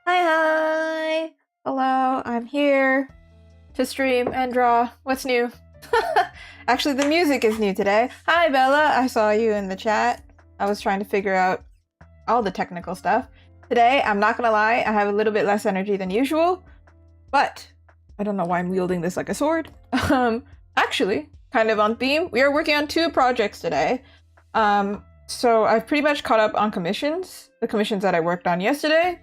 Hi, hi! Hello, I'm here to stream and draw. What's new? Actually, the music is new today. Hi, Bella! I saw you in the chat. I was trying to figure out all the technical stuff. Today, I'm not gonna lie, I have a little bit less energy than usual, but I don't know why I'm wielding this like a sword. Actually, kind of on theme, we are working on 2 projects today. So I've pretty much caught up on commissions, the commissions that I worked on yesterday.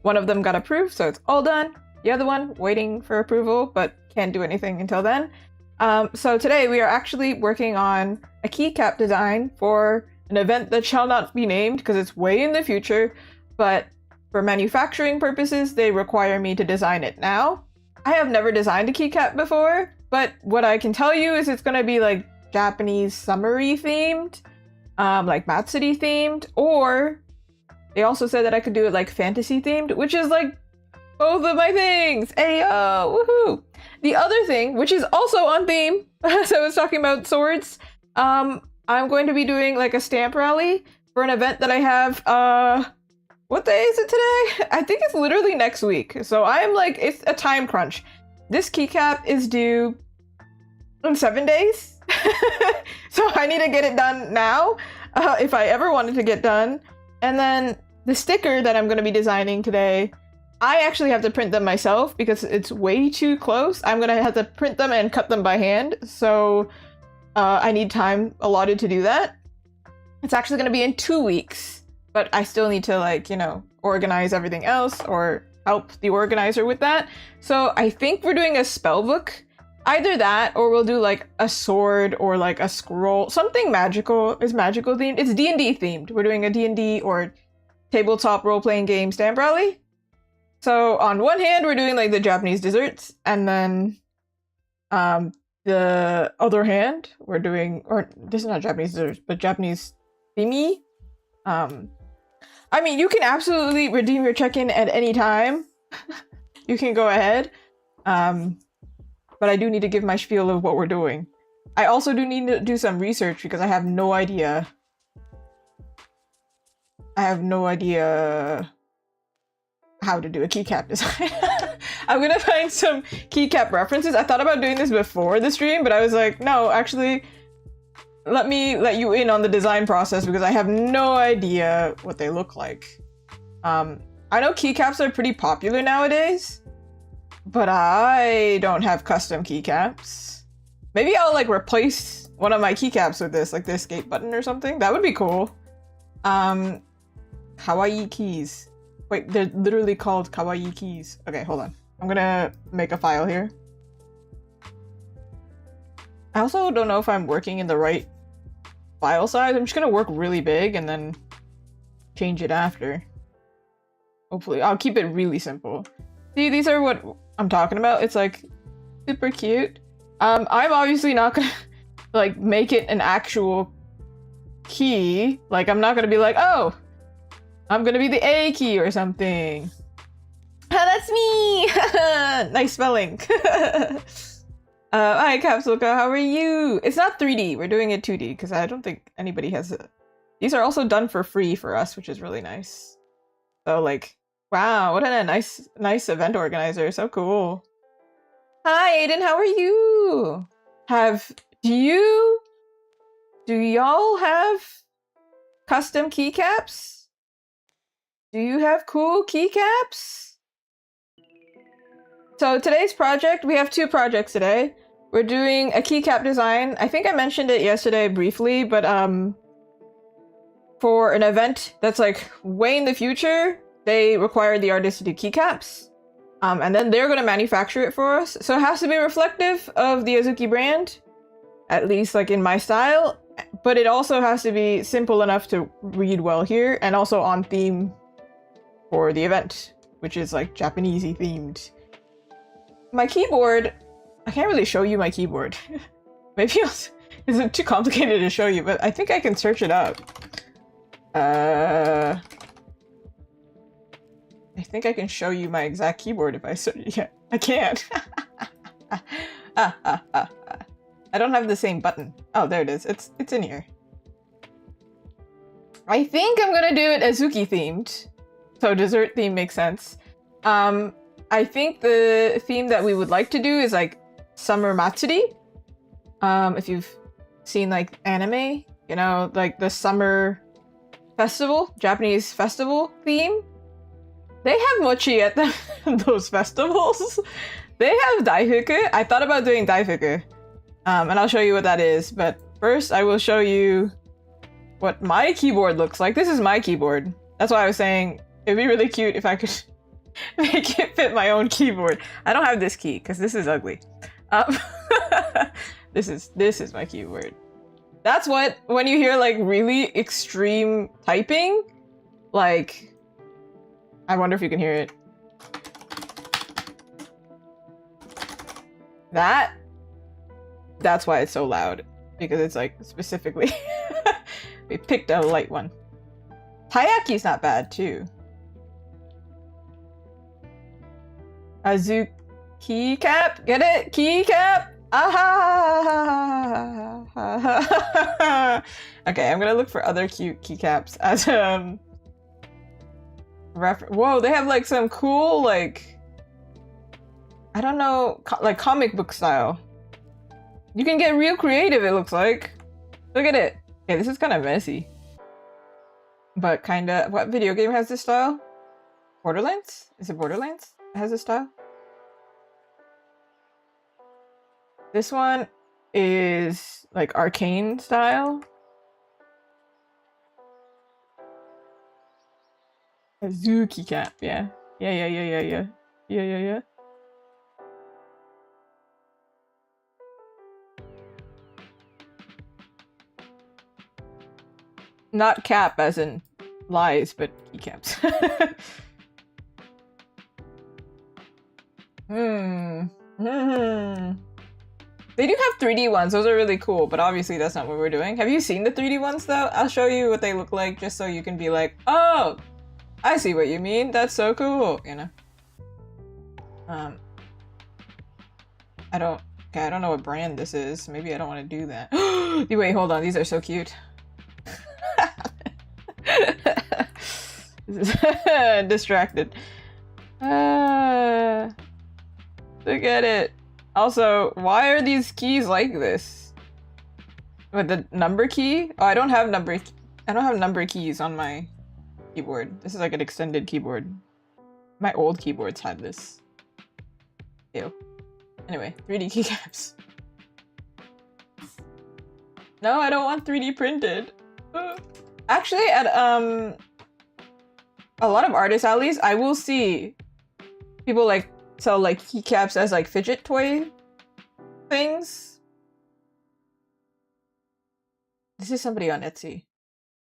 One of them got approved, so it's all done. The other one, waiting for approval, but can't do anything until then. So today we are actually working on a keycap design for an event that shall not be named because it's way in the future, but for manufacturing purposes, they require me to design it now. I have never designed a keycap before, but what I can tell you is it's going to be like Japanese Matsuri themed, like Matsuri themed, or they also said that I could do it like fantasy themed, which is like both of my things. Ayo, woohoo! The other thing, which is also on theme, as I was talking about swords, I'm going to be doing like a stamp rally for an event that I have, what day is it today? I think it's literally next week. So I am like, it's a time crunch. This keycap is due in 7 days. So I need to get it done now, if I ever wanted to get done. And then the sticker that I'm going to be designing today, I actually have to print them myself because it's way too close. I'm going to have to print them and cut them by hand. So I need time allotted to do that. It's actually going to be in 2 weeks, but I still need to, like, you know, organize everything else or help the organizer with that. So I think we're doing a spell book. Either that, or we'll do like a sword or like a scroll. Something magical. Is magical themed. It's D&D themed. We're doing a D&D or tabletop role-playing game stamp rally. So on one hand, we're doing like the Japanese desserts, and then the other hand, we're doing, or this is not Japanese desserts, but Japanese themey. I mean, you can absolutely redeem your check-in at any time. You can go ahead. But I do need to give my spiel of what we're doing. I also do need to do some research because I have no idea. I have no idea how to do a keycap design. I'm gonna find some keycap references. I thought about doing this before the stream, but I was like, no, actually, let me let you in on the design process because I have no idea what they look like. I know keycaps are pretty popular nowadays, but I don't have custom keycaps. Maybe I'll like replace one of my keycaps with this, like the escape button or something. That would be cool. Kawaii keys. Wait, they're literally called kawaii keys. Okay, hold on. I'm gonna make a file here. I also don't know if I'm working in the right file size. I'm just gonna work really big and then change it after. Hopefully, I'll keep it really simple. See, these are what I'm talking about. It's like super cute. I'm obviously not gonna like make it an actual key. Like, I'm not gonna be like, oh, I'm gonna be the A key or something. That's me. Nice spelling. Hi, Capsulka. How are you? It's not 3D. We're doing it 2D because I don't think anybody has it. These are also done for free for us, which is really nice. So like, wow, what a nice event organizer. So cool. Hi, Aiden. How are you? Do y'all have custom keycaps? Do you have cool keycaps? So today's project, we have 2 projects today. We're doing a keycap design. I think I mentioned it yesterday briefly, but for an event that's like way in the future, they require the artist to do keycaps. And then they're going to manufacture it for us. So it has to be reflective of the Azuki brand, at least like in my style. But it also has to be simple enough to read well here, and also on theme for the event, which is like Japanesey themed. My keyboard, I can't really show you my keyboard. Maybe is it too complicated to show you, but I think I can search it up. I think I can show you my exact keyboard if I search. Yeah, I can't. I don't have the same button. Oh, there it is. It's in here. I think I'm gonna do it Azuki themed. So dessert theme makes sense. I think the theme that we would like to do is like Summer Matsuri. If you've seen like anime, you know, like the summer festival, Japanese festival theme. They have mochi at those festivals. They have daifuku. I thought about doing daifuku. And I'll show you what that is. But first, I will show you what my keyboard looks like. This is my keyboard. That's why I was saying it'd be really cute if I could make it fit my own keyboard. I don't have this key because this is ugly. This is my keyboard. That's what, when you hear like really extreme typing, like, I wonder if you can hear it. That's why it's so loud, because it's like specifically we picked a light one. Tayaki's not bad too. Keycap, get it? Keycap. Ah. Okay, I'm gonna look for other cute keycaps as Whoa, they have like some cool, like, I don't know, like comic book style. You can get real creative, it looks like. Look at it. Okay, this is kind of messy. But kind of, what video game has this style? Borderlands? Is it Borderlands that has this style? This one is like arcane style. Azuki cap, yeah. Yeah. Not cap as in lies, but keycaps. They do have 3D ones, those are really cool, but obviously that's not what we're doing. Have you seen the 3D ones though? I'll show you what they look like just so you can be like, oh, I see what you mean, that's so cool, you know? I don't know what brand this is. Maybe I don't want to do that. Wait, hold on, these are so cute. Distracted. Look at it. Also, why are these keys like this? With the number key? Oh, I don't have number keys on my keyboard. This is like an extended keyboard. My old keyboards had this. Ew. Anyway, 3D keycaps. No, I don't want 3D printed. Actually, at a lot of artist alleys, I will see people like sell like keycaps as like fidget toy things. This is somebody on Etsy.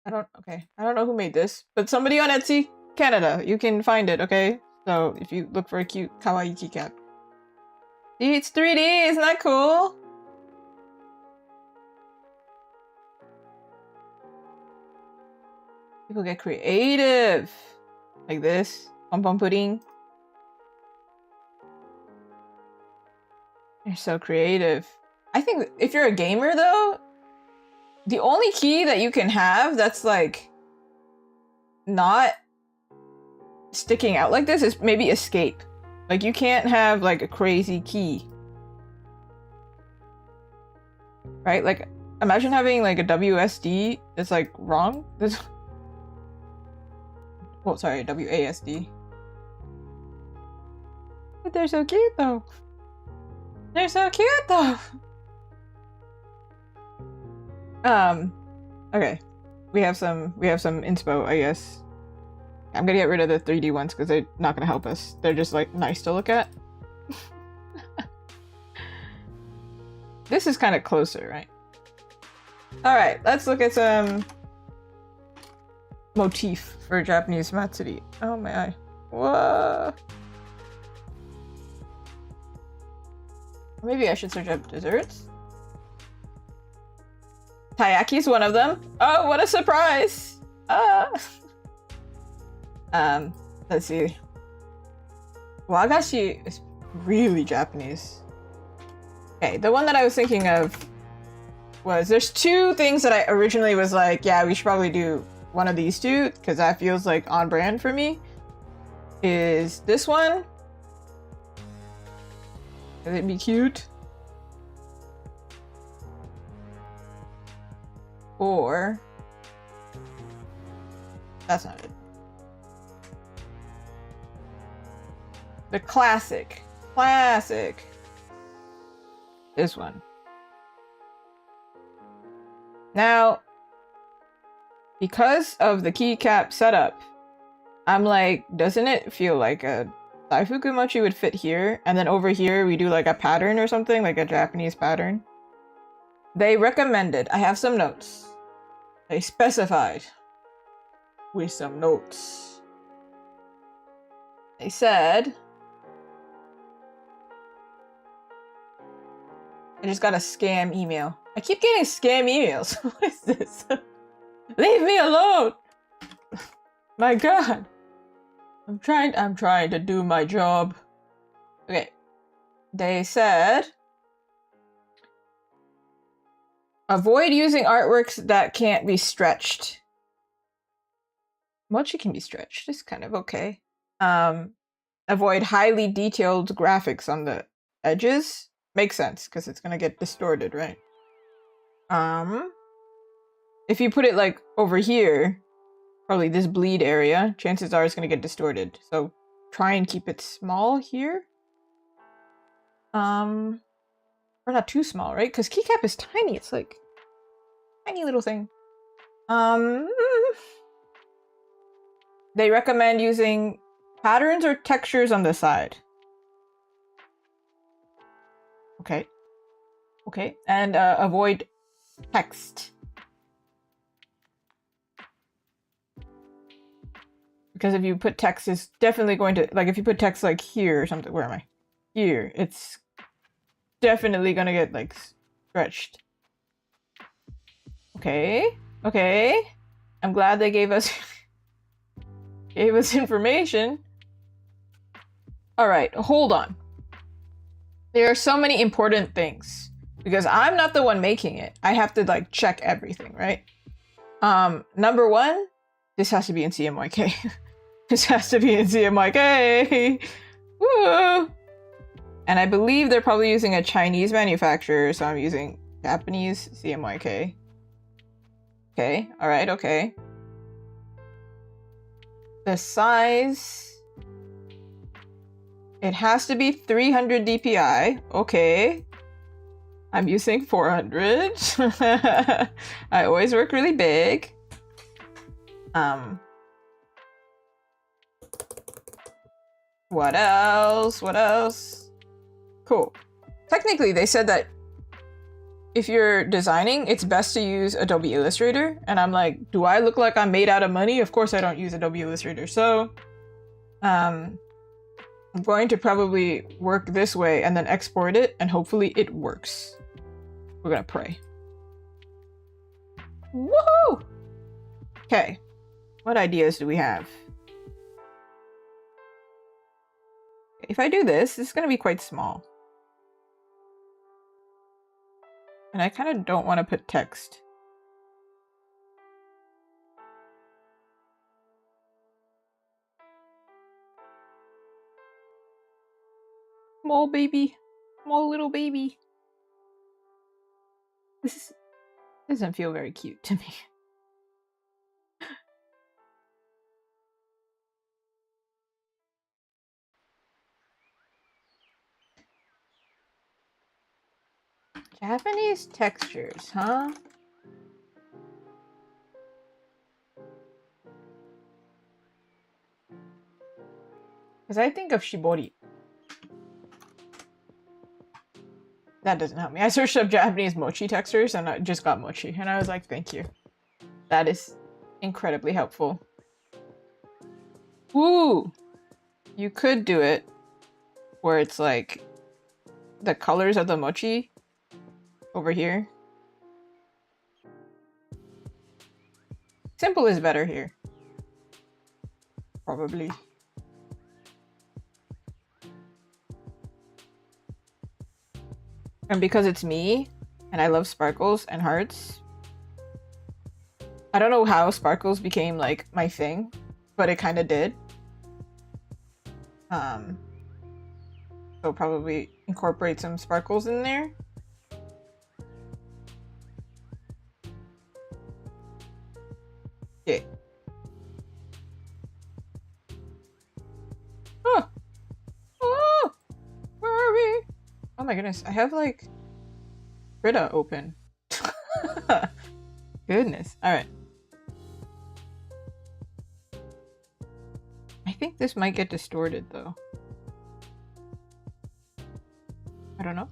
I don't know who made this, but somebody on Etsy, Canada, you can find it, okay? So if you look for a cute kawaii keycap. See, it's 3D, isn't that cool? People get creative. Like this. Pom pom pudding. You're so creative. I think if you're a gamer though, the only key that you can have that's like not sticking out like this is maybe escape. Like you can't have like a crazy key. Right? Like imagine having like a WSD that's like wrong. Oh, sorry, WASD. But they're so cute though. They're so cute though. Okay. We have some inspo, I guess. I'm gonna get rid of the 3D ones because they're not gonna help us. They're just like nice to look at. This is kind of closer, right? Alright, let's look at some motif for Japanese Matsuri. Oh my eye. Whoa. Maybe I should search up desserts. Tayaki's one of them. Oh, what a surprise! Let's see. Wagashi is really Japanese. Okay, the one that I was thinking of was there's two things that I originally was like, yeah, we should probably do one of these two because that feels like on brand for me. is this one. Could it be cute? Or that's not it. The classic. This one. Now, because of the keycap setup, I'm like, doesn't it feel like a Daifuku mochi would fit here? And then over here, we do like a pattern or something, like a Japanese pattern. They recommended, I have some notes. They specified with some notes. They said, I just got a scam email. I keep getting scam emails. What is this? Leave me alone! My god. I'm trying to do my job. Okay. They said, avoid using artworks that can't be stretched. Mochi can be stretched. It's kind of okay. Avoid highly detailed graphics on the edges. Makes sense, because it's gonna get distorted, right? If you put it like over here, probably this bleed area, chances are it's gonna get distorted. So try and keep it small here. Or not too small, right? Because keycap is tiny. It's like tiny little thing. They recommend using patterns or textures on the side. Okay. Okay. And avoid text. Because if you put text, it's definitely going to, like if you put text like here or something, where am I? Here, it's definitely gonna get like stretched. Okay. Okay. I'm glad they gave us information. All right, hold on. There are so many important things because I'm not the one making it. I have to like check everything, right? Number one, this has to be in CMYK. This has to be in CMYK. Woo! And I believe they're probably using a Chinese manufacturer, so I'm using Japanese CMYK. Okay, all right, okay. The size, it has to be 300 DPI. Okay. I'm using 400. I always work really big. What else? What else? Cool. Technically, they said that if you're designing, it's best to use Adobe Illustrator. And I'm like, do I look like I'm made out of money? Of course I don't use Adobe Illustrator. So, I'm going to probably work this way and then export it, and hopefully it works. We're gonna pray. Woohoo! Okay. What ideas do we have? If I do this, it's gonna be quite small. And I kind of don't want to put text. Small baby. Small little baby. This doesn't feel very cute to me. Japanese textures, huh? Because I think of shibori. That doesn't help me. I searched up Japanese mochi textures and I just got mochi. And I was like, thank you. That is incredibly helpful. Ooh! You could do it where it's like the colors of the mochi over here. Simple is better here. Probably. And because it's me, and I love sparkles and hearts, I don't know how sparkles became like my thing, but it kind of did. So probably incorporate some sparkles in there. Yeah. Oh! Oh! Where are we? Oh my goodness, I have like Brita open. Goodness. Alright. I think this might get distorted though. I don't know.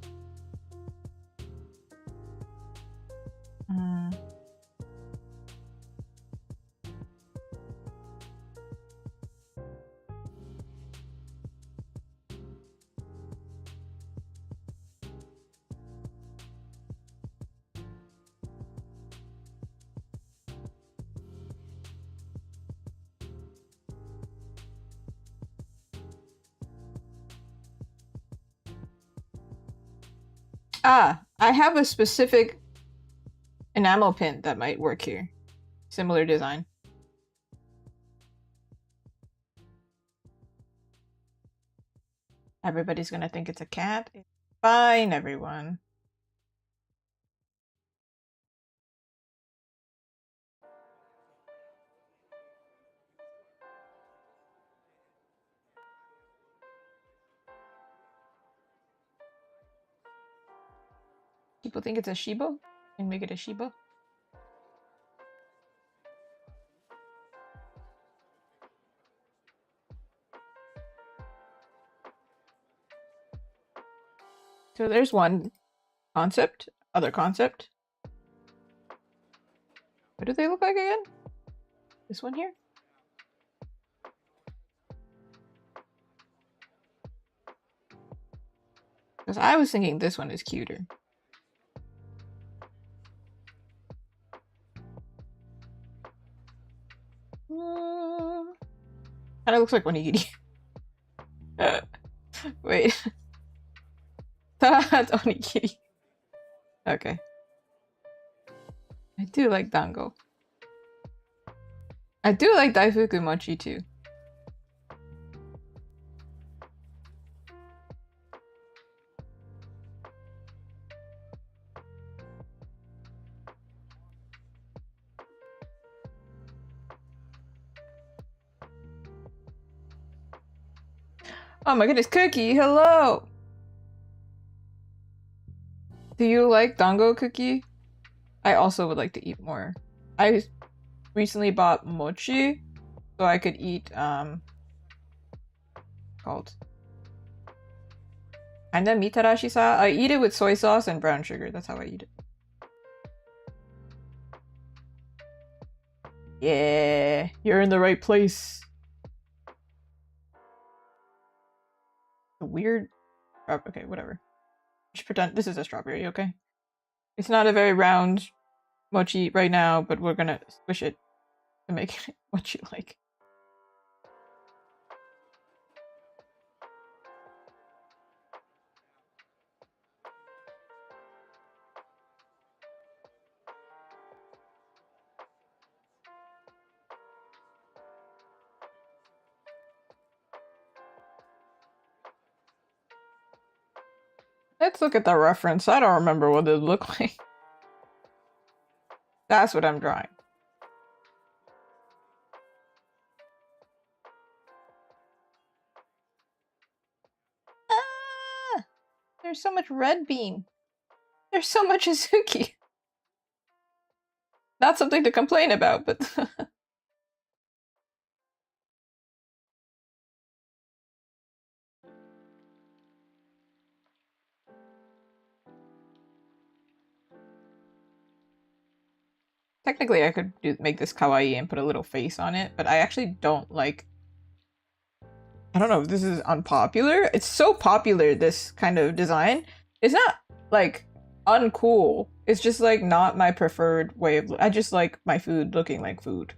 Ah, I have a specific enamel pin that might work here. Similar design. Everybody's gonna think it's a cat. It's fine, everyone. People think it's a Shiba and make it a Shiba. So there's one concept, other concept. What do they look like again? This one here? Because I was thinking this one is cuter. Kind of looks like onigiri. Wait. That's onigiri. Okay. I do like dango. I do like daifuku mochi too. Oh my goodness, Cookie, hello! Do you like dango, Cookie? I also would like to eat more. I recently bought mochi, so I could eat, called kinda mitarashi-sa. I eat it with soy sauce and brown sugar. That's how I eat it. Yeah, you're in the right place. Weird. Okay, whatever. Just pretend this is a strawberry, okay? It's not a very round mochi right now, but we're gonna squish it to make it what you like. Let's look at the reference. I don't remember what it looked like. That's what I'm drawing. Ah! There's so much red bean. There's so much Azuki. Not something to complain about, but... Technically, I could make this kawaii and put a little face on it, but I actually don't like... I don't know if this is unpopular. It's so popular, this kind of design. It's not, like, uncool. It's just, like, not my preferred way of... I just like my food looking like food.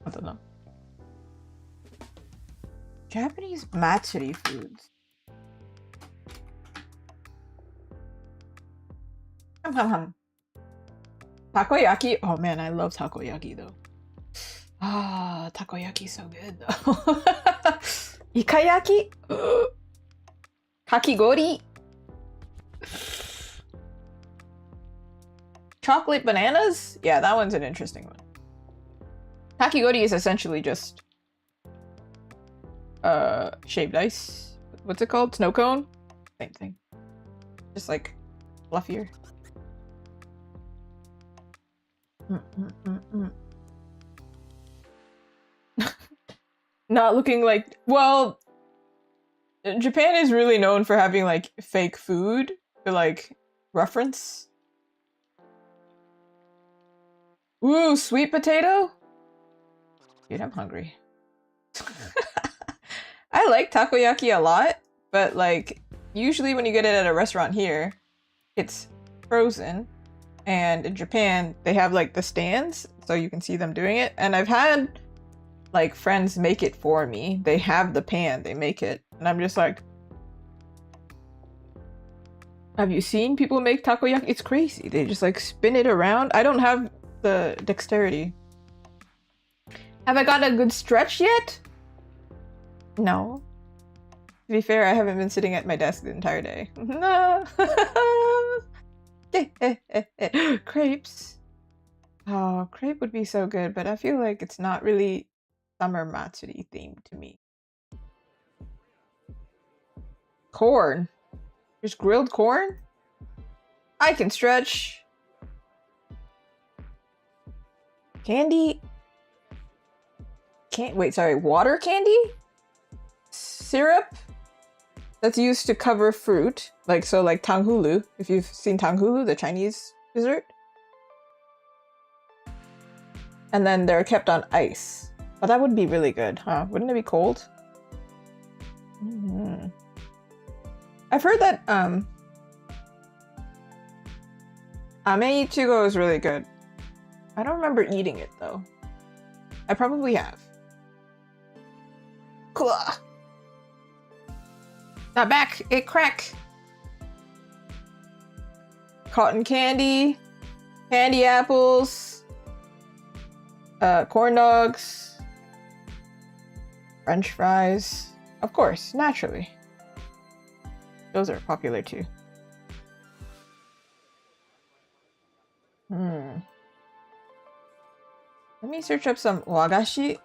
I don't know. Japanese Matsuri foods. Takoyaki. Oh man, I love takoyaki though. Ah, takoyaki so good though. Ikayaki? Kakigori? Chocolate bananas? Yeah, that one's an interesting one. Kakigori is essentially just shaved ice. What's it called? Snow cone? Same thing. Just like fluffier. Not looking like, well, Japan is really known for having like fake food to like reference. Ooh, sweet potato? Dude, I'm hungry. I like takoyaki a lot, but like usually when you get it at a restaurant here, it's frozen. And in Japan, they have like the stands so you can see them doing it. And I've had like friends make it for me. They have the pan, they make it. And I'm just like, have you seen people make takoyaki? It's crazy. They just like spin it around. I don't have the dexterity. Have I got a good stretch yet? No. To be fair, I haven't been sitting at my desk the entire day. No. Crepes. Oh, crepe would be so good, but I feel like it's not really summer Matsuri themed to me. Corn. Just grilled corn? I can stretch. Candy? Wait, sorry, water candy? Syrup? That's used to cover fruit. Like, so like tanghulu. If you've seen tanghulu, the Chinese dessert. And then they're kept on ice. But that would be really good, huh? Wouldn't it be cold? I've heard that ame ichigo is really good. I don't remember eating it though. I probably have. Not back, it crack. Cotton candy, candy apples, corn dogs, French fries. Of course, naturally. Those are popular too. Let me search up some wagashi.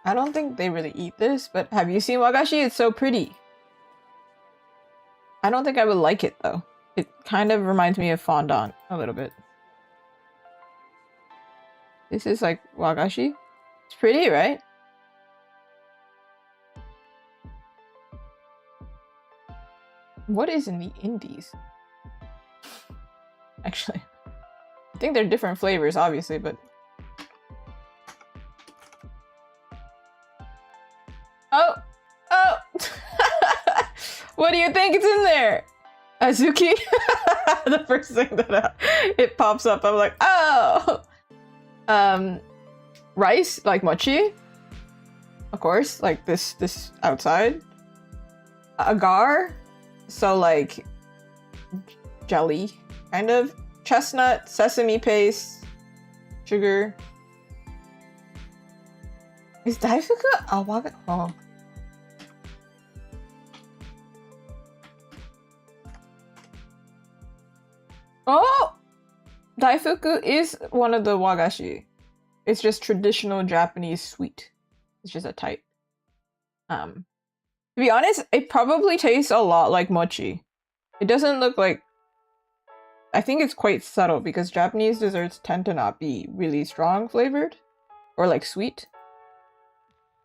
I don't think they really eat this, but have you seen wagashi? It's so pretty. I don't think I would like it though. It kind of reminds me of fondant a little bit. This is like wagashi. It's pretty, right? What is in the Indies? Actually, I think they're different flavors, obviously, but... Oh! Oh! What do you think is in there? Azuki? The first thing that it pops up, I'm like, oh! Rice, like mochi. Of course, like this outside. Agar, so like jelly, kind of. Chestnut, sesame paste, sugar. Is daifuku awaga? Oh. Oh! Daifuku is one of the wagashi. It's just traditional Japanese sweet. It's just a type. To be honest, it probably tastes a lot like mochi. It doesn't look like... I think it's quite subtle because Japanese desserts tend to not be really strong flavored. Or like sweet.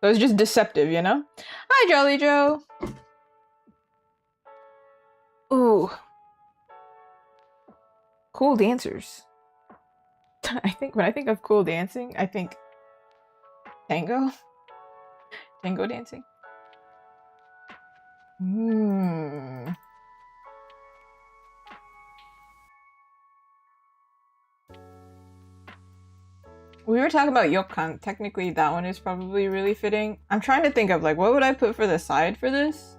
So it's just deceptive, you know? Hi, Jolly Joe! Ooh. Cool dancers. I think when I think of cool dancing, I think tango. Tango dancing. We were talking about yokan. Technically, that one is probably really fitting. I'm trying to think of like, what would I put for the side for this?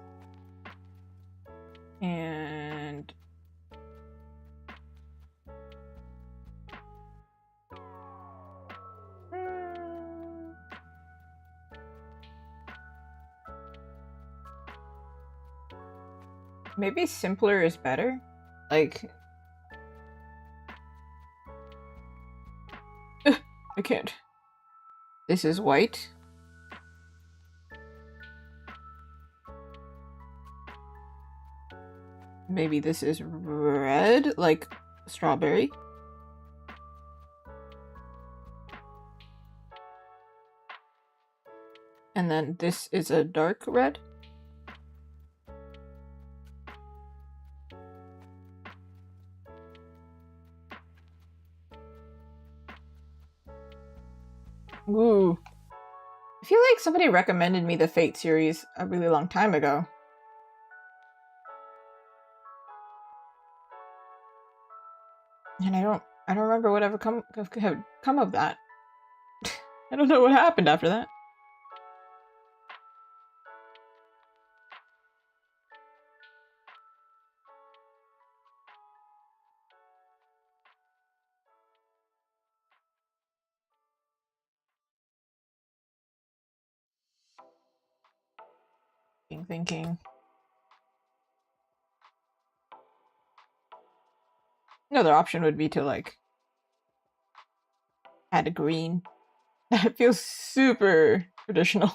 And... maybe simpler is better. Like, I can't. This is white. Maybe this is red, like strawberry. And then this is a dark red. Ooh. I feel like somebody recommended me the Fate series a really long time ago. And I don't remember whatever come of that. I don't know what happened after that. Thinking. Another option would be to like add a green. That feels super traditional.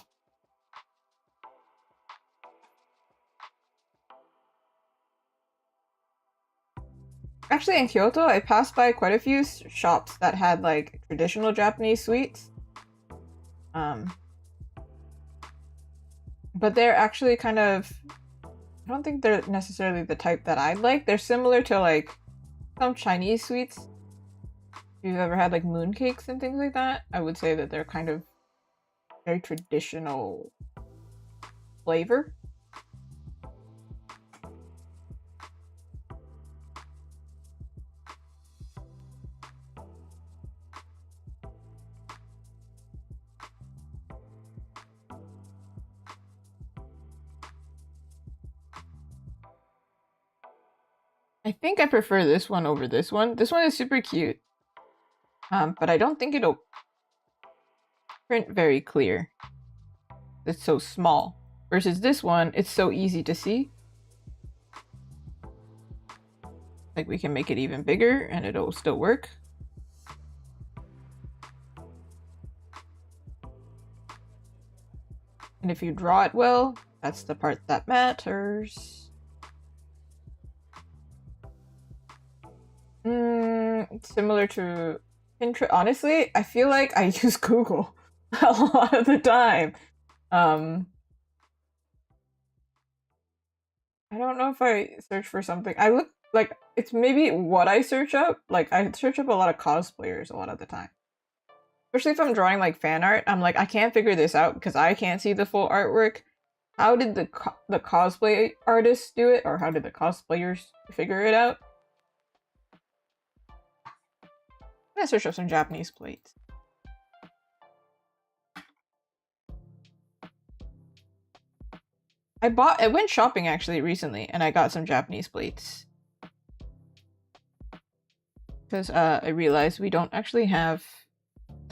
Actually, in Kyoto, I passed by quite a few shops that had like traditional Japanese sweets. But they're actually kind of, I don't think they're necessarily the type that I'd like. They're similar to like some Chinese sweets. If you've ever had like mooncakes and things like that, I would say that they're kind of very traditional flavor. I think I prefer this one over this one. This one is super cute. But I don't think it'll print very clear. It's so small. Versus this one, it's so easy to see. Like we can make it even bigger and it'll still work. And if you draw it well, that's the part that matters. Similar to Pinterest. Honestly, I feel like I use Google a lot of the time. I don't know if I search for something. I look like it's maybe what I search up. Like I search up a lot of cosplayers a lot of the time. Especially if I'm drawing like fan art, I'm like, I can't figure this out because I can't see the full artwork. How did the cosplay artists do it? Or how did the cosplayers figure it out? I'm gonna search up some Japanese plates. I went shopping actually recently and I got some Japanese plates. Because I realized we don't actually have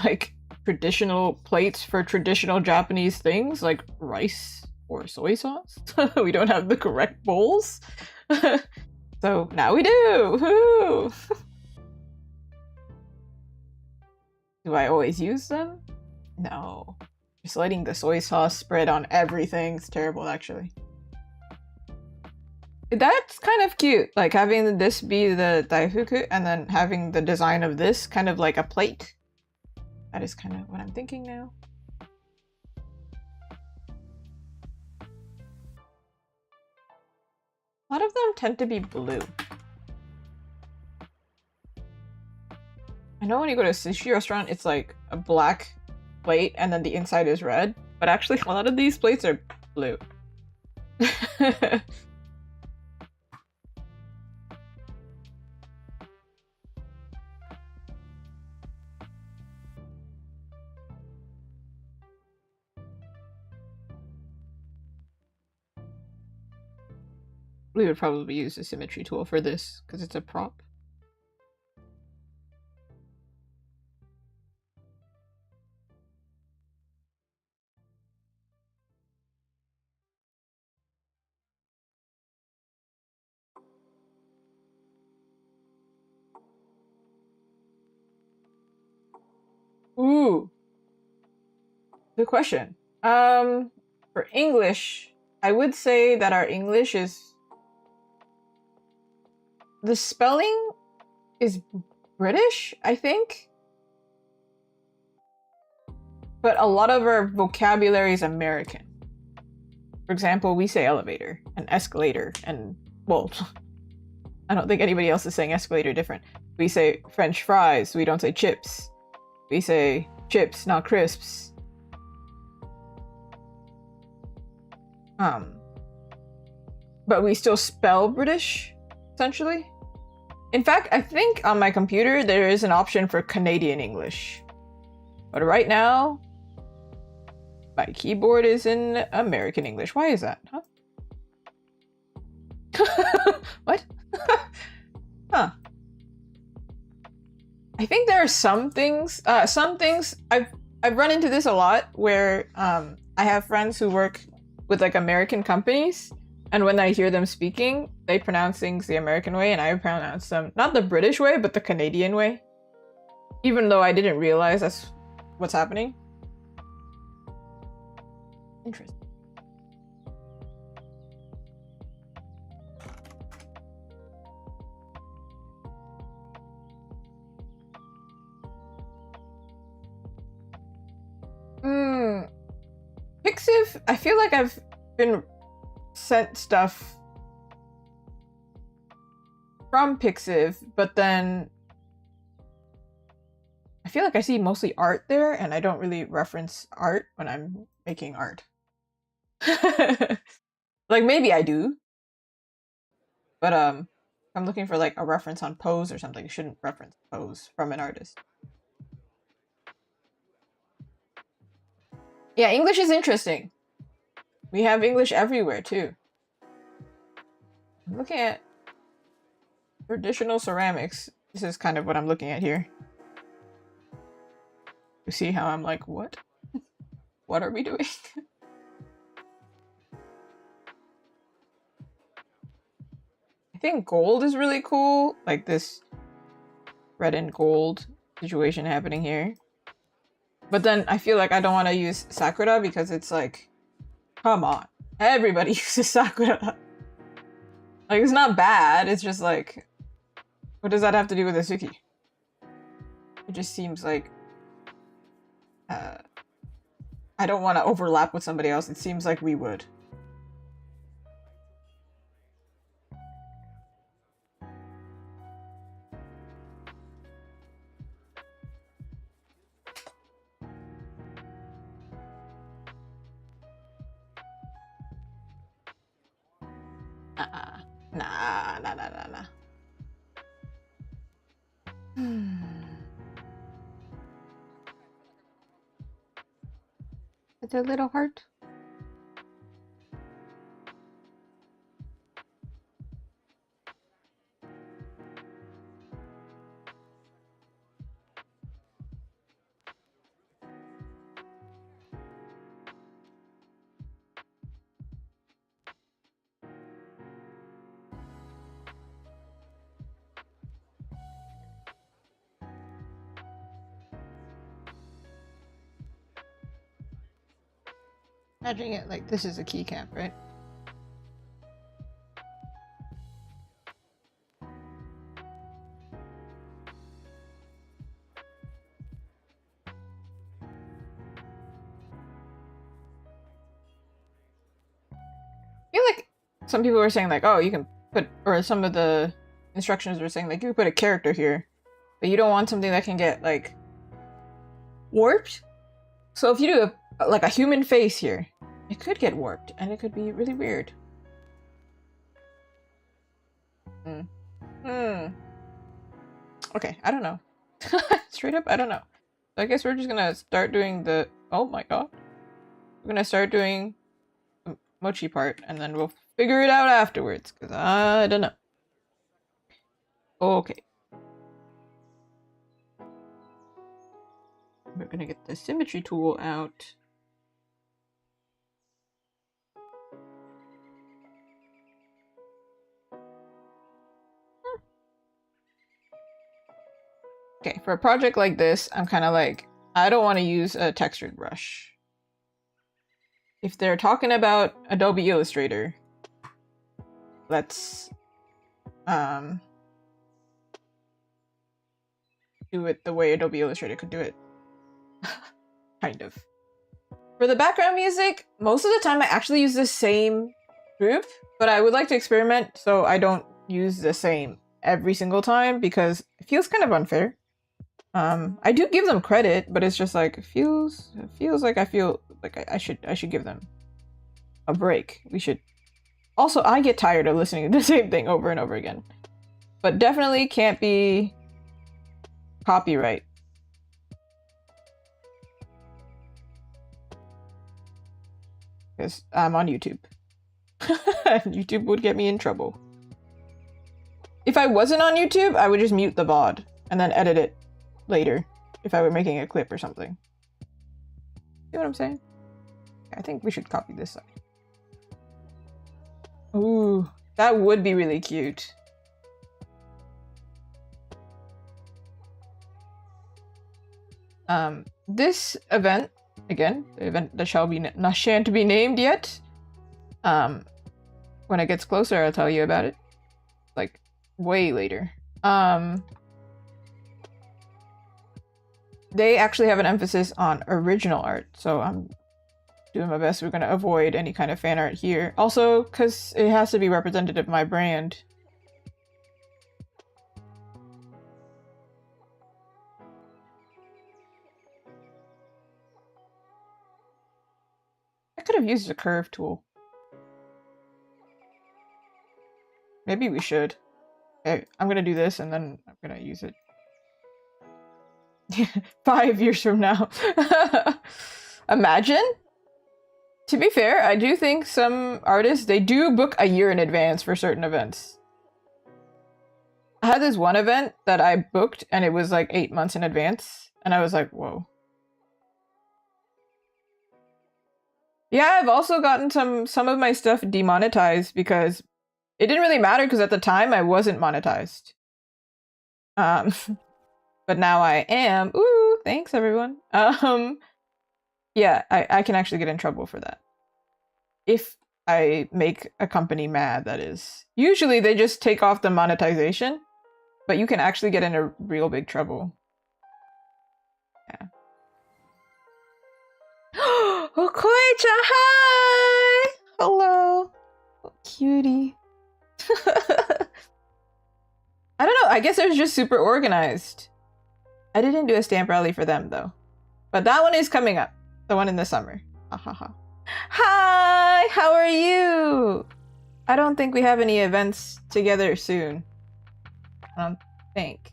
like traditional plates for traditional Japanese things like rice or soy sauce. We don't have the correct bowls. So now we do! Woo! Do I always use them? No. Just letting the soy sauce spread on everything is terrible, actually. That's kind of cute, like having this be the daifuku and then having the design of this kind of like a plate. That is kind of what I'm thinking now. A lot of them tend to be blue. I know when you go to a sushi restaurant, it's like a black plate and then the inside is red, but actually a lot of these plates are blue. We would probably use a symmetry tool for this because it's a prop. Ooh, good question. For English, I would say that our English is, the spelling is British, I think. But a lot of our vocabulary is American. For example, we say elevator and escalator and, well, I don't think anybody else is saying escalator different. We say French fries, we don't say chips. We say chips, not crisps. But we still spell British, essentially. In fact, I think on my computer there is an option for Canadian English. But right now, my keyboard is in American English. Why is that, huh? What? Huh. I think there are some things I've run into this a lot where I have friends who work with like American companies, and when I hear them speaking, they pronounce things the American way and I pronounce them not the British way, but the Canadian way. Even though I didn't realize that's what's happening. Interesting. Pixiv, I feel like I've been sent stuff from Pixiv, but then I feel like I see mostly art there, and I don't really reference art when I'm making art. Like, maybe I do, but if I'm looking for like a reference on pose or something, I shouldn't reference pose from an artist. Yeah, English is interesting. We have English everywhere too. I'm looking at traditional ceramics. This is kind of what I'm looking at here. You see how I'm like, what? What are we doing? I think gold is really cool. Like this red and gold situation happening here. But then I feel like I don't want to use Sakura because it's like, come on. Everybody uses Sakura. Like, it's not bad. It's just like, what does that have to do with Isuki? It just seems like I don't want to overlap with somebody else. It seems like we would. Nah. It's a little heart. Imagining it like this is a keycap, right? I feel like some people were saying like, oh, you can put, or some of the instructions were saying like, you can put a character here, but you don't want something that can get like warped. So if you do like a human face here, it could get warped and it could be really weird. Okay, I don't know. Straight up, I don't know. So I guess we're just gonna start doing the, oh my god. We're gonna start doing the mochi part and then we'll figure it out afterwards, because I don't know. Okay. We're gonna get the symmetry tool out. Okay, for a project like this, I'm kind of like I don't want to use a textured brush. If they're talking about Adobe Illustrator, let's do it the way Adobe Illustrator could do it. Kind of. For the background music, most of the time I actually use the same group, but I would like to experiment so I don't use the same every single time because it feels kind of unfair. I do give them credit, but it's just like it feels like I feel like I should give them a break. We should. Also, I get tired of listening to the same thing over and over again. But definitely can't be copyright. Because I'm on YouTube. YouTube would get me in trouble. If I wasn't on YouTube, I would just mute the VOD and then edit it later if I were making a clip or something. See what I'm saying? I think we should copy this side. Ooh, that would be really cute. This event, again, the event that shan't be named yet. When it gets closer, I'll tell you about it. Like, way later. They actually have an emphasis on original art, so I'm doing my best. We're going to avoid any kind of fan art here. Also, because it has to be representative of my brand. I could have used a curve tool. Maybe we should. Okay, I'm going to do this and then I'm going to use it. 5 years from now. Imagine? To be fair, I do think some artists, they do book a year in advance for certain events. I had this one event that I booked and it was like 8 months in advance. And I was like, whoa. Yeah, I've also gotten some of my stuff demonetized because it didn't really matter because at the time I wasn't monetized. But now I am. Ooh, thanks everyone. Yeah, I can actually get in trouble for that. If I make a company mad, that is. Usually they just take off the monetization, but you can actually get into real big trouble. Yeah. Oh, Koicha, hi! Hello. Oh, cutie. I don't know, I guess they're just super organized. I didn't do a stamp rally for them though. But that one is coming up. The one in the summer. Hi! How are you? I don't think we have any events together soon. I don't think.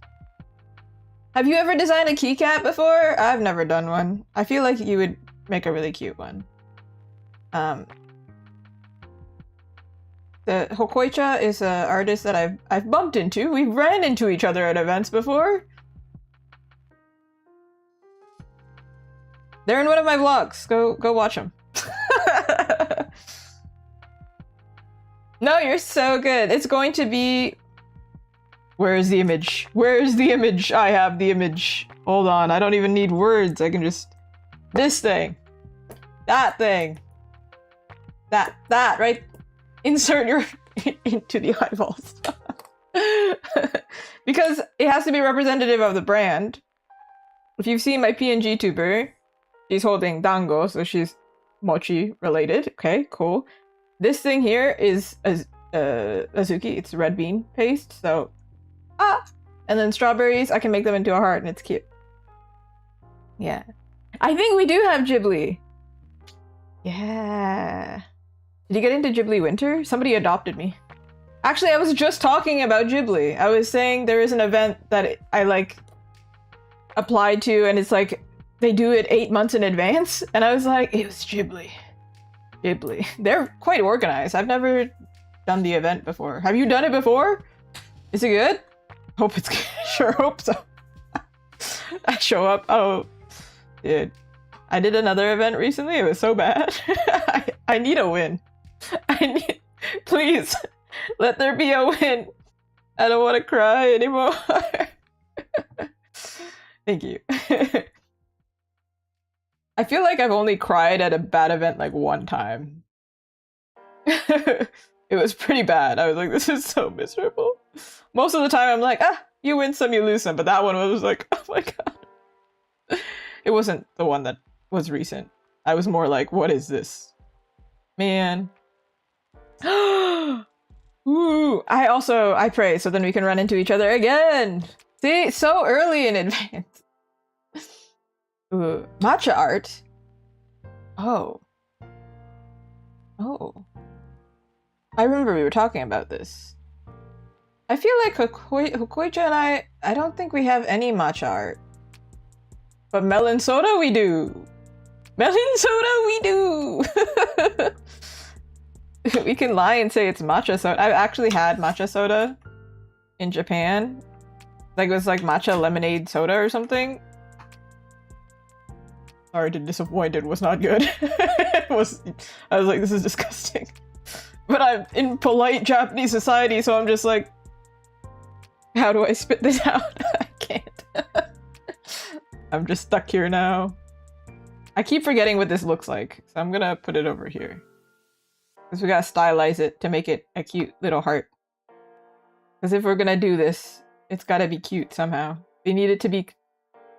Have you ever designed a keycap before? I've never done one. I feel like you would make a really cute one. The Hokoicha is an artist that I've bumped into. We've ran into each other at events before. They're in one of my vlogs. Go watch them. No, you're so good. It's going to be... Where is the image? Where is the image? I have the image. Hold on, I don't even need words. I can just... This thing. That thing. That, right? Insert your... into the eyeballs. Because it has to be representative of the brand. If you've seen my PNG tuber, she's holding dango, so she's mochi related. Okay, cool. This thing here is azuki. It's red bean paste, so... And then strawberries, I can make them into a heart and it's cute. Yeah. I think we do have Ghibli. Yeah. Did you get into Ghibli Winter? Somebody adopted me. Actually, I was just talking about Ghibli. I was saying there is an event that I like applied to and it's like they do it 8 months in advance. And I was like, it was Ghibli. Ghibli. They're quite organized. I've never done the event before. Have you done it before? Is it good? Hope it's good. Sure hope so. I show up. Oh, dude. I did another event recently. It was so bad. I need a win. Please, let there be a win. I don't want to cry anymore. Thank you. I feel like I've only cried at a bad event like one time. It was pretty bad. I was like, this is so miserable. Most of the time I'm like, ah, you win some, you lose some. But that one was like, oh my god. It wasn't the one that was recent. I was more like, what is this? Man. Ooh, I pray so then we can run into each other again. See, so early in advance. Ooh, matcha art. Oh. Oh. I remember we were talking about this. I feel like Hokoicha and I don't think we have any matcha art. But melon soda we do. Melon soda we do. We can lie and say it's matcha soda. I've actually had matcha soda in Japan. Like it was like matcha lemonade soda or something. Sorry to disappoint, it was not good. I was like, this is disgusting. But I'm in polite Japanese society, so I'm just like, how do I spit this out? I can't. I'm just stuck here now. I keep forgetting what this looks like, so I'm gonna put it over here. Because we gotta stylize it to make it a cute little heart. Because if we're gonna do this, it's gotta be cute somehow. We need it to be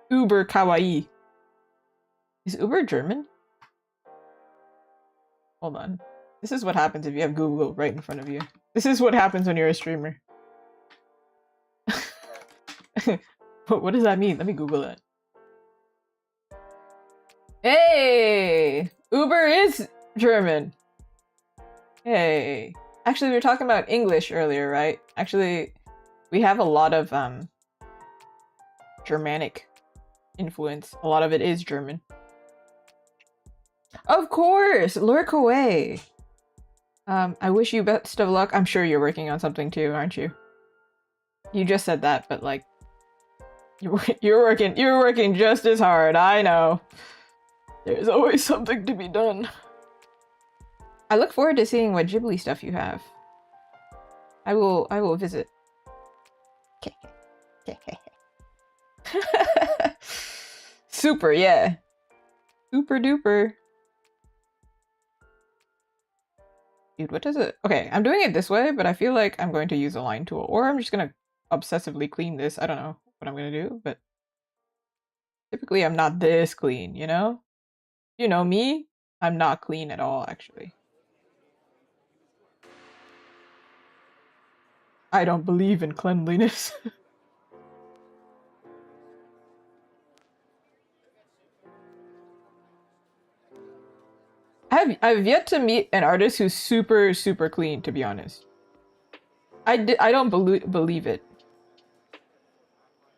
uber kawaii. Is Uber German? Hold on. This is what happens if you have Google right in front of you. This is what happens when you're a streamer. What does that mean? Let me Google it. Hey! Uber is German. Hey. Actually, we were talking about English earlier, right? Actually, we have a lot of Germanic influence. A lot of it is German. Of course! Lurk away! I wish you best of luck. I'm sure you're working on something too, aren't you? You just said that, but like... You're working just as hard, I know. There's always something to be done. I look forward to seeing what Ghibli stuff you have. I will visit. Super, yeah. Super duper. Dude, what does it... Okay, I'm doing it this way, but I feel like I'm going to use a line tool. Or I'm just gonna obsessively clean this. I don't know what I'm gonna do, but... Typically I'm not this clean, you know? You know me? I'm not clean at all, actually. I don't believe in cleanliness. I've yet to meet an artist who's super clean, to be honest. I don't believe it.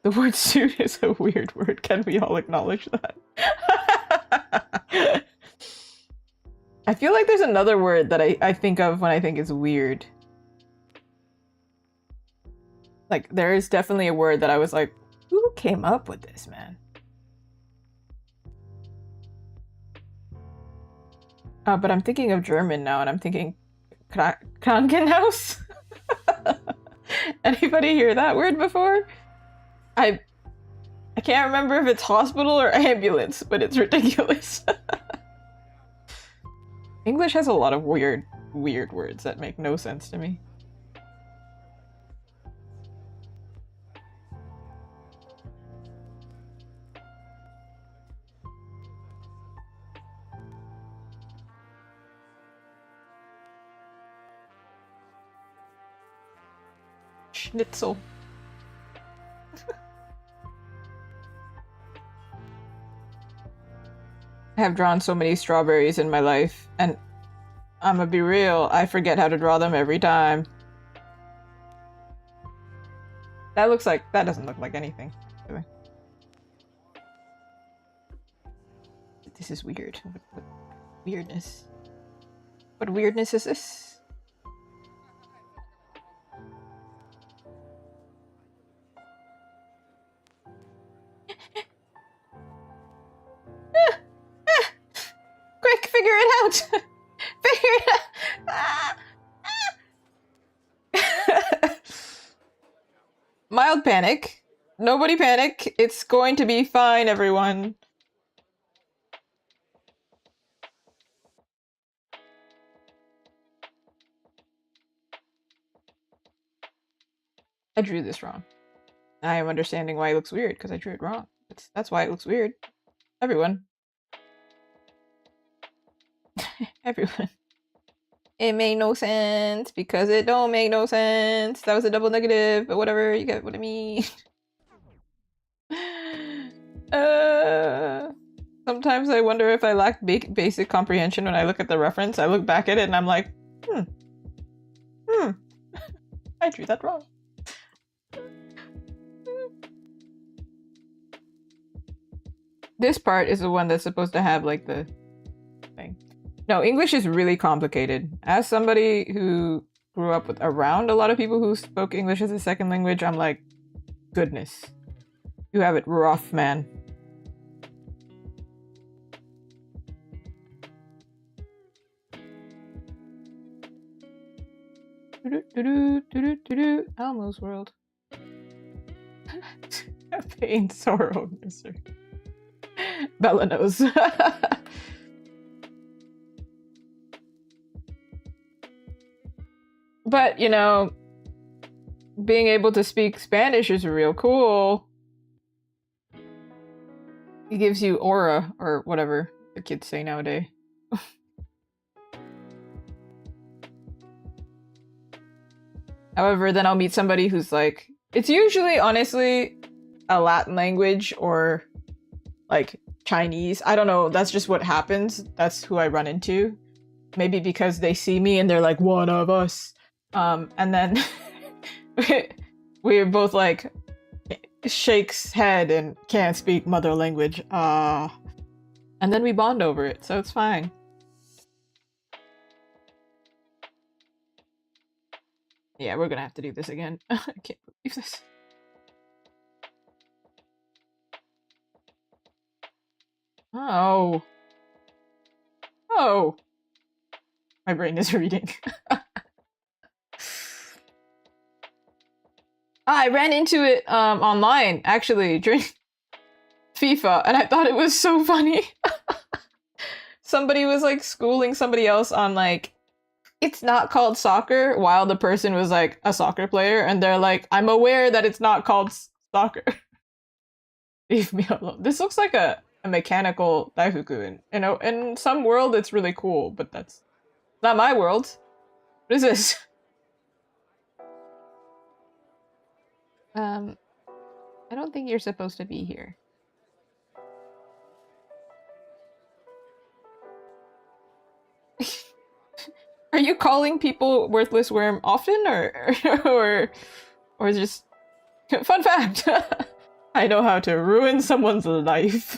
The word suit is a weird word. Can we all acknowledge that? I feel like there's another word that I think of when I think it's weird. Like, there is definitely a word that I was like, who came up with this, man? But I'm thinking of German now, and I'm thinking Krankenhaus? Anybody hear that word before? I can't remember if it's hospital or ambulance, but it's ridiculous. English has a lot of weird words that make no sense to me. Schnitzel. I have drawn so many strawberries in my life, and I'ma be real, I forget how to draw them every time. That doesn't look like anything, really. This is weird. What weirdness? What weirdness is this? Quick, figure it out! Figure it out! Mild panic. Nobody panic. It's going to be fine, everyone. I drew this wrong. I am understanding why it looks weird, because I drew it wrong. That's why it looks weird. Everyone. Everyone. It made no sense, because it don't make no sense. That was a double negative, but whatever, you get what I mean. Sometimes I wonder if I lack basic comprehension when I look at the reference. I look back at it and I'm like, I drew that wrong. This part is the one that's supposed to have like the thing. No, English is really complicated. As somebody who grew up with around a lot of people who spoke English as a second language, I'm like, goodness. You have it rough, man. Elmo's world. Pain, sorrow, misery. Bella knows. But, you know, being able to speak Spanish is real cool. It gives you aura, or whatever the kids say nowadays. However, then I'll meet somebody who's like, it's usually, honestly, a Latin language or like Chinese. I don't know. That's just what happens. That's who I run into. Maybe because they see me and they're like, one of us. And then we're both like, shakes head and can't speak mother language. And then we bond over it, so it's fine. Yeah, we're gonna have to do this again. I can't believe this. Oh. Oh. My brain is reading. I ran into it online, actually, during FIFA, and I thought it was so funny. Somebody was like schooling somebody else on like, it's not called soccer, while the person was like a soccer player, and they're like, I'm aware that it's not called soccer. Leave me alone. This looks like a mechanical daifuku, and you know, in some world it's really cool, but that's not my world. What is this? I don't think you're supposed to be here. Are you calling people worthless worm often, or just fun fact? I know how to ruin someone's life.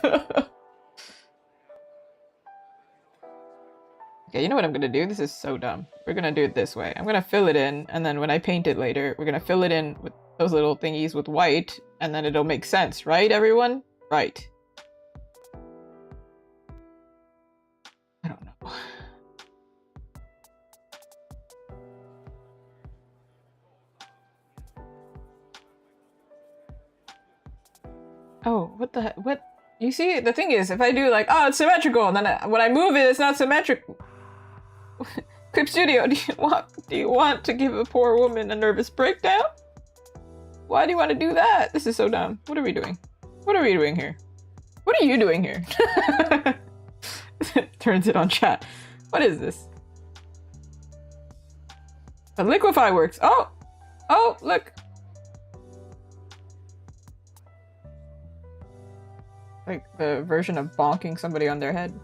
Okay, you know what I'm gonna do? This is so dumb. We're gonna do it this way. I'm gonna fill it in, and then when I paint it later, we're gonna fill it in with those little thingies with white, and then it'll make sense, right, everyone? Right. I don't know. Oh, what the heck? What? You see, the thing is, if I do like, oh, it's symmetrical, and then when I move it, it's not symmetrical. Clip Studio, do you want to give a poor woman a nervous breakdown? Why do you want to do that? This is so dumb. What are we doing? What are we doing here? What are you doing here? Turns it on chat. What is this? The liquefy works. Oh! Oh, look! Like the version of bonking somebody on their head.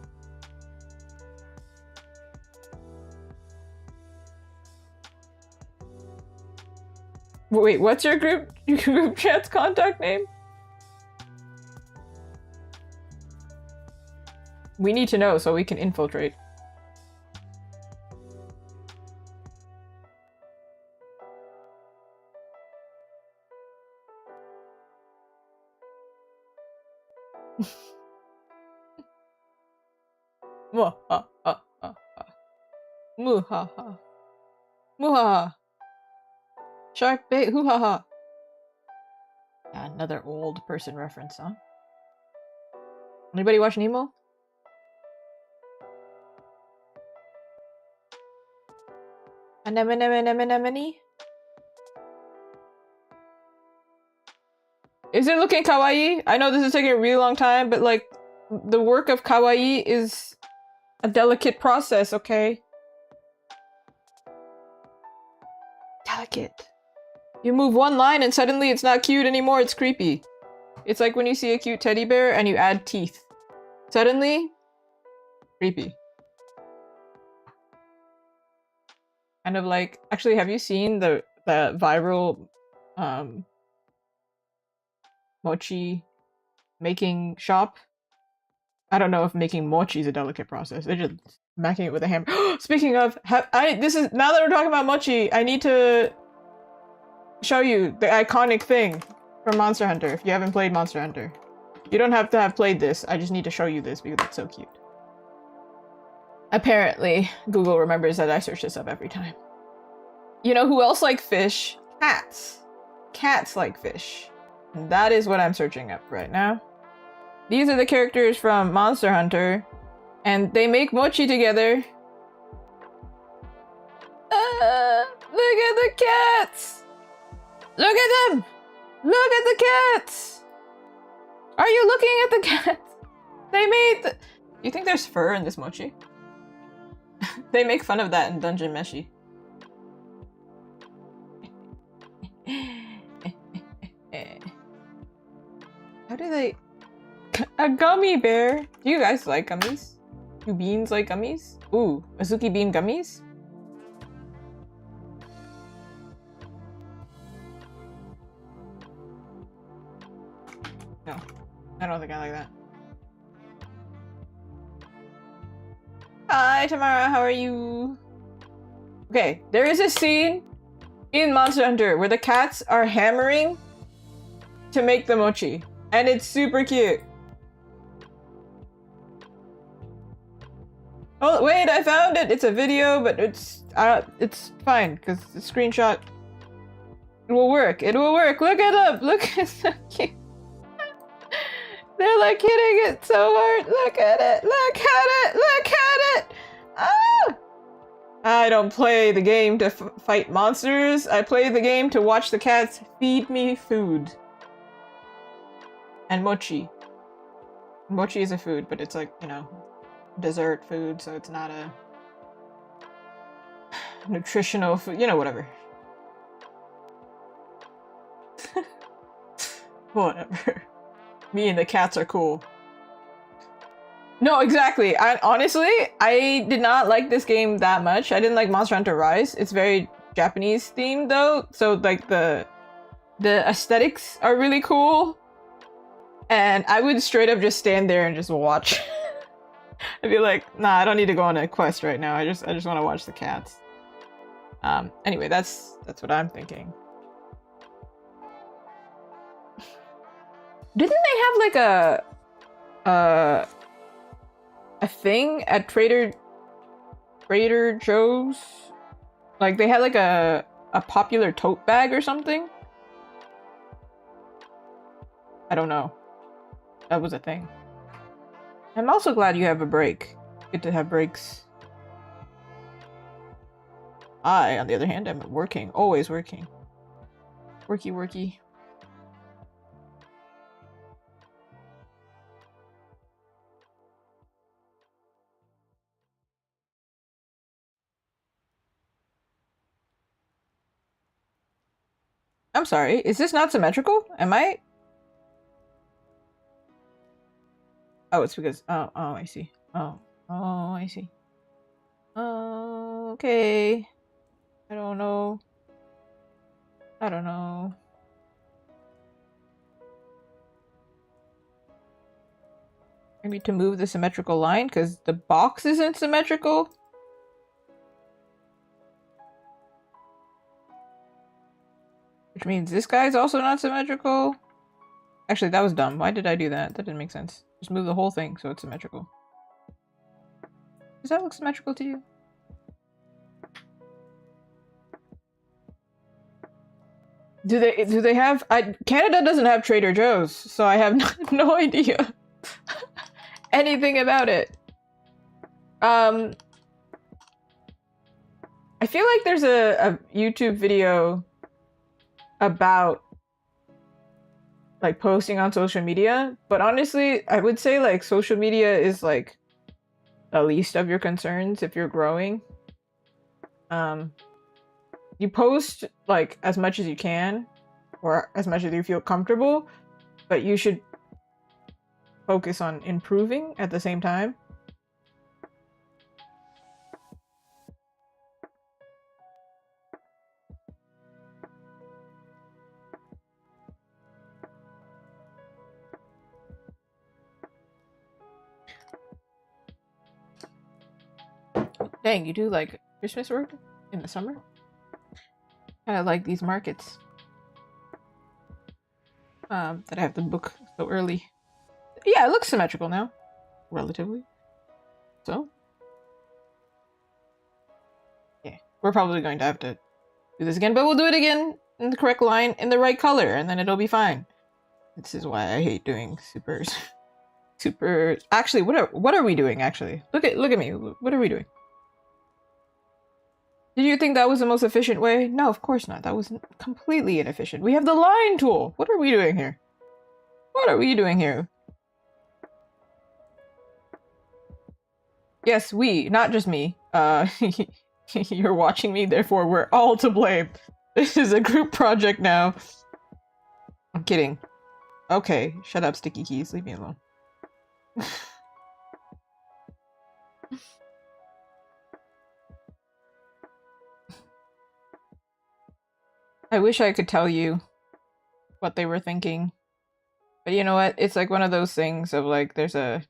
Wait, what's your group chat's contact name? We need to know so we can infiltrate. Muhaha. Muhaha. Shark bait, hoo-ha-ha. Another old person reference, huh? Anybody watch Nemo? Anemone? Is it looking kawaii? I know this is taking a really long time, but like, the work of kawaii is a delicate process, okay? Delicate. You move one line and suddenly it's not cute anymore, it's creepy. It's like when you see a cute teddy bear and you add teeth. Suddenly, creepy. Kind of like, actually, have you seen the viral mochi making shop? I don't know if making mochi is a delicate process. They're just smacking it with a hammer. Speaking of, this is, now that we're talking about mochi, I need to show you the iconic thing from Monster Hunter if you haven't played Monster Hunter. You don't have to have played this, I just need to show you this because it's so cute. Apparently, Google remembers that I search this up every time. You know who else like fish? Cats. Cats like fish. And that is what I'm searching up right now. These are the characters from Monster Hunter, and they make mochi together. Look at the cats! Look at them! Look at the cats! Are you looking at the cats? They made the— You think there's fur in this mochi? They make fun of that in Dungeon Meshi. How do they— A gummy bear! Do you guys like gummies? Do beans like gummies? Ooh, Azuki bean gummies? No, I don't think I like that. Hi, Tamara, how are you? Okay, there is a scene in Monster Hunter where the cats are hammering to make the mochi, and it's super cute. Oh, wait, I found it! It's a video, but it's fine, because the screenshot— It will work, it will work! Look at them! Look, it's so cute! They're like hitting it so hard! Look at it! Look at it! Look at it! Ah! I don't play the game to fight monsters, I play the game to watch the cats feed me food. And mochi. Mochi is a food, but it's like, you know, dessert food, so it's not a nutritional food, you know, whatever. Whatever. Me and the cats are cool. No, exactly. Honestly, I did not like this game that much. I didn't like Monster Hunter Rise. It's very Japanese themed though, so like the aesthetics are really cool. And I would straight up just stand there and just watch. I'd be like, nah, I don't need to go on a quest right now. I just want to watch the cats. Anyway, that's what I'm thinking. Didn't they have like a thing at Trader Joe's? Like they had like a popular tote bag or something? I don't know. That was a thing. I'm also glad you have a break. Good to have breaks. I, on the other hand, am working. Always working. Worky, worky. I'm sorry, is this not symmetrical? Am I? Oh, it's because— oh, I see. Oh, I see. Okay. I don't know. I don't know. Maybe to move the symmetrical line, because the box isn't symmetrical? Which means this guy's also not symmetrical? Actually, that was dumb. Why did I do that? That didn't make sense. Just move the whole thing so it's symmetrical. Does that look symmetrical to you? Do they have— Canada doesn't have Trader Joe's, so I have no idea anything about it. I feel like there's a YouTube video about like posting on social media, but honestly, I would say like social media is like the least of your concerns if you're growing. You post like as much as you can or as much as you feel comfortable, but you should focus on improving at the same time. Dang, you do like Christmas work in the summer? Kind of like these markets that I have to book so early. Yeah, it looks symmetrical now, relatively. So, yeah, we're probably going to have to do this again, but we'll do it again in the correct line, in the right color, and then it'll be fine. This is why I hate doing supers. Super. Actually, what are we doing? Actually, look at me. What are we doing? Did you think that was the most efficient way? No, of course not. That was completely inefficient. We have the line tool. What are we doing here? What are we doing here? Yes, we, not just me. You're watching me, therefore we're all to blame. This is a group project now. I'm kidding. Okay, shut up, sticky keys. Leave me alone. I wish I could tell you what they were thinking. But you know what? It's like one of those things of like there's a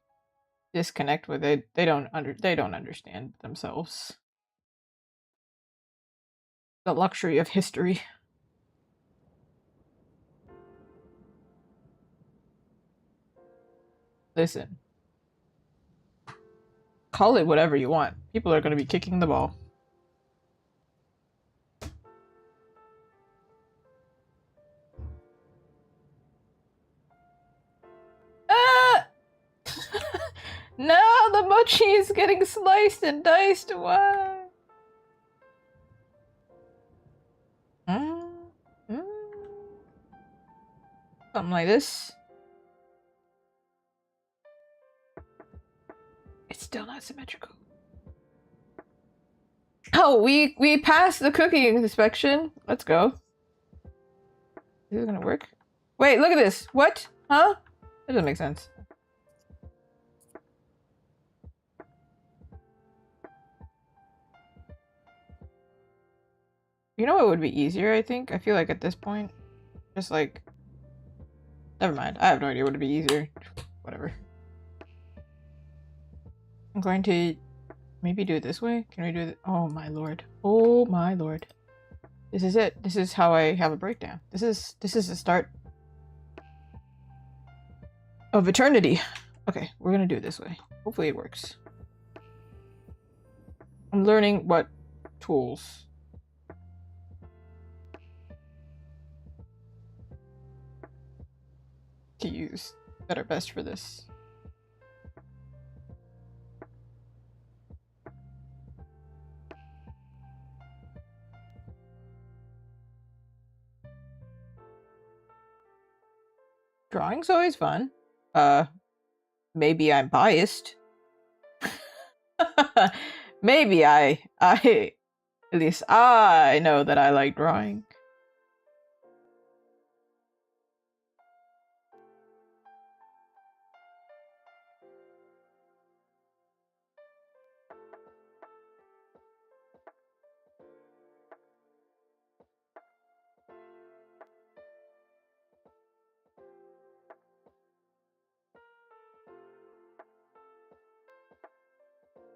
disconnect with it. They don't understand themselves. The luxury of history. Listen. Call it whatever you want. People are going to be kicking the ball. No, the mochi is getting sliced and diced. Why? Something like this. It's still not symmetrical. Oh, we passed the cooking inspection. Let's go. Is it gonna work? Wait, look at this. What? Huh? That doesn't make sense. You know what would be easier, I think? I feel like at this point, just like... Never mind. I have no idea what would be easier. Whatever. I'm going to maybe do it this way. Can we do it? Oh my lord. Oh my lord. This is it. This is how I have a breakdown. This is the start of eternity. Okay, we're gonna do it this way. Hopefully it works. I'm learning what tools to use that are best for this. Drawing's always fun. Maybe I'm biased. Maybe at least I know that I like drawing.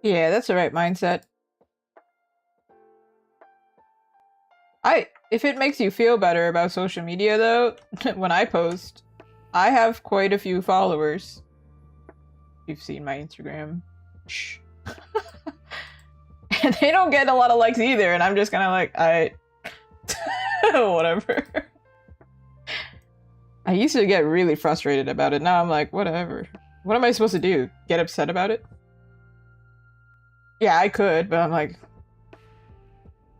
Yeah, that's the right mindset. If it makes you feel better about social media though, when I post, I have quite a few followers. You've seen my Instagram. Shh. And they don't get a lot of likes either, and I'm just kind of like, whatever. I used to get really frustrated about it. Now I'm like, whatever. What am I supposed to do? Get upset about it? Yeah, I could, but I'm like...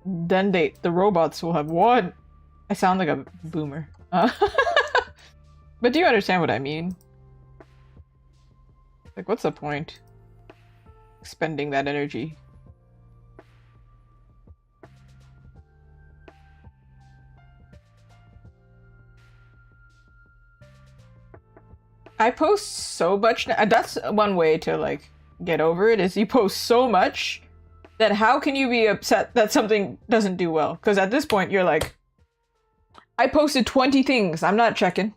Then the robots will have won. I sound like a boomer. But do you understand what I mean? Like, what's the point? Spending that energy. I post so much. That's one way to like get over it, is you post so much that how can you be upset that something doesn't do well? Because at this point you're like, I posted 20 things. I'm not checking.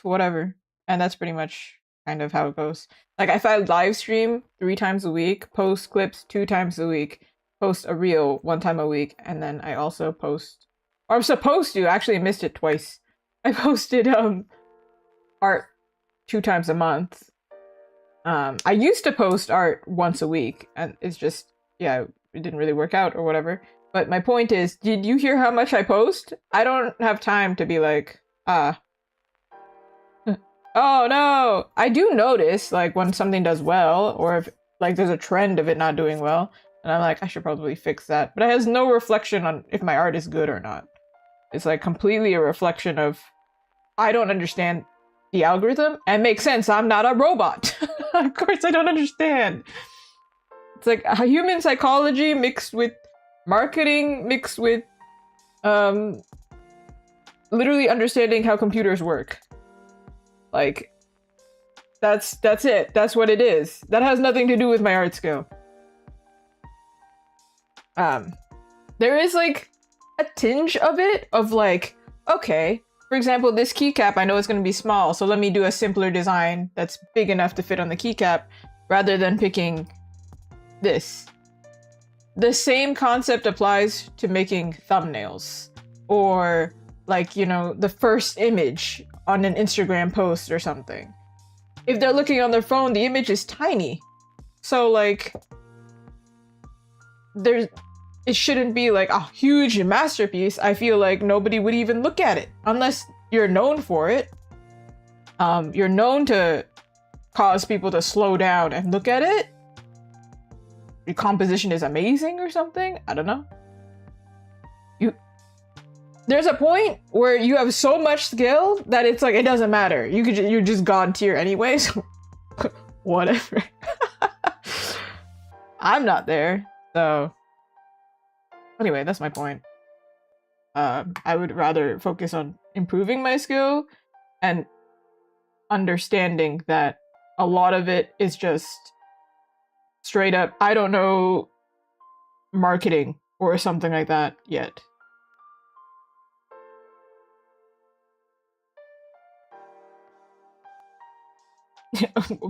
Whatever. And that's pretty much kind of how it goes. Like if I live stream 3 times a week, post clips 2 times a week, post a reel 1 time a week, and then I also post, or I'm supposed to, actually I missed it twice. I posted art 2 times a month. I used to post art once a week, and it's just, yeah, it didn't really work out or whatever. But my point is, did you hear how much I post? I don't have time to be like, oh no! I do notice, like, when something does well, or if, like, there's a trend of it not doing well, and I'm like, I should probably fix that. But it has no reflection on if my art is good or not. It's, like, completely a reflection of, I don't understand the algorithm, and makes sense, I'm not a robot. Of course I don't understand. It's like a human psychology mixed with marketing, mixed with literally understanding how computers work. Like, that's it. That's what it is. That has nothing to do with my art skill. There is like a tinge of it, of like, okay, for example, this keycap, I know it's going to be small, so let me do a simpler design that's big enough to fit on the keycap, rather than picking this. The same concept applies to making thumbnails, or like, you know, the first image on an Instagram post or something. If they're looking on their phone, the image is tiny. So like, it shouldn't be like a huge masterpiece. I feel like nobody would even look at it unless you're known for it. You're known to cause people to slow down and look at it. Your composition is amazing or something. I don't know. There's a point where you have so much skill that it's like, it doesn't matter. You're just god tier anyway, so whatever. I'm not there, so anyway, that's my point. I would rather focus on improving my skill and understanding that a lot of it is just straight up, I don't know marketing or something like that yet.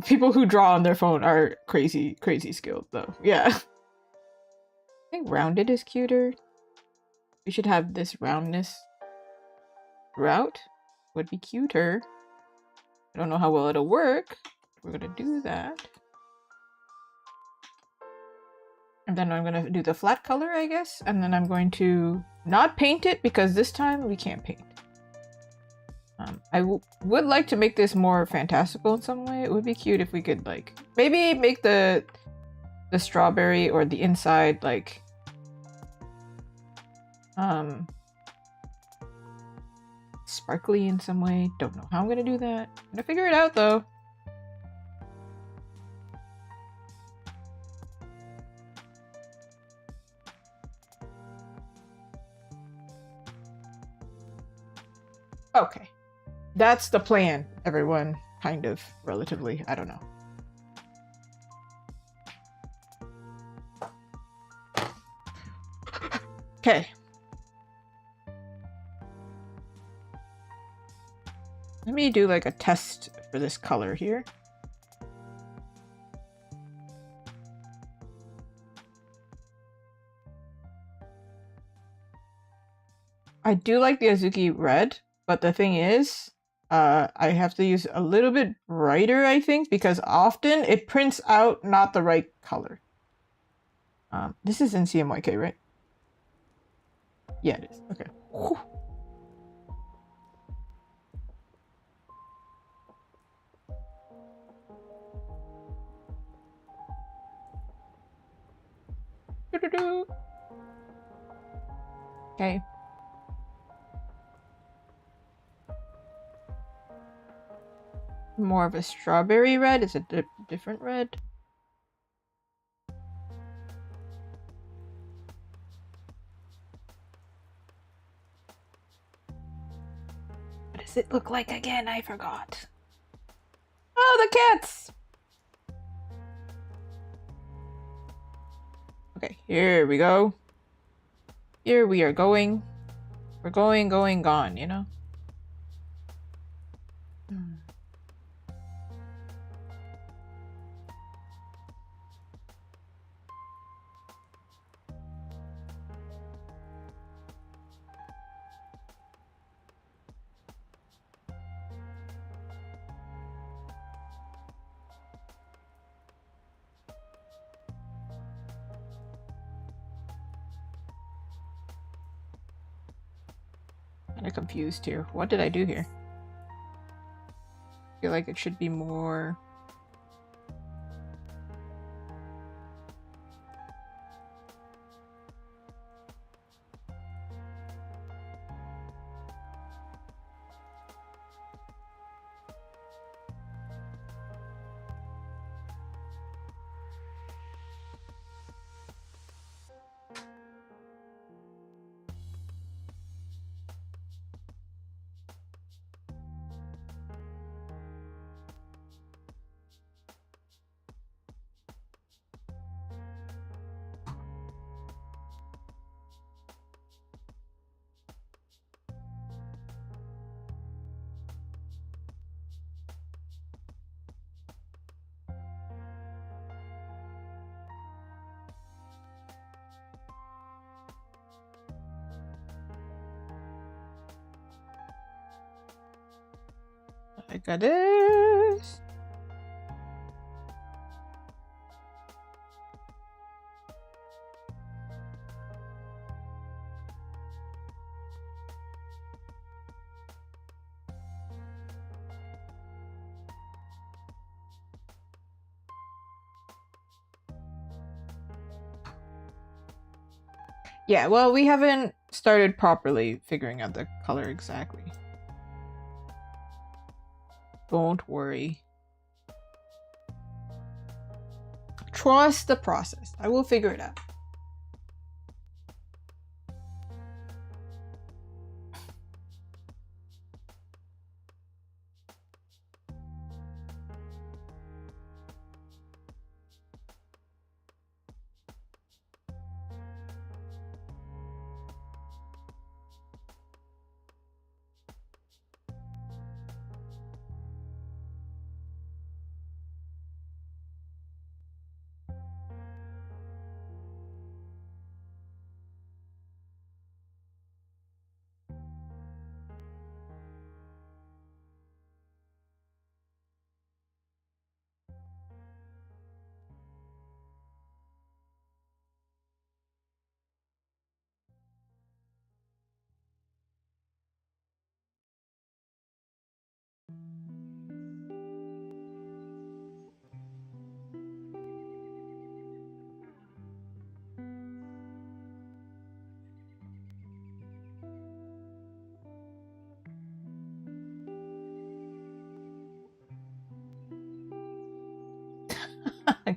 People who draw on their phone are crazy skilled though. Yeah. I think rounded is cuter. We should have this roundness throughout. Would be cuter. I don't know how well it'll work. We're gonna do that. And then I'm gonna do the flat color, I guess. And then I'm going to not paint it because this time we can't paint. I would like to make this more fantastical in some way. It would be cute if we could like maybe make the strawberry or the inside like sparkly in some way. Don't know how I'm gonna do that. I'm gonna figure it out though. Okay. That's the plan, everyone. Kind of, relatively. I don't know. Okay. Let me do like a test for this color here. I do like the Azuki red, but the thing is, I have to use a little bit brighter, I think, because often it prints out not the right color. This is in CMYK, right? Yeah, it is. Okay. Whew. Okay. more of a strawberry red. Is it a different red? What does it look like again? I forgot. Oh, the cats! Okay, here we go. Here we are going. We're going, gone, you know? Kind of confused here. What did I do here? I feel like it should be more... I got this. Yeah, well, we haven't started properly figuring out the color exactly. Don't worry. Trust the process. I will figure it out.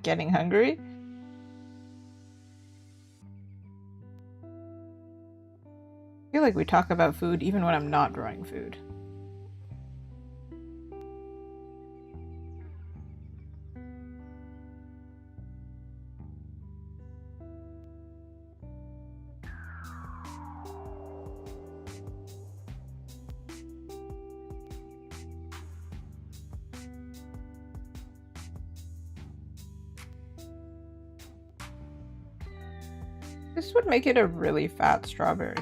Getting hungry? I feel like we talk about food even when I'm not drawing food. This would make it a really fat strawberry.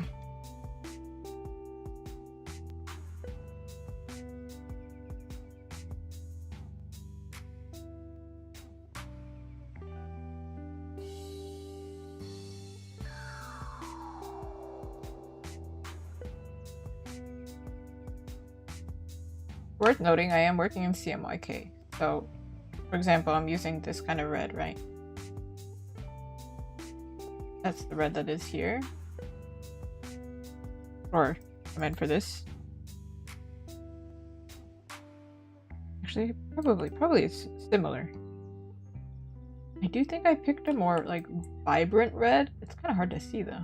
Worth noting, I am working in CMYK. So, for example, I'm using this kind of red, right? That's the red that is here. Or, I meant for this. Actually, probably it's similar. I do think I picked a more like vibrant red. It's kind of hard to see though.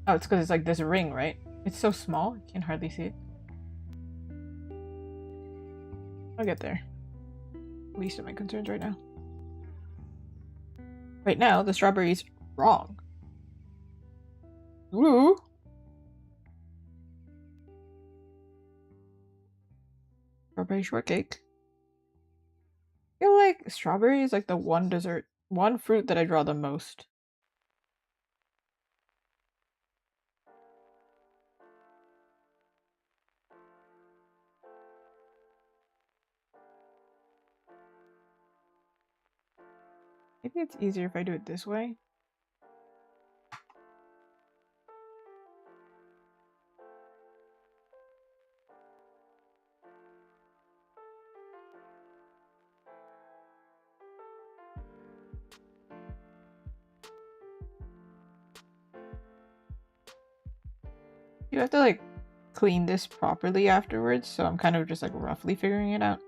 Oh, it's because it's like this ring, right? It's so small, I can hardly see it. I'll get there. Least of my concerns right now. Right now, the strawberry's wrong. Ooh. Strawberry shortcake. I feel like strawberry is like the one fruit that I draw the most. Maybe it's easier if I do it this way. You have to like clean this properly afterwards, so I'm kind of just like roughly figuring it out.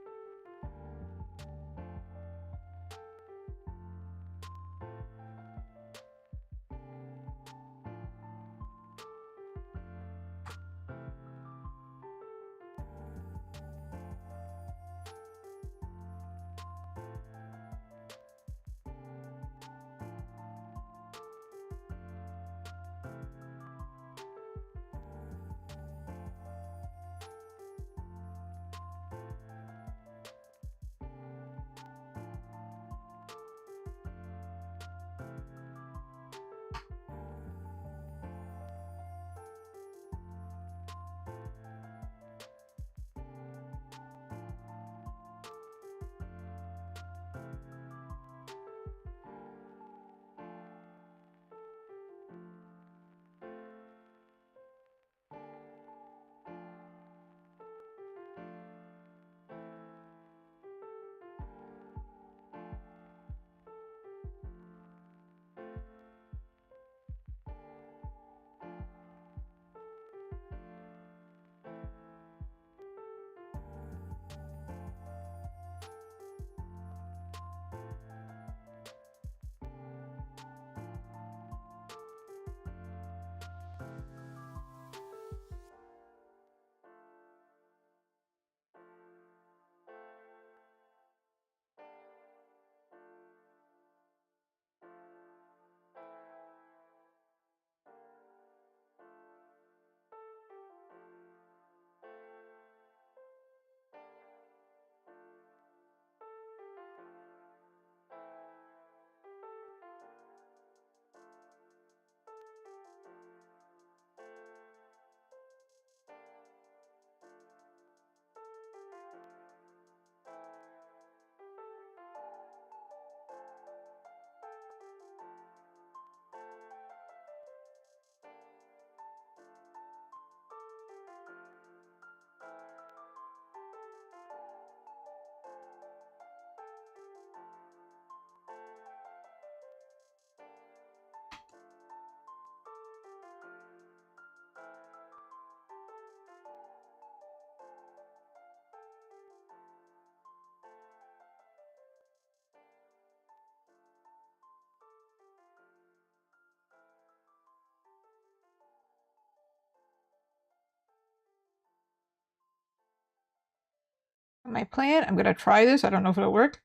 My plan, I'm gonna try this. I don't know if it'll work.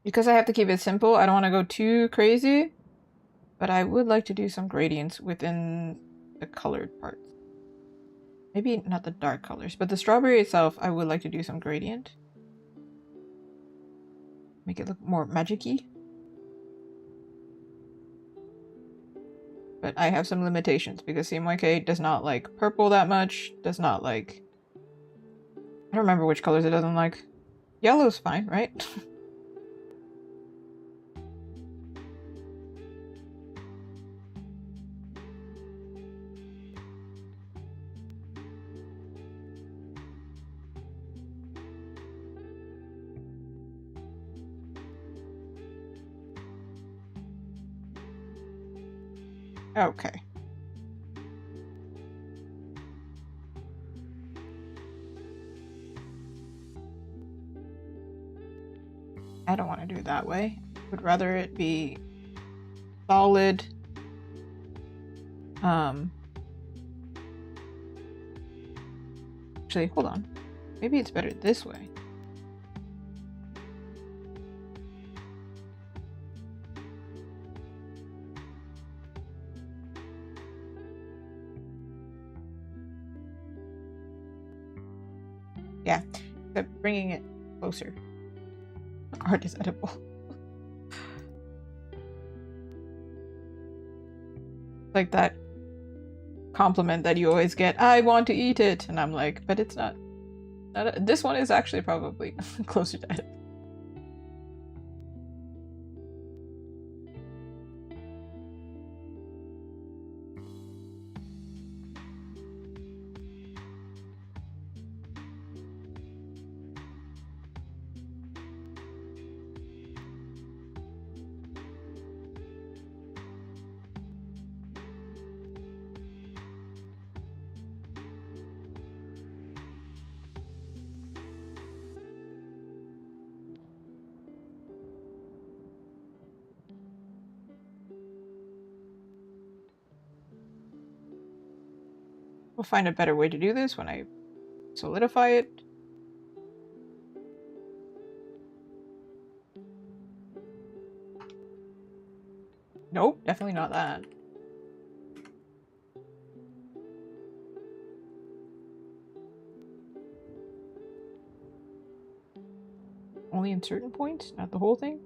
Because I have to keep it simple, I don't want to go too crazy. But I would like to do some gradients within the colored parts. Maybe not the dark colors, but the strawberry itself, I would like to do some gradient. Make it look more magic-y. But I have some limitations because CMYK does not like purple that much, does not like... I don't remember which colors it doesn't like. Yellow's fine, right? Okay. I don't want to do it that way. I would rather it be solid. Actually, hold on. Maybe it's better this way. Yeah, but bringing it closer. Art is edible. Like that compliment that you always get, I want to eat it, and I'm like, but it's not this one is actually probably closer to edible. We'll find a better way to do this when I solidify it. Nope, definitely not that. Only in certain points, not the whole thing?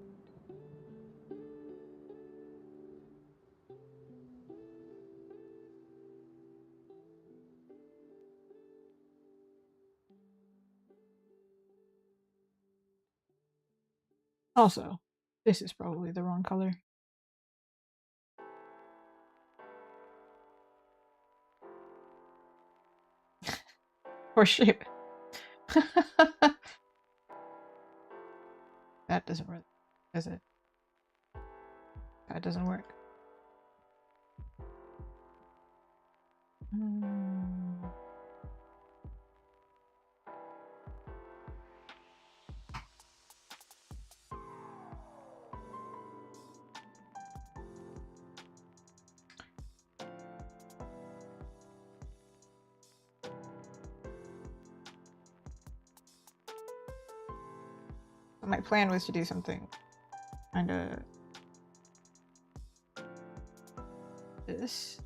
Also, this is probably the wrong color. For shape. That doesn't work, does it? That doesn't work. My plan was to do something kind of this.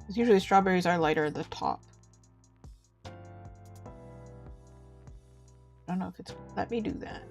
Because usually strawberries are lighter at the top. I don't know if it's let me do that.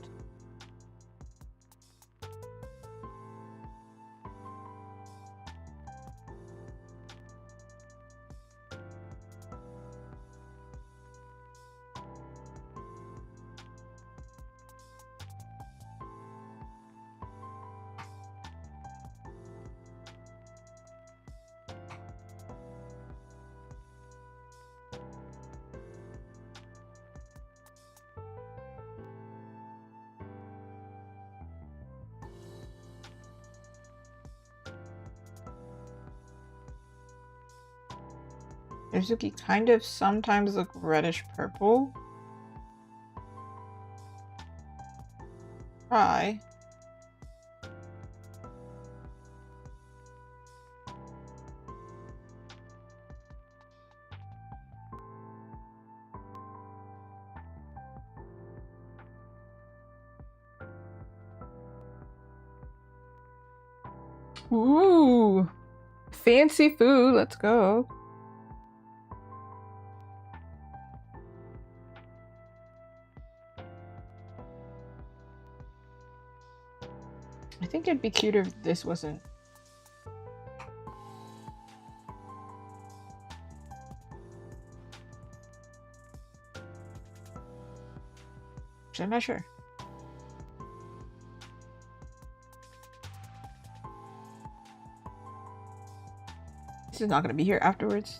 Mizuki kind of sometimes look reddish purple. Try. Ooh, fancy food. Let's go. I think it'd be cuter if this wasn't. Actually, I'm not sure. This is not going to be here afterwards.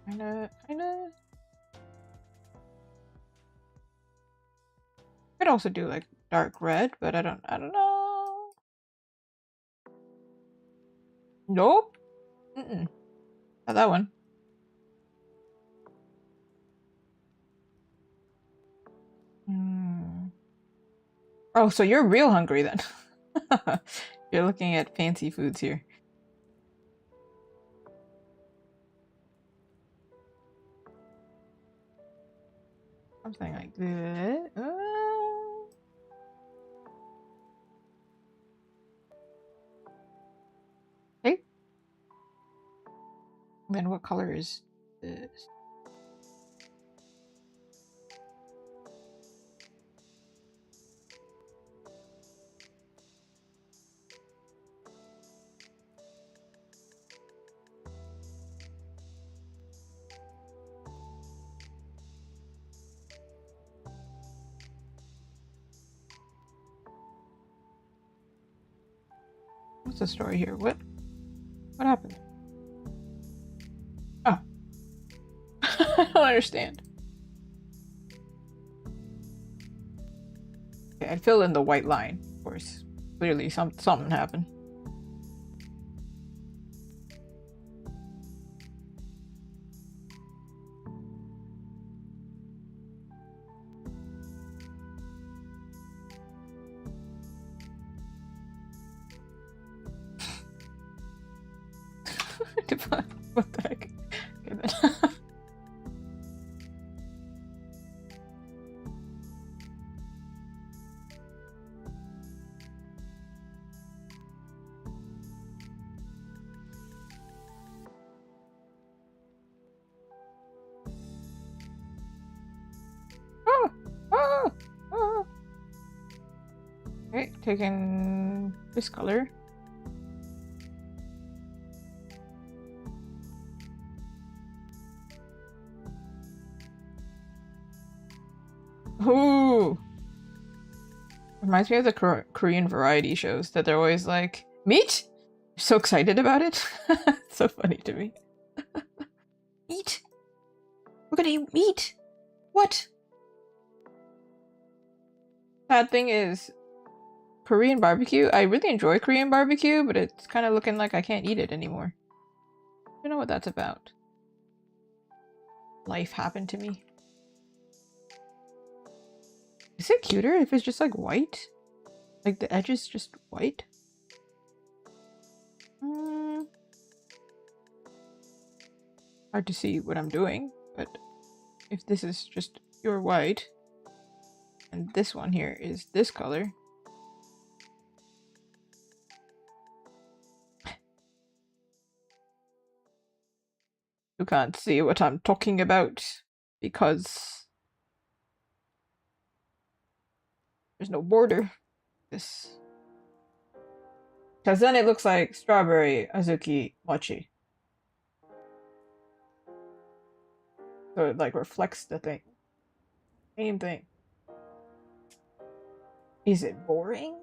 Kinda. Could also do like dark red, but I don't know. Nope. Not that one. Oh, so you're real hungry then. You're looking at fancy foods here. Something like that. Okay. Then what color is this? What's the story here? What happened? Oh. I don't understand. Okay, I'd fill in the white line, of course. Clearly something happened. What the heck? Okay, then. Okay, taking this color. Ooh! Reminds me of the Korean variety shows that they're always like, meat? You're so excited about it. It's so funny to me. Meat? We're gonna eat meat! What? Sad thing is, Korean barbecue, I really enjoy Korean barbecue, but it's kind of looking like I can't eat it anymore. I don't know what that's about. Life happened to me. Is it cuter if it's just like white? Like the edge is just white? Hard to see what I'm doing, but if this is just pure white, and this one here is this color. You can't see what I'm talking about because there's no border. This. Because then it looks like strawberry azuki mochi. So it like reflects the thing. Same thing. Is it boring?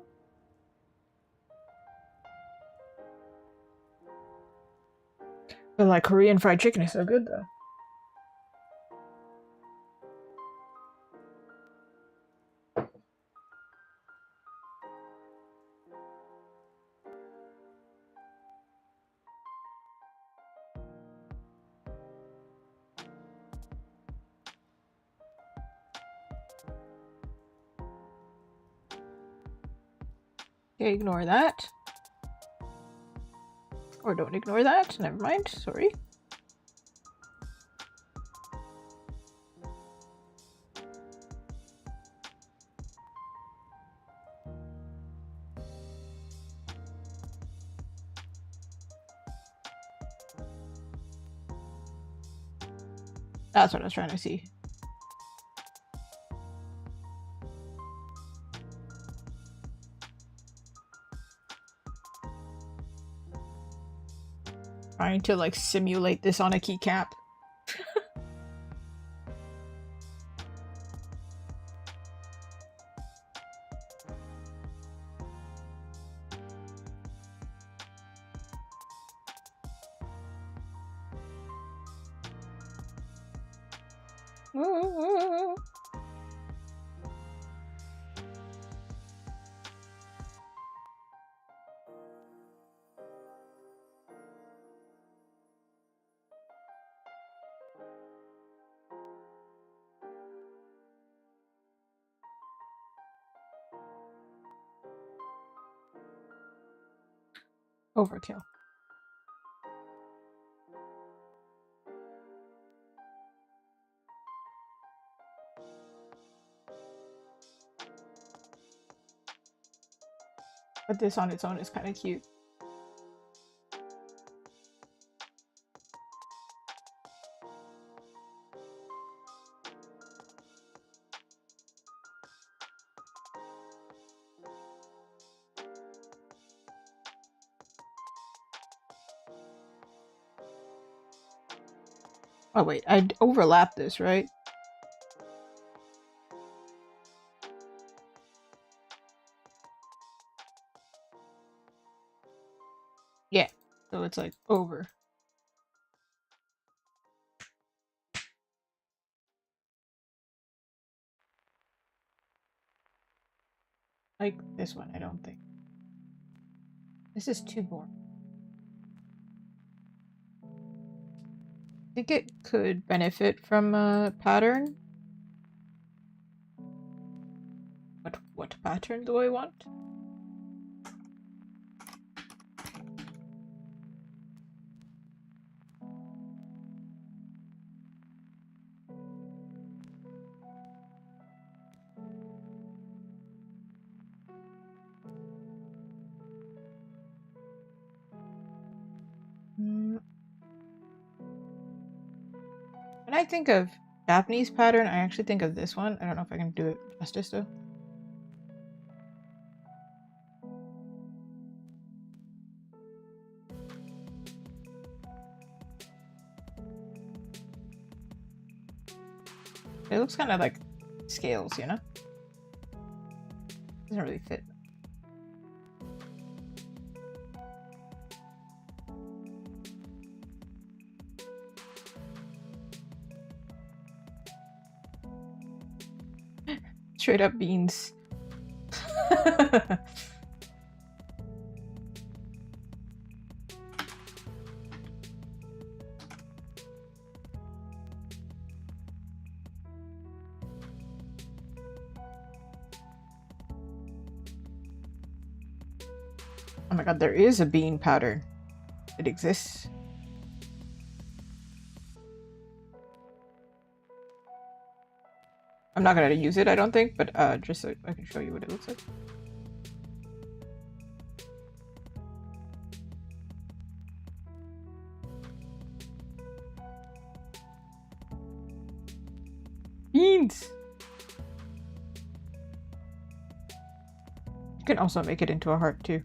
But like Korean fried chicken is so good though. Okay, ignore that. Or don't ignore that. Never mind. Sorry. That's what I was trying to see. Trying to like simulate this on a keycap. Ooh. Overkill. But this on its own is kind of cute. Oh wait, I'd overlap this, right? Yeah, so it's like over. Like this one, I don't think. This is too boring. I think it could benefit from a pattern. But what pattern do I want? When I think of Japanese pattern, I actually think of this one. I don't know if I can do it justice though. It looks kind of like scales, you know? Doesn't really fit. Straight up beans. Oh my god, there is a bean pattern. It exists. I'm not gonna use it, I don't think, but just so I can show you what it looks like. Beans! You can also make it into a heart too.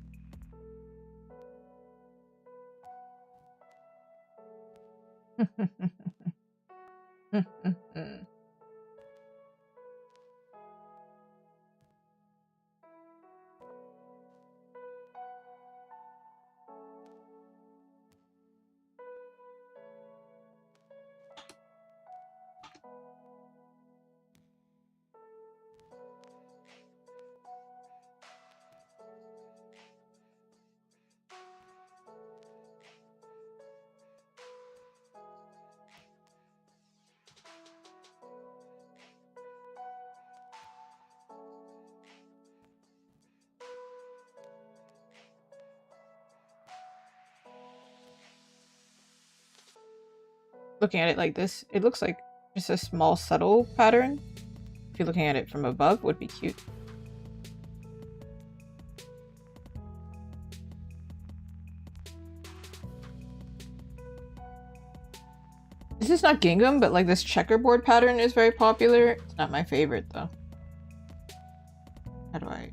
Looking at it like this, it looks like just a small subtle pattern. If you're looking at it from above, would be cute. This is not gingham, but like this checkerboard pattern is very popular. It's not my favorite though. How do I...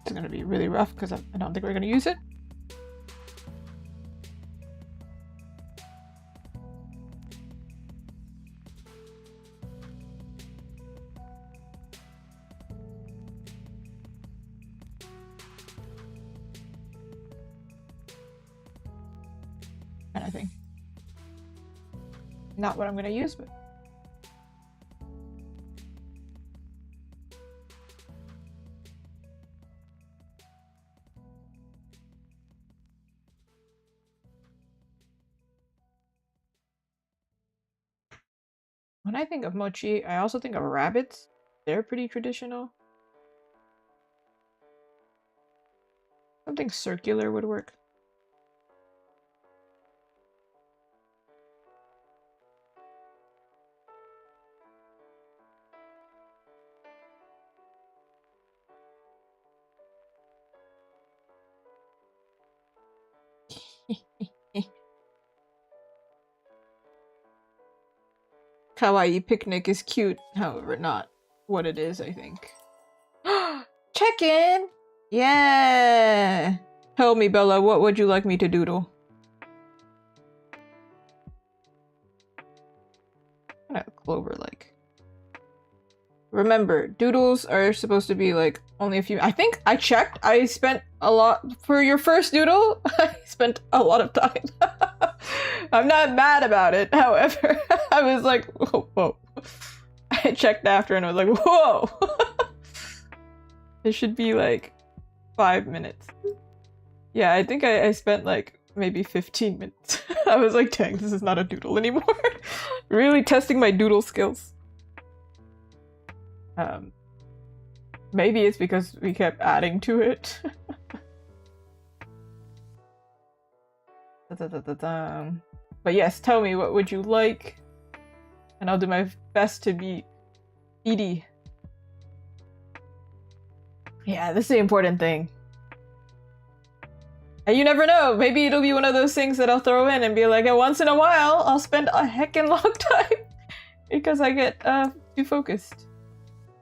It's gonna be really rough because I don't think we're gonna use it. kind of thing. Not what I'm gonna use, but when I think of mochi, I also think of rabbits. They're pretty traditional. Something circular would work. Kawaii picnic is cute, however, not what it is, I think. Check-in! Yeah! Tell me, Bella, what would you like me to doodle? Kind of clover-like. Remember, doodles are supposed to be like only a few. I think I checked. I spent a lot for your first doodle. I spent a lot of time. I'm not mad about it. However, I was like, whoa, whoa. I checked after and I was like, whoa. It should be like 5 minutes. Yeah, I think I spent like maybe 15 minutes. I was like, dang, this is not a doodle anymore. Really testing my doodle skills. Maybe it's because we kept adding to it. But yes, tell me, what would you like? And I'll do my best to be speedy. Yeah, this is the important thing. And you never know, maybe it'll be one of those things that I'll throw in and be like, once in a while, I'll spend a heckin' long time because I get too focused.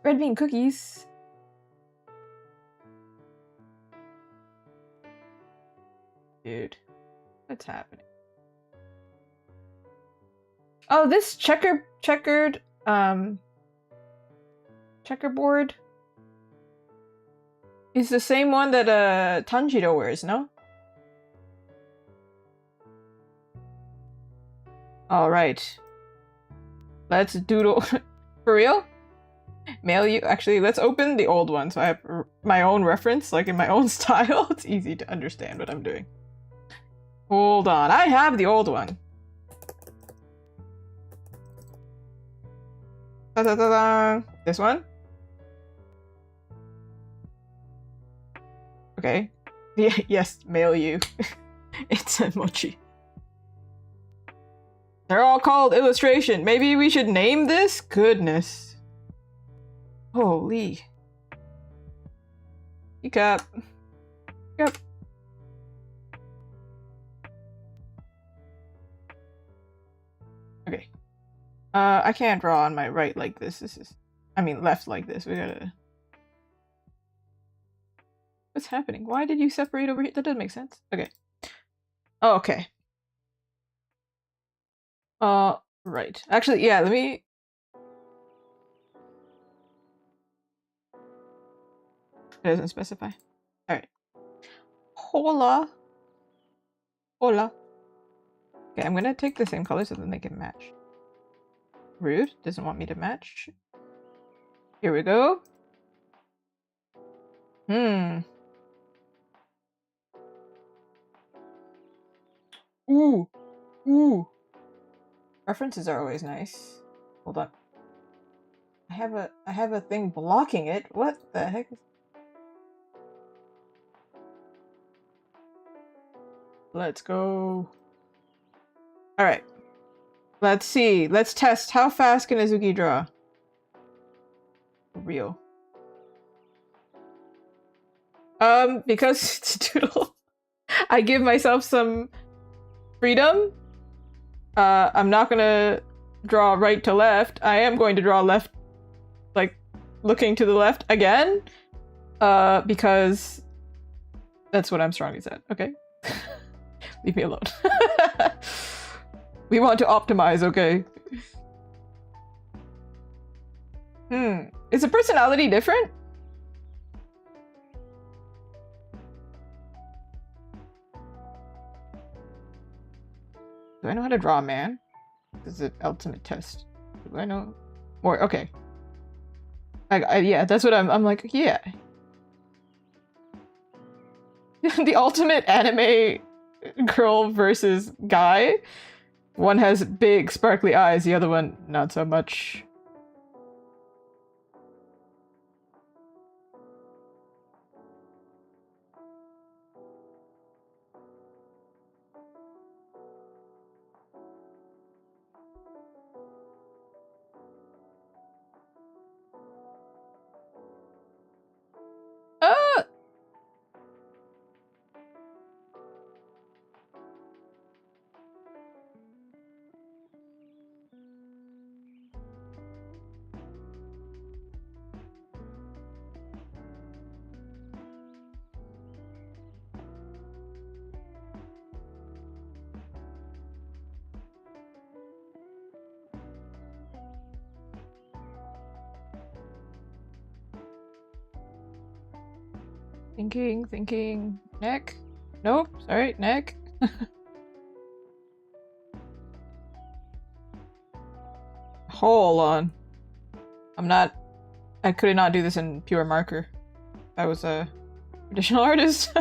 Red bean cookies. Dude, what's happening? Oh, this checkerboard is the same one that Tanjiro wears, no? All right. Let's doodle. For real? Mail you. Actually, let's open the old one so I have my own reference, like in my own style. It's easy to understand what I'm doing. Hold on. I have the old one. Da-da-da-da. This one? Okay. Yeah, yes, mail you. It's a mochi. They're all called illustration. Maybe we should name this? Goodness. Holy. Keycap. Yep. Okay. I can't draw on my right like this. I mean left like this. We gotta... What's happening? Why did you separate over here? That doesn't make sense. Okay. Oh, okay. Right. Actually, yeah, let me... It doesn't specify. Alright. Hola. Hola. Okay, I'm gonna take the same color so that they can match. Rude. Doesn't want me to match. Here we go. Ooh. Ooh. References are always nice. Hold on. I have a thing blocking it. What the heck? Let's go. All right. Let's see. Let's test. How fast can Izuki draw? For real. Because it's a doodle, I give myself some freedom. I'm not gonna draw right to left. I am going to draw left, like, looking to the left again. Because that's what I'm strongest at. Okay. Leave me alone. We want to optimize, okay? Is the personality different? Do I know how to draw a man? This is an ultimate test. Do I know more? Okay. Yeah, that's what I'm like, yeah. The ultimate anime girl versus guy. One has big sparkly eyes, the other one not so much. Thinking. Neck? Nope, sorry, neck. Hold on. I could not do this in pure marker. I was a traditional artist.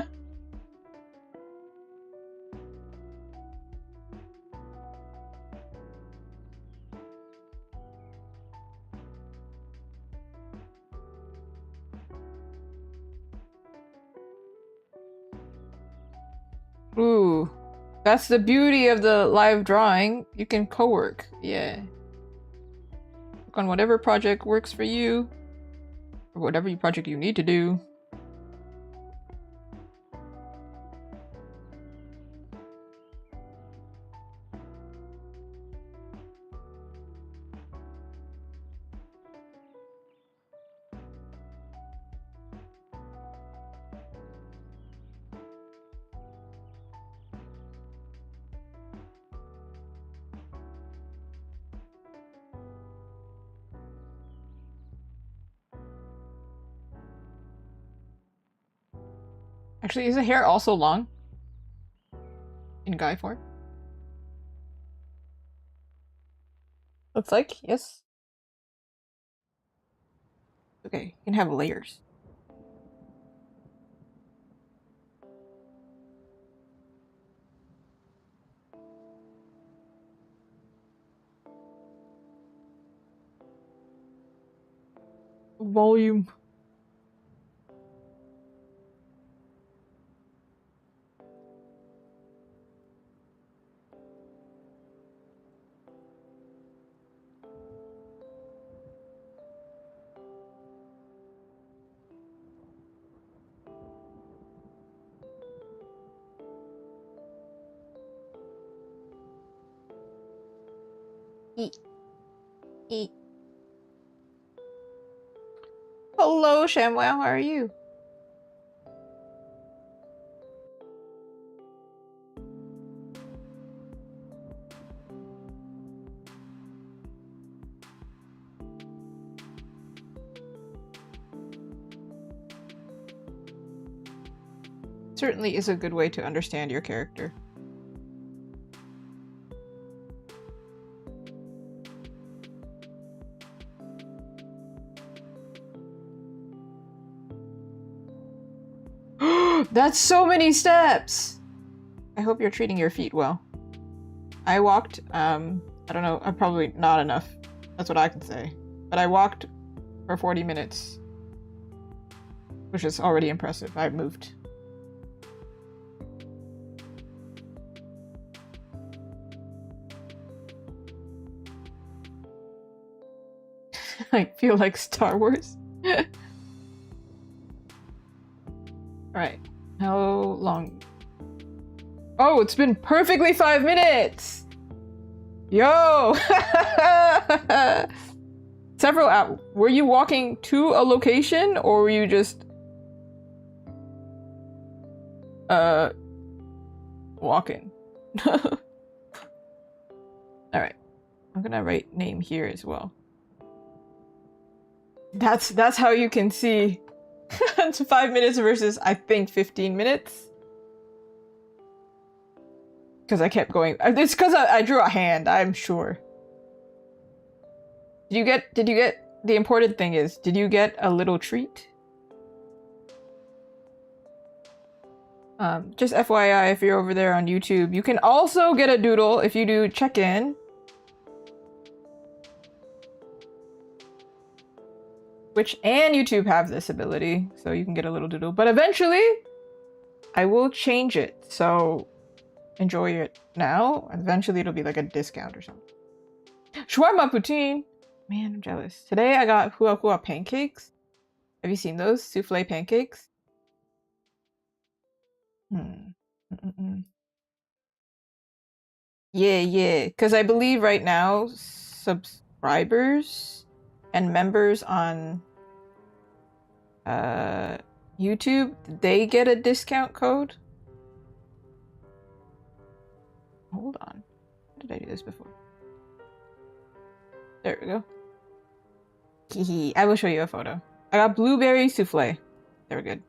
Ooh. That's the beauty of the live drawing. You can co-work. Yeah. Work on whatever project works for you. Or whatever project you need to do. Actually, is the hair also long? In guy form? Looks like, yes. Okay, you can have layers. Volume. Eat. Hello, Shamwow, how are you? Certainly is a good way to understand your character. That's so many steps! I hope you're treating your feet well. I walked, I don't know, probably not enough. That's what I can say. But I walked for 40 minutes. Which is already impressive. I've moved. I feel like Star Wars. Alright. How long? Oh, it's been perfectly 5 minutes! Yo! Several hours. Were you walking to a location, or were you just... walking? Alright. I'm gonna write name here as well. That's how you can see. It's 5 minutes versus, I think, 15 minutes. Because I kept going. It's because I drew a hand, I'm sure. Did you get, the important thing is, did you get a little treat? Just FYI, if you're over there on YouTube, you can also get a doodle if you do check-in. Twitch and YouTube have this ability, so you can get a little doodle. But eventually, I will change it, so enjoy it now. Eventually, it'll be like a discount or something. Shawarma poutine! Man, I'm jealous. Today, I got hua hua pancakes. Have you seen those? Souffle pancakes? Yeah. Because I believe right now, subscribers and members on YouTube, they get a discount code. Hold on. How did I do this before? There we go. I will show you a photo. I got blueberry souffle. They were good.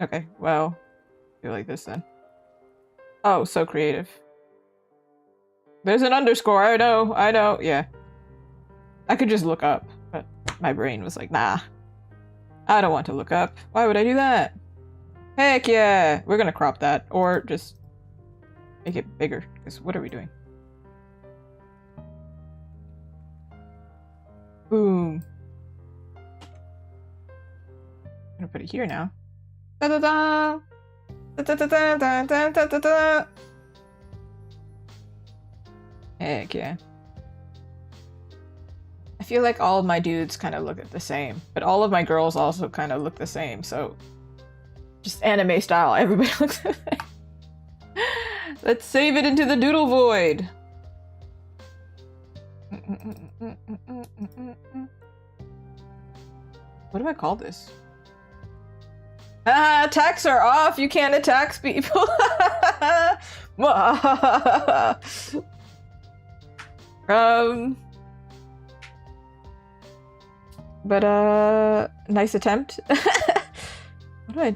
Okay, well, do like this then. Oh, so creative. There's an underscore, I know, yeah. I could just look up, but my brain was like, nah. I don't want to look up. Why would I do that? Heck yeah! We're gonna crop that, or just make it bigger, because what are we doing? Boom. I'm gonna put it here now. Da-da-da! Da-da-da-da-da-da-da-da-da! Heck yeah. I feel like all of my dudes kind of look the same, but all of my girls also kind of look the same, so just anime style, everybody looks the same. Let's save it into the doodle void. What do I call this? Ah, attacks are off. You can't attack people. But nice attempt. What do I?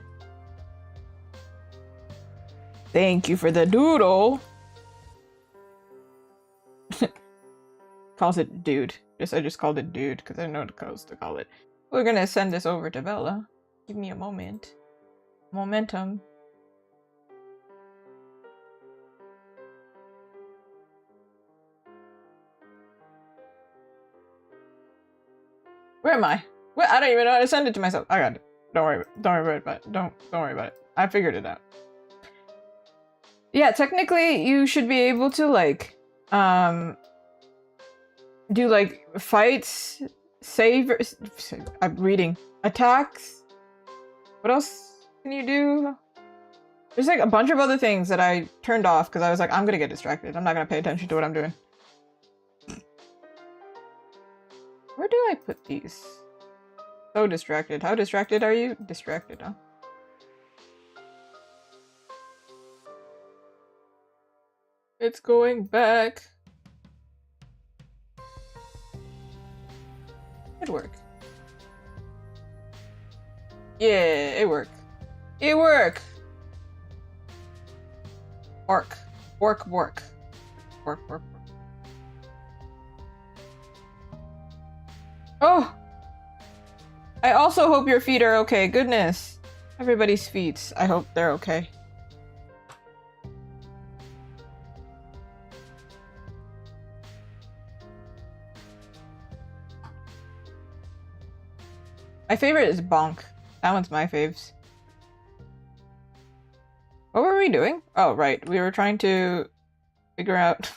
Thank you for the doodle. Calls it dude. I just called it dude because I know what to call it. We're gonna send this over to Bella. Give me a moment. Momentum. Where am I? What? I don't even know how to send it to myself. I got it. Don't worry about it. Don't worry about it. I figured it out. Yeah, technically you should be able to like do like fights, I'm reading. Attacks. What else can you do? There's like a bunch of other things that I turned off because I was like, I'm gonna get distracted. I'm not gonna pay attention to what I'm doing. Where do I put these? So distracted. How distracted are you? Distracted, huh? It's going back. It worked. Yeah, it worked. It worked! Work. Work, work. Work, work, work. Oh! I also hope your feet are okay. Goodness. Everybody's feet. I hope they're okay. My favorite is Bonk. That one's my faves. What were we doing? Oh, right. We were trying to figure out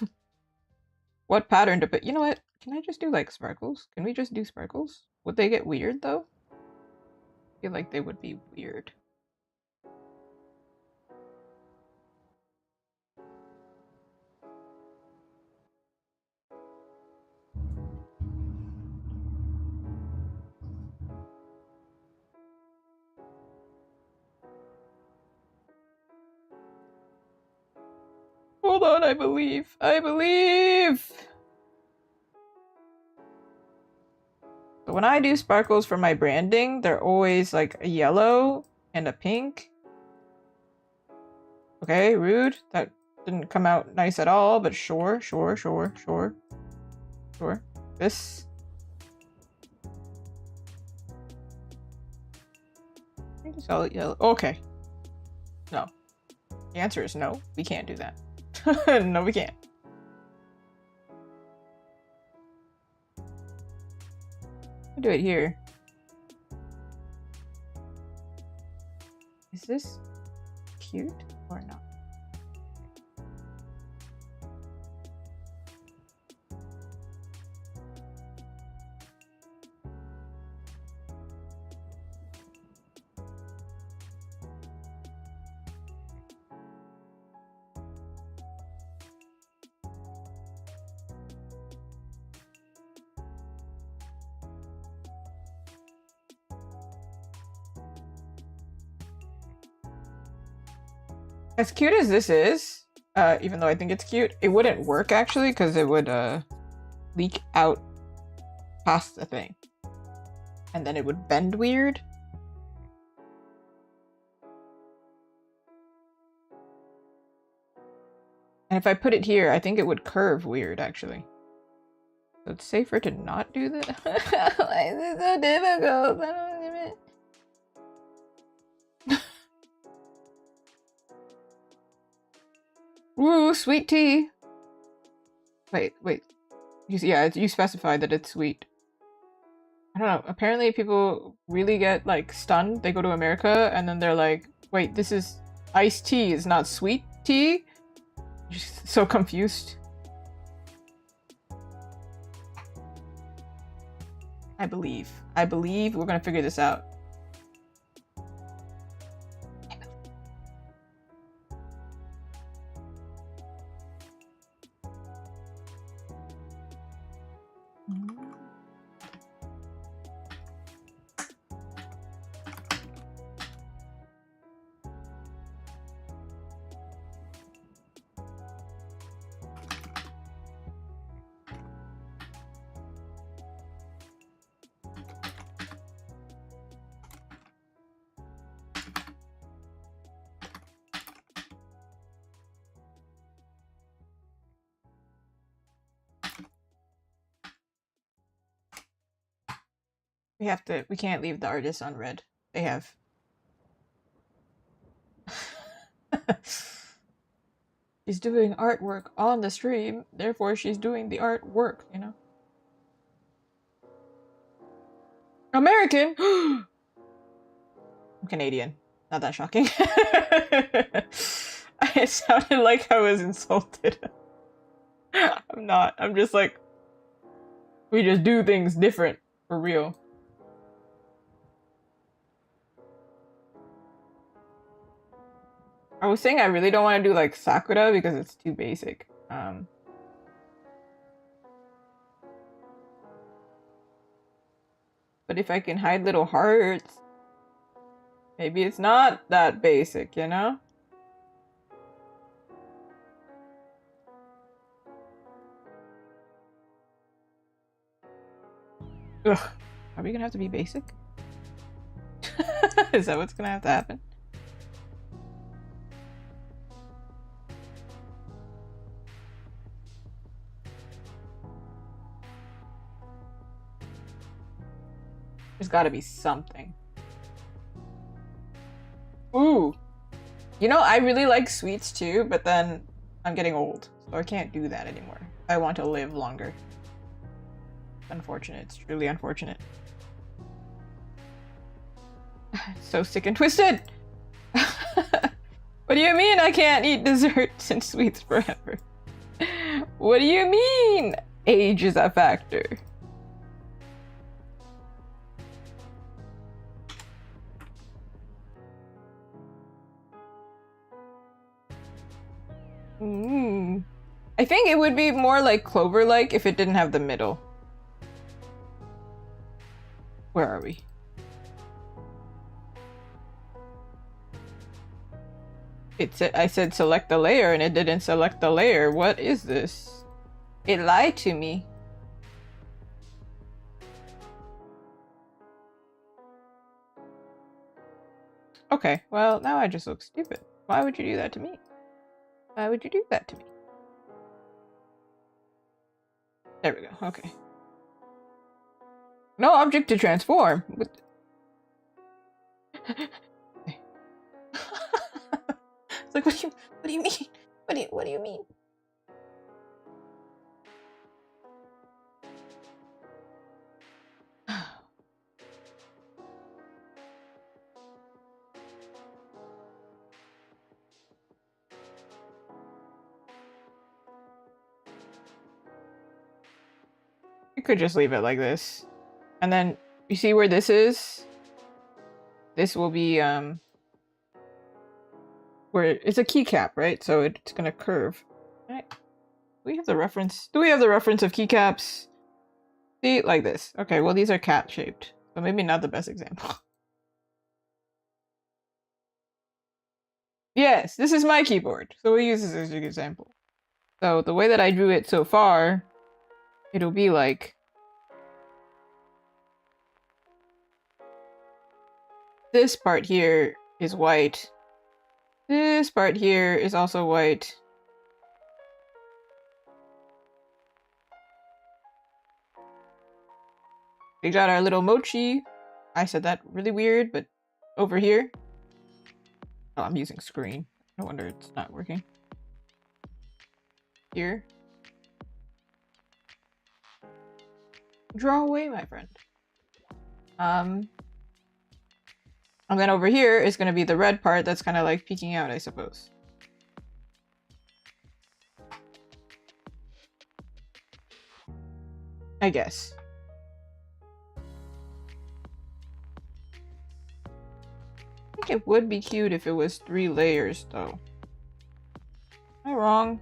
what pattern to put. You know what? Can I just do like sparkles? Can we just do sparkles? Would they get weird though? I feel like they would be weird. Hold on, I believe. I believe! So when I do sparkles for my branding, they're always like a yellow and a pink. Okay, rude. That didn't come out nice at all, but sure. This. I think it's all yellow. Okay. No. The answer is no. We can't do that. No, we can't. I'll do it here. Is this cute or not? As cute as this is, even though I think it's cute, it wouldn't work actually because it would leak out past the thing. And then it would bend weird. And if I put it here, I think it would curve weird actually. So it's safer to not do this. Why is it so difficult? I don't even... Ooh, sweet tea. Wait. You specified that it's sweet. I don't know. Apparently people really get like stunned. They go to America and then they're like, wait, this is iced tea, it's not sweet tea? Just so confused. I believe we're gonna figure this out. We can't leave the artists unread. They have. She's doing artwork on the stream, therefore she's doing the artwork, you know? American! I'm Canadian. Not that shocking. It sounded like I was insulted. I'm not. I'm just like, we just do things different, for real. I was saying I really don't want to do like Sakura because it's too basic. But if I can hide little hearts, maybe it's not that basic, you know? Ugh. Are we gonna have to be basic? Is that what's gonna have to happen? There's gotta be something. Ooh. You know, I really like sweets too, but then I'm getting old, so I can't do that anymore. I want to live longer. Unfortunate. It's truly unfortunate. So sick and twisted! What do you mean I can't eat desserts and sweets forever? What do you mean age is a factor? I think it would be more like Clover-like if it didn't have the middle. Where are we? I said select the layer and it didn't select the layer. What is this? It lied to me. Okay, well, now I just look stupid. Why would you do that to me? Why would you do that to me? There we go, okay. No object to transform! It's like, what do you mean? What do you mean? You could just leave it like this. And then, you see where this is? This will be, where it's a keycap, right? So it's gonna curve. Right? Do we have the reference? Do we have the reference of keycaps? See, like this. Okay, well these are cat shaped, so maybe not the best example. Yes, this is my keyboard, so we'll use this as an example. So the way that I drew it so far, it'll be like this part here is white. This part here is also white. We got our little mochi. I said that really weird, but over here. Oh, I'm using screen. No wonder it's not working. Here. Draw away, my friend. And then over here is going to be the red part that's kind of like peeking out, I suppose. I guess. I think it would be cute if it was 3 layers, though. Am I wrong?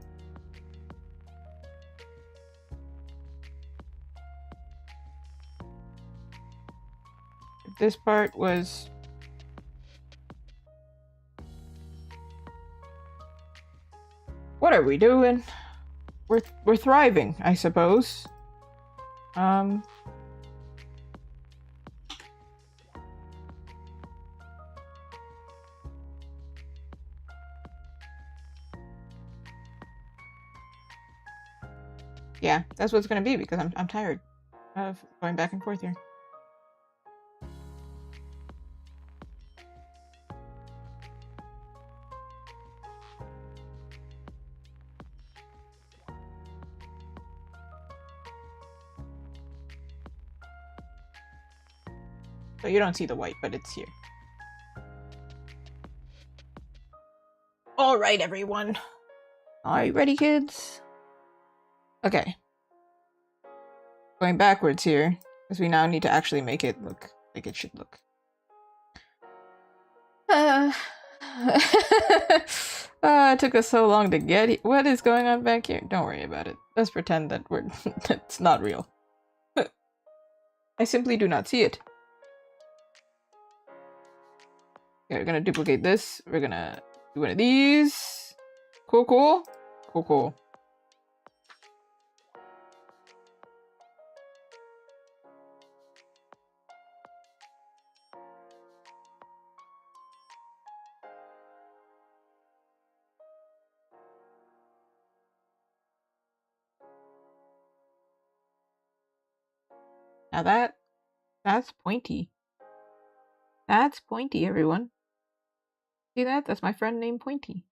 If this part was... What are we doing? We're thriving, I suppose. Yeah, that's what it's gonna be because I'm tired of going back and forth here. So you don't see the white, but it's here. All right, everyone. Are you ready, kids? Okay. Going backwards here, because we now need to actually make it look like it should look. It took us so long to get here. What is going on back here? Don't worry about it. Let's pretend that it's not real. I simply do not see it. Okay, we're gonna duplicate this. We're gonna do one of these. Cool, cool. Cool, cool. Now that's pointy. That's pointy, everyone. See that? That's my friend named Pointy.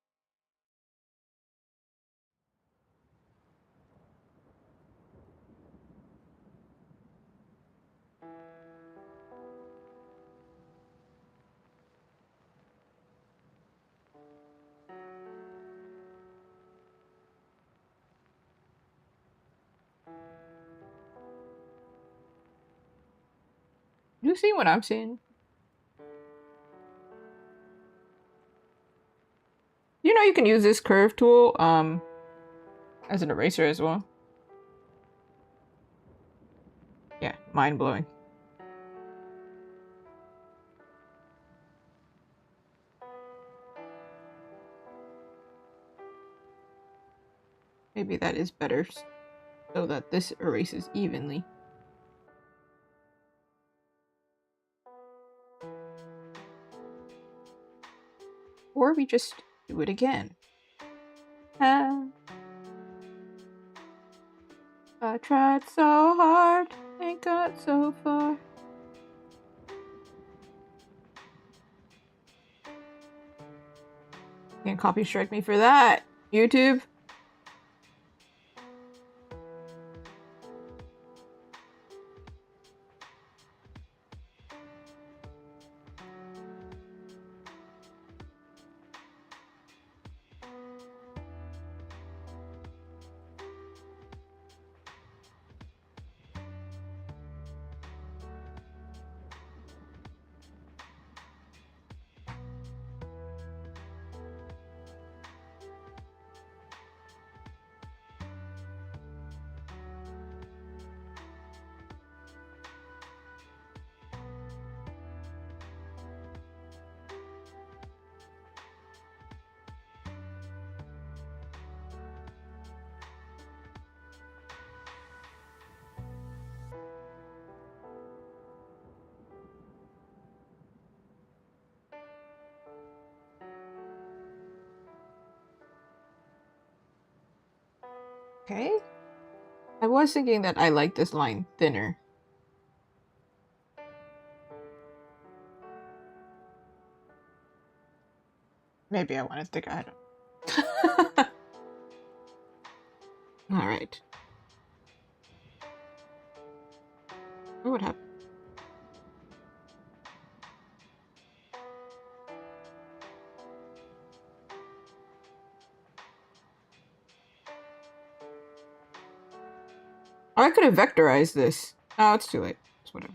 You see what I'm seeing? You know you can use this curve tool as an eraser as well. Yeah, mind-blowing. Maybe that is better so that this erases evenly. Or we just do it again. I tried so hard and got so far. You can't copy strike me for that, YouTube. Okay. I was thinking that I like this line thinner. Maybe I want it thicker, I don't know. Alright. Oh, what happened? Oh, I could have vectorized this. Oh, it's too late. It's whatever.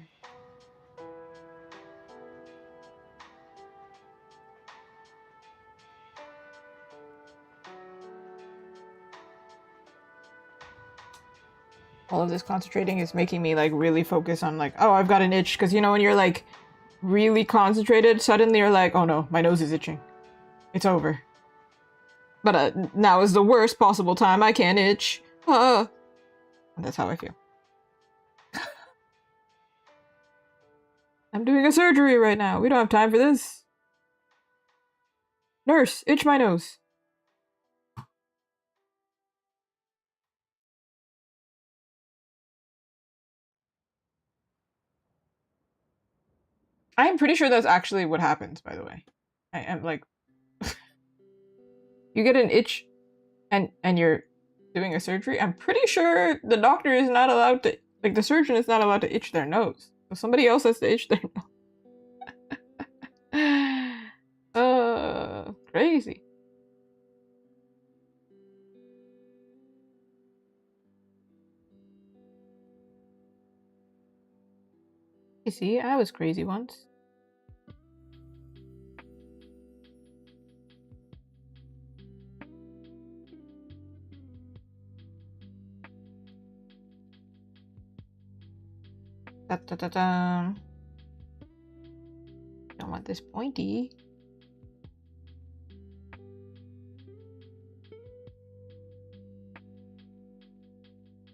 All of this concentrating is making me like really focus on like, oh, I've got an itch. Because you know when you're like really concentrated, suddenly you're like, oh no, my nose is itching. It's over. But now is the worst possible time. I can't itch. That's how I feel. I'm doing a surgery right now. We don't have time for this. Nurse, itch my nose. I'm pretty sure that's actually what happens, by the way. I am like... you get an itch and you're doing a surgery. I'm pretty sure the doctor is not allowed to... like, the surgeon is not allowed to itch their nose. So somebody else has to itch their nose. Crazy. You see, I was crazy once. Da-da-da-da. Don't want this pointy.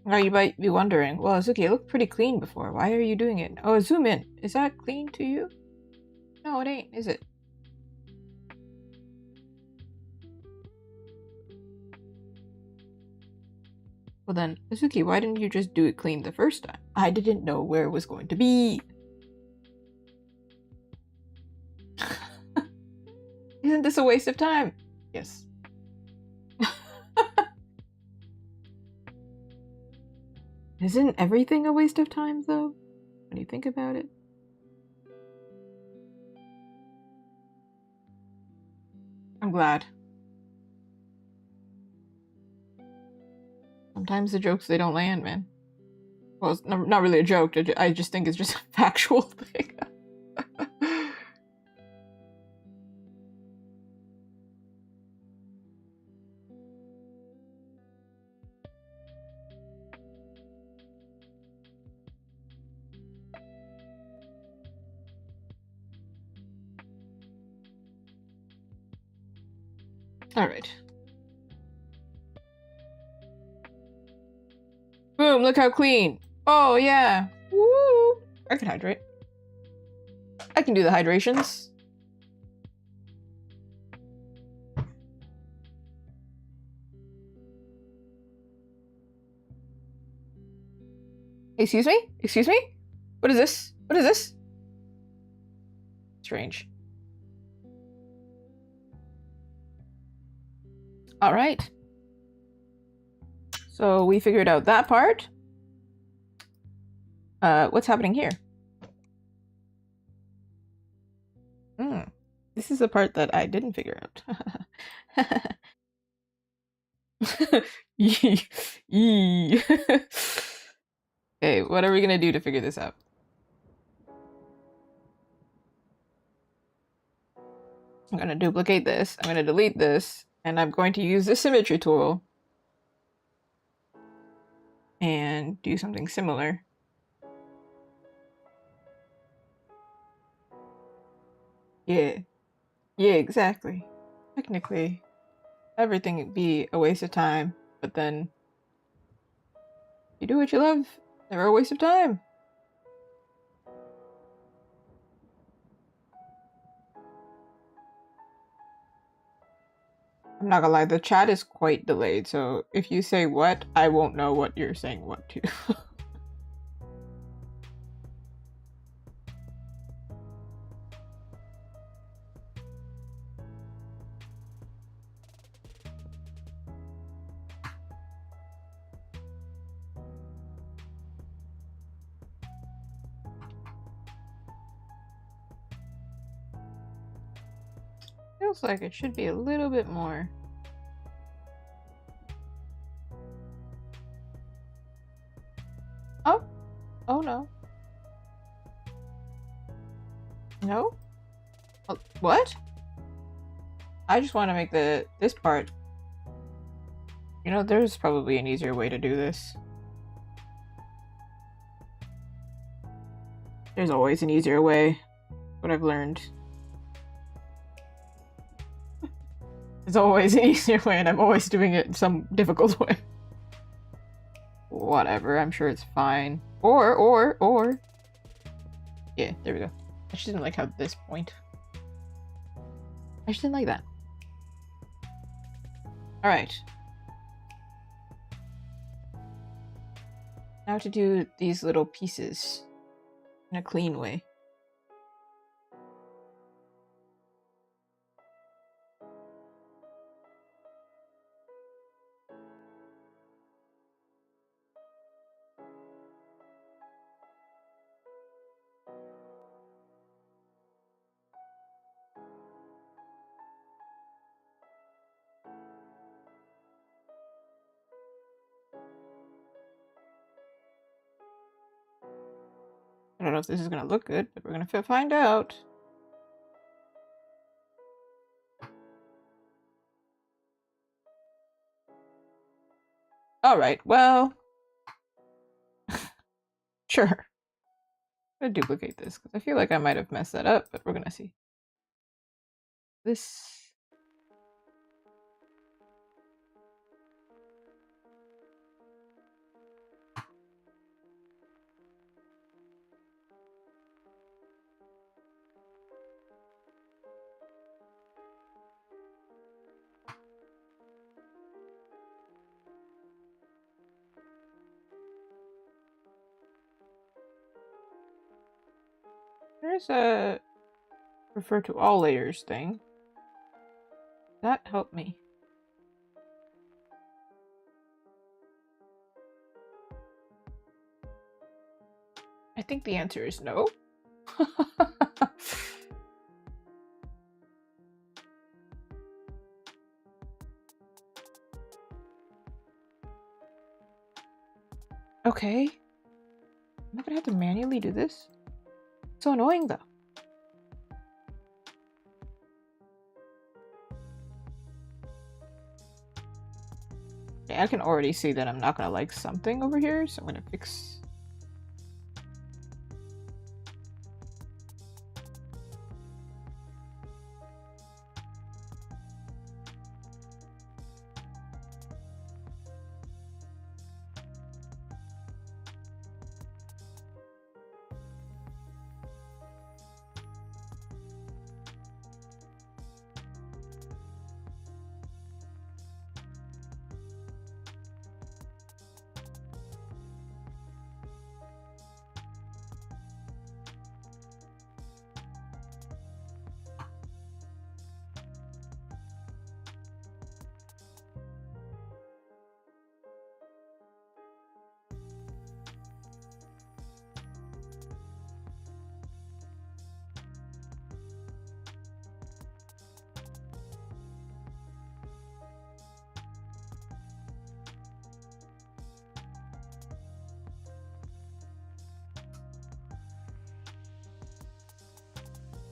Now you might be wondering, well, Azuki, it looked pretty clean before. Why are you doing it? Oh, zoom in. Is that clean to you? No, it ain't, is it? Well then, Azuki, why didn't you just do it clean the first time? I didn't know where it was going to be. Isn't this a waste of time? Yes. Isn't everything a waste of time, though? When you think about it? I'm glad. Sometimes the jokes, they don't land, man. Well, it's not really a joke. I just think it's just a factual thing. Alright. Boom, look how clean. Oh, yeah. Woo! I can hydrate. I can do the hydrations. Excuse me? Excuse me? What is this? What is this? Strange. All right. So we figured out that part. What's happening here? This is the part that I didn't figure out. Yee. Okay, what are we gonna do to figure this out? I'm gonna duplicate this, I'm gonna delete this, and I'm going to use the symmetry tool and do something similar. Yeah. Yeah, exactly. Technically, everything would be a waste of time, but then you do what you love, never a waste of time. I'm not gonna lie, the chat is quite delayed, so if you say what, I won't know what you're saying what to. Feels like it should be a little bit more. Oh, oh no. No? What? I just want to make this part. You know, there's probably an easier way to do this. There's always an easier way. What I've learned. There's always an easier way, and I'm always doing it in some difficult way. Whatever, I'm sure it's fine. Or. Yeah, there we go. I just didn't like how this point. I just didn't like that. Alright. Now to do these little pieces in a clean way. I don't know if this is gonna look good, but we're gonna find out. Alright, well. Sure. I'm gonna duplicate this, because I feel like I might have messed that up, but we're gonna see. This. There's a refer to all layers thing. That helped me. I think the answer is no. Okay. Am I gonna have to manually do this? It's so annoying though. Okay, I can already see that I'm not gonna like something over here, so I'm gonna fix.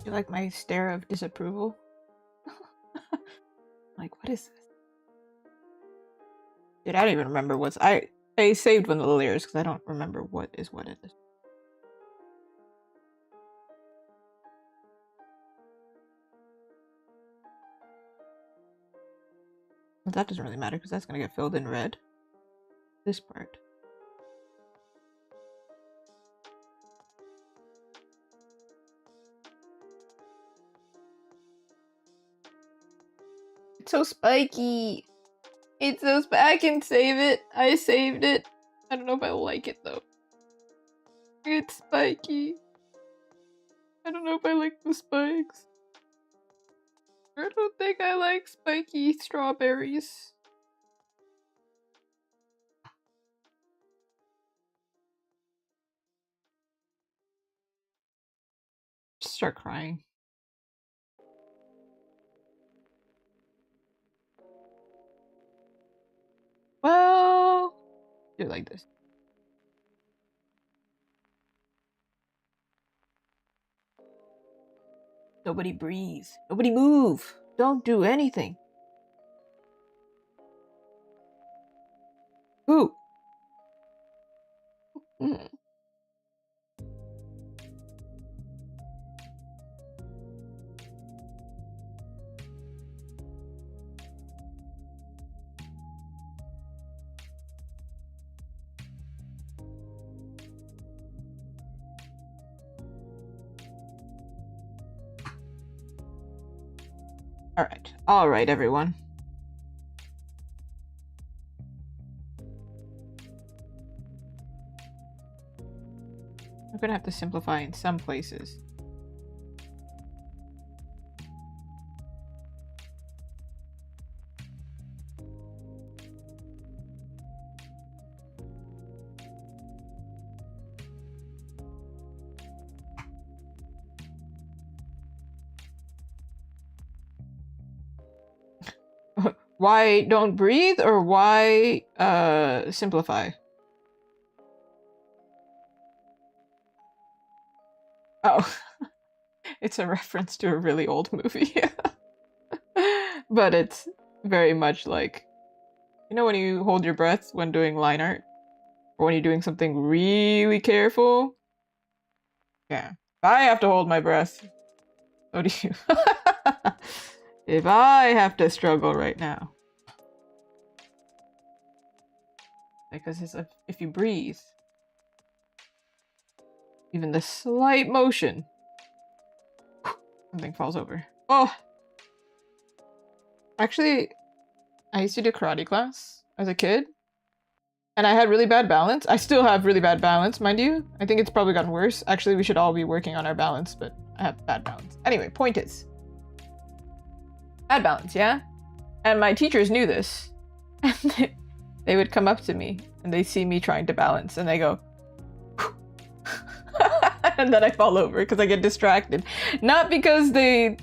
You like my stare of disapproval? Like, what is this? Dude, I don't even remember what's... I saved one of the layers because I don't remember what it is. But that doesn't really matter because that's going to get filled in red. This part. It's so spiky. It's so I can save it. I saved it. I don't know if I like it though. It's spiky. I don't know if I like the spikes. I don't think I like spiky strawberries. Just start crying. Well, do it like this. Nobody breathe. Nobody move. Don't do anything. Ooh. Mm. All right, everyone. I'm gonna have to simplify in some places. Why don't breathe or why simplify? Oh, it's a reference to a really old movie. But it's very much like, you know when you hold your breath when doing line art? Or when you're doing something really careful? Yeah. If I have to hold my breath, so do you. If I have to struggle right now. Because it's if you breathe, even the slight motion, something falls over. Oh! Actually, I used to do karate class as a kid. And I had really bad balance. I still have really bad balance, mind you. I think it's probably gotten worse. Actually, we should all be working on our balance, but I have bad balance. Anyway, point is. Bad balance, yeah? And my teachers knew this. And they would come up to me and they see me trying to balance and they go, and then I fall over because I get distracted. Not because they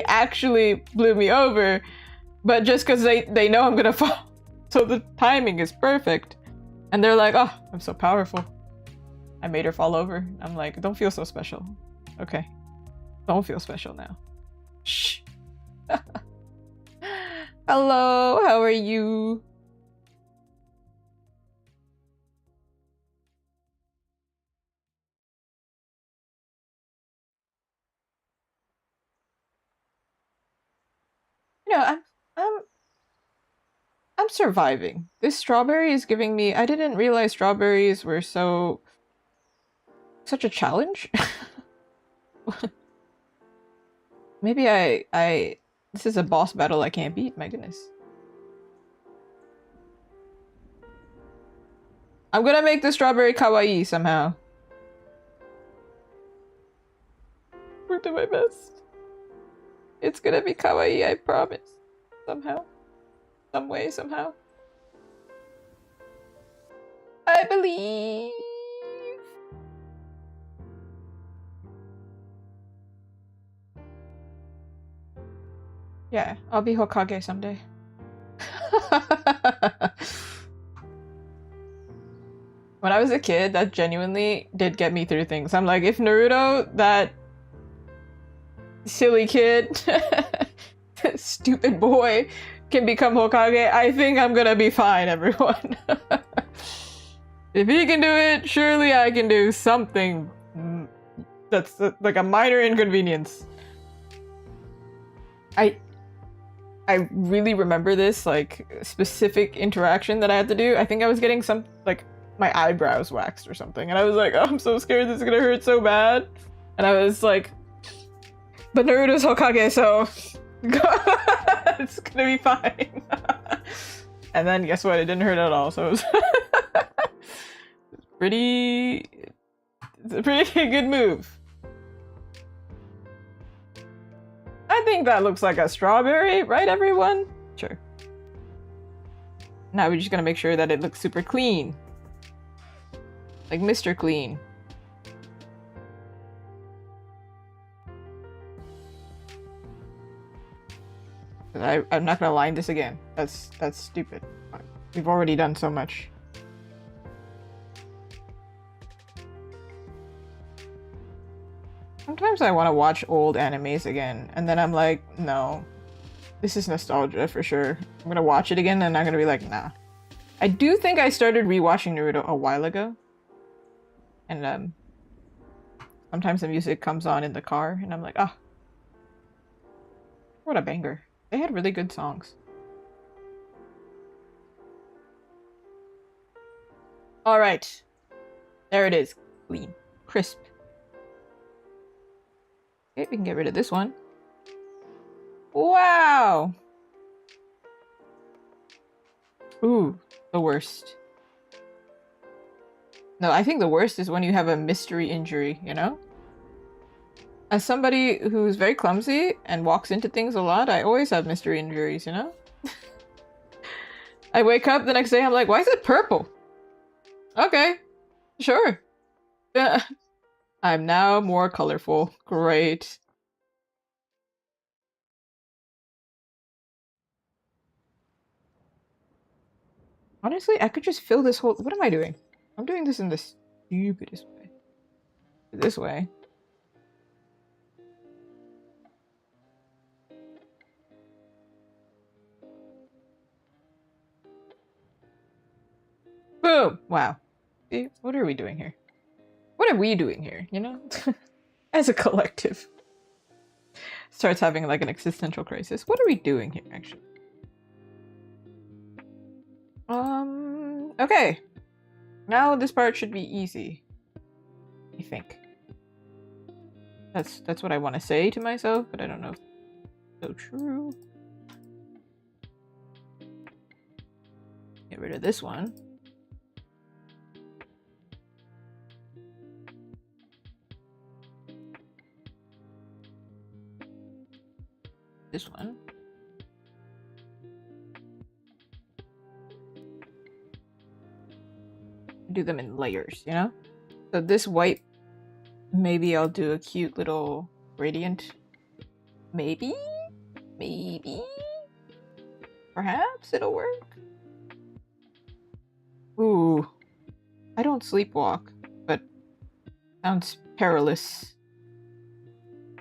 actually blew me over, but just because they know I'm gonna fall. So the timing is perfect. And they're like, oh, I'm so powerful. I made her fall over. I'm like, don't feel so special. Okay. Don't feel special now. Shh. Hello, how are you? You know, I'm surviving. This strawberry is giving me... I didn't realize strawberries were such a challenge. Maybe this is a boss battle I can't beat, my goodness. I'm gonna make the strawberry kawaii somehow. We'll do my best. It's gonna be kawaii, I promise. Somehow. Some way, somehow. I believe. Yeah, I'll be Hokage someday. When I was a kid, that genuinely did get me through things. I'm like, if Naruto, that silly kid, stupid boy can become Hokage, I think I'm gonna be fine, everyone. If he can do it, surely I can do something that's like a minor inconvenience. I really remember this, like, specific interaction that I had to do. I think I was getting some, like, my eyebrows waxed or something, and I was like, oh, I'm so scared this is gonna hurt so bad. And I was like, but Naruto's Hokage, so it's gonna be fine. And then guess what? It didn't hurt at all, so it was it's a pretty good move. I think that looks like a strawberry, right everyone? Sure. Now we're just gonna make sure that it looks super clean. Like Mr. Clean. I'm not gonna line this again. That's stupid. We've already done so much. Sometimes I want to watch old animes again, and then I'm like, no. This is nostalgia for sure. I'm gonna watch it again, and I'm gonna be like, nah. I do think I started rewatching Naruto a while ago. And, sometimes the music comes on in the car, and I'm like, ah. What a banger. They had really good songs. Alright. There it is. Clean. Crisp. Okay, we can get rid of this one. Wow! Ooh, the worst. No, I think the worst is when you have a mystery injury, you know? As somebody who's very clumsy and walks into things a lot, I always have mystery injuries, you know? I wake up the next day, I'm like, why is it purple? Okay, sure. I'm now more colorful. Great. Honestly, I could just fill this whole... What am I doing? I'm doing this in the stupidest way. This way. Boom! Wow. See, what are we doing here? What are we doing here, you know? As a collective. Starts having like an existential crisis. What are we doing here, actually? Okay. Now this part should be easy. I think. That's what I want to say to myself, but I don't know if it's so true. Get rid of this one. This one. Do them in layers, you know? So this white, maybe I'll do a cute little gradient. Maybe? Maybe? Perhaps it'll work? Ooh. I don't sleepwalk, but sounds perilous.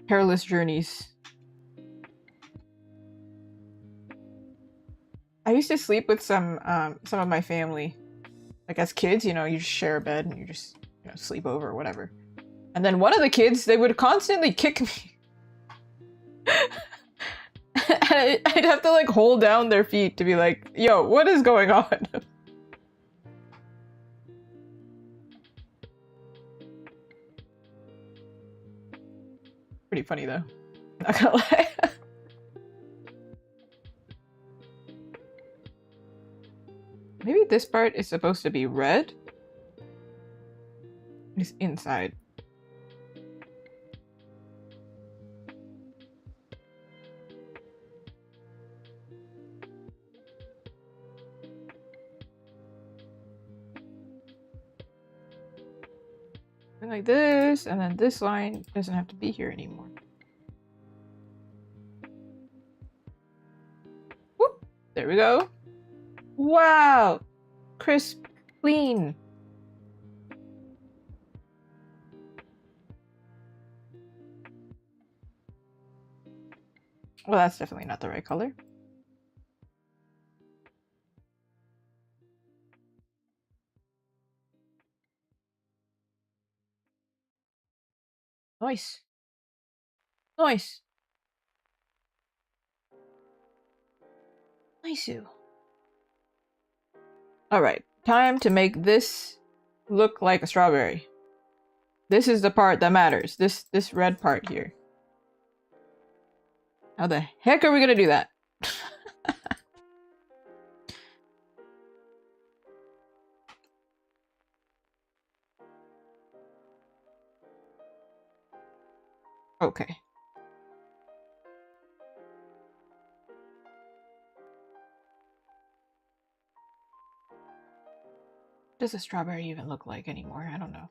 Perilous journeys. I used to sleep with some of my family. Like as kids, you know, you just share a bed and you just, you know, sleep over or whatever. And then one of the kids, they would constantly kick me. And I'd have to like hold down their feet to be like, yo, what is going on? Pretty funny though. Not gonna lie. Maybe this part is supposed to be red. It's inside. And like this, and then this line doesn't have to be here anymore. Whoop! There we go. Wow! Crisp, clean. Well, that's definitely not the right color. Nice. Nice. Nice. Alright, time to make this look like a strawberry. This is the part that matters. This red part here. How the heck are we gonna do that? Okay. What does a strawberry even look like anymore? I don't know.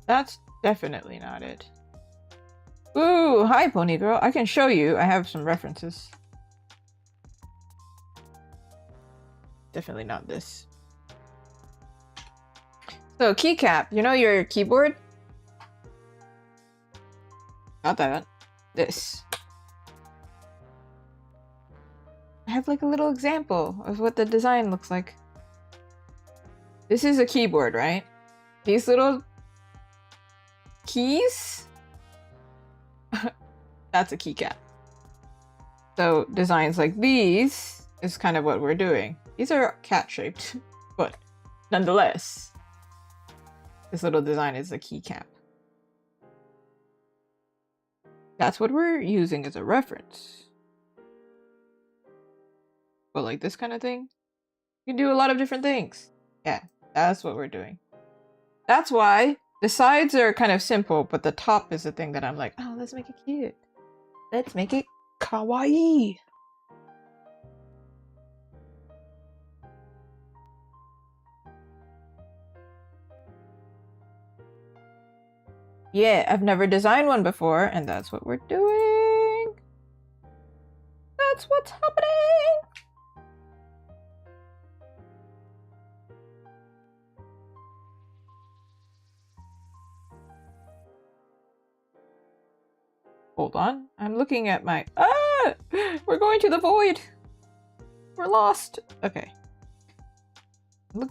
That's definitely not it. Ooh, hi pony girl. I can show you. I have some references. Definitely not this. So keycap, you know your keyboard? Not that. This. I have like a little example of what the design looks like. This is a keyboard, right? These little keys? That's a keycap. So designs like these is kind of what we're doing. These are cat-shaped, but nonetheless, this little design is a keycap. That's what we're using as a reference. But like this kind of thing, you can do a lot of different things. Yeah, that's what we're doing. That's why the sides are kind of simple, but the top is the thing that I'm like, oh, let's make it cute. Let's make it kawaii. Yeah, I've never designed one before, and that's what we're doing. That's what's happening. Hold on, I'm looking at my... Ah! We're going to the void! We're lost! Okay.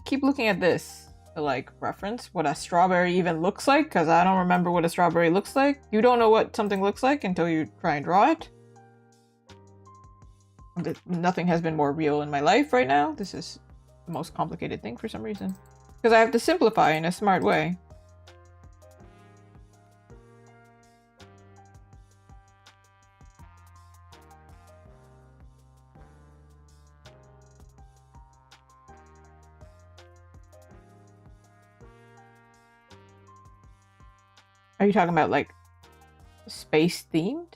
Keep looking at this to, like, reference what a strawberry even looks like, because I don't remember what a strawberry looks like. You don't know what something looks like until you try and draw it. Nothing has been more real in my life right now. This is the most complicated thing for some reason. Because I have to simplify in a smart way. Are you talking about, like, space themed?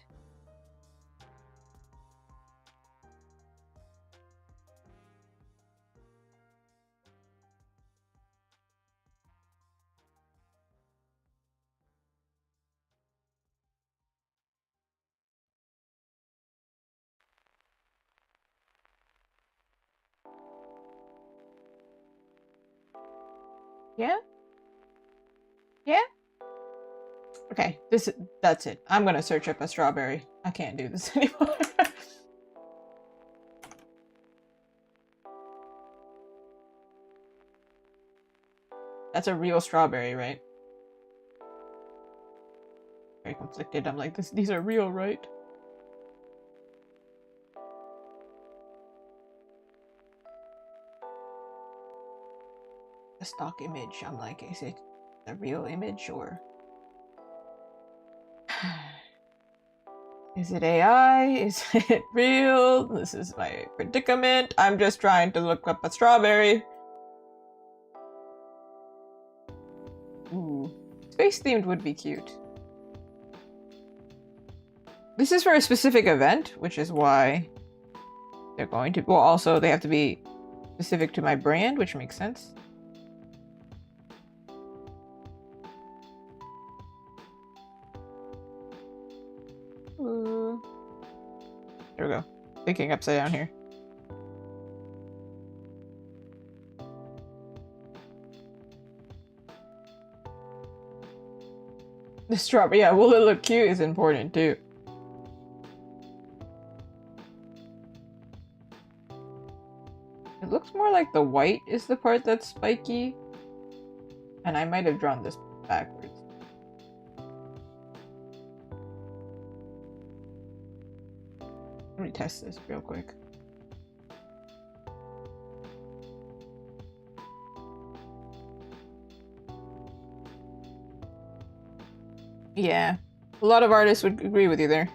Yeah? Yeah? Okay, that's it. I'm gonna search up a strawberry. I can't do this anymore. That's a real strawberry, right? Very conflicted. I'm like, these are real, right? A stock image. I'm like, is it a real image or... Is it AI? Is it real? This is my predicament. I'm just trying to look up a strawberry. Ooh. Space themed would be cute. This is for a specific event, which is why they're going to... Well, also, they have to be specific to my brand, which makes sense. There we go. Thinking upside down here. The strawberry, yeah, will it look cute is important too. It looks more like the white is the part that's spiky. And I might have drawn this backwards. Let me test this real quick. Yeah, a lot of artists would agree with you there.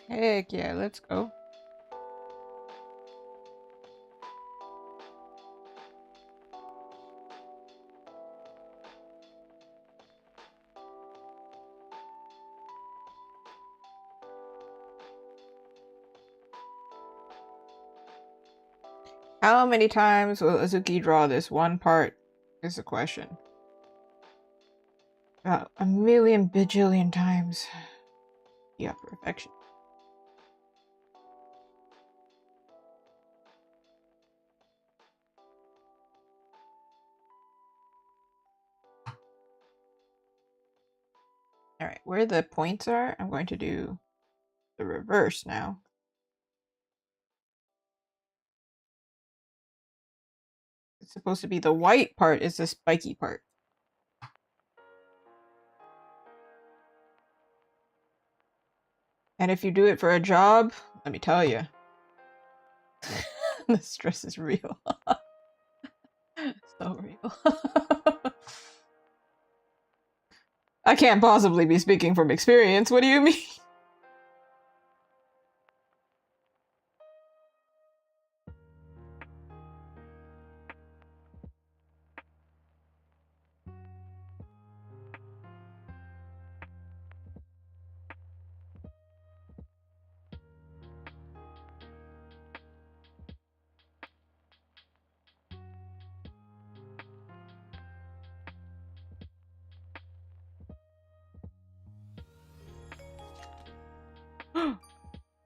Heck yeah, let's go. How many times will Azuki draw this one part is the question. About a million bajillion times. Yeah, perfection. Alright, where the points are, I'm going to do the reverse now. It's supposed to be the white part is the spiky part. And if you do it for a job, let me tell you, the stress is real. So real. I can't possibly be speaking from experience. What do you mean?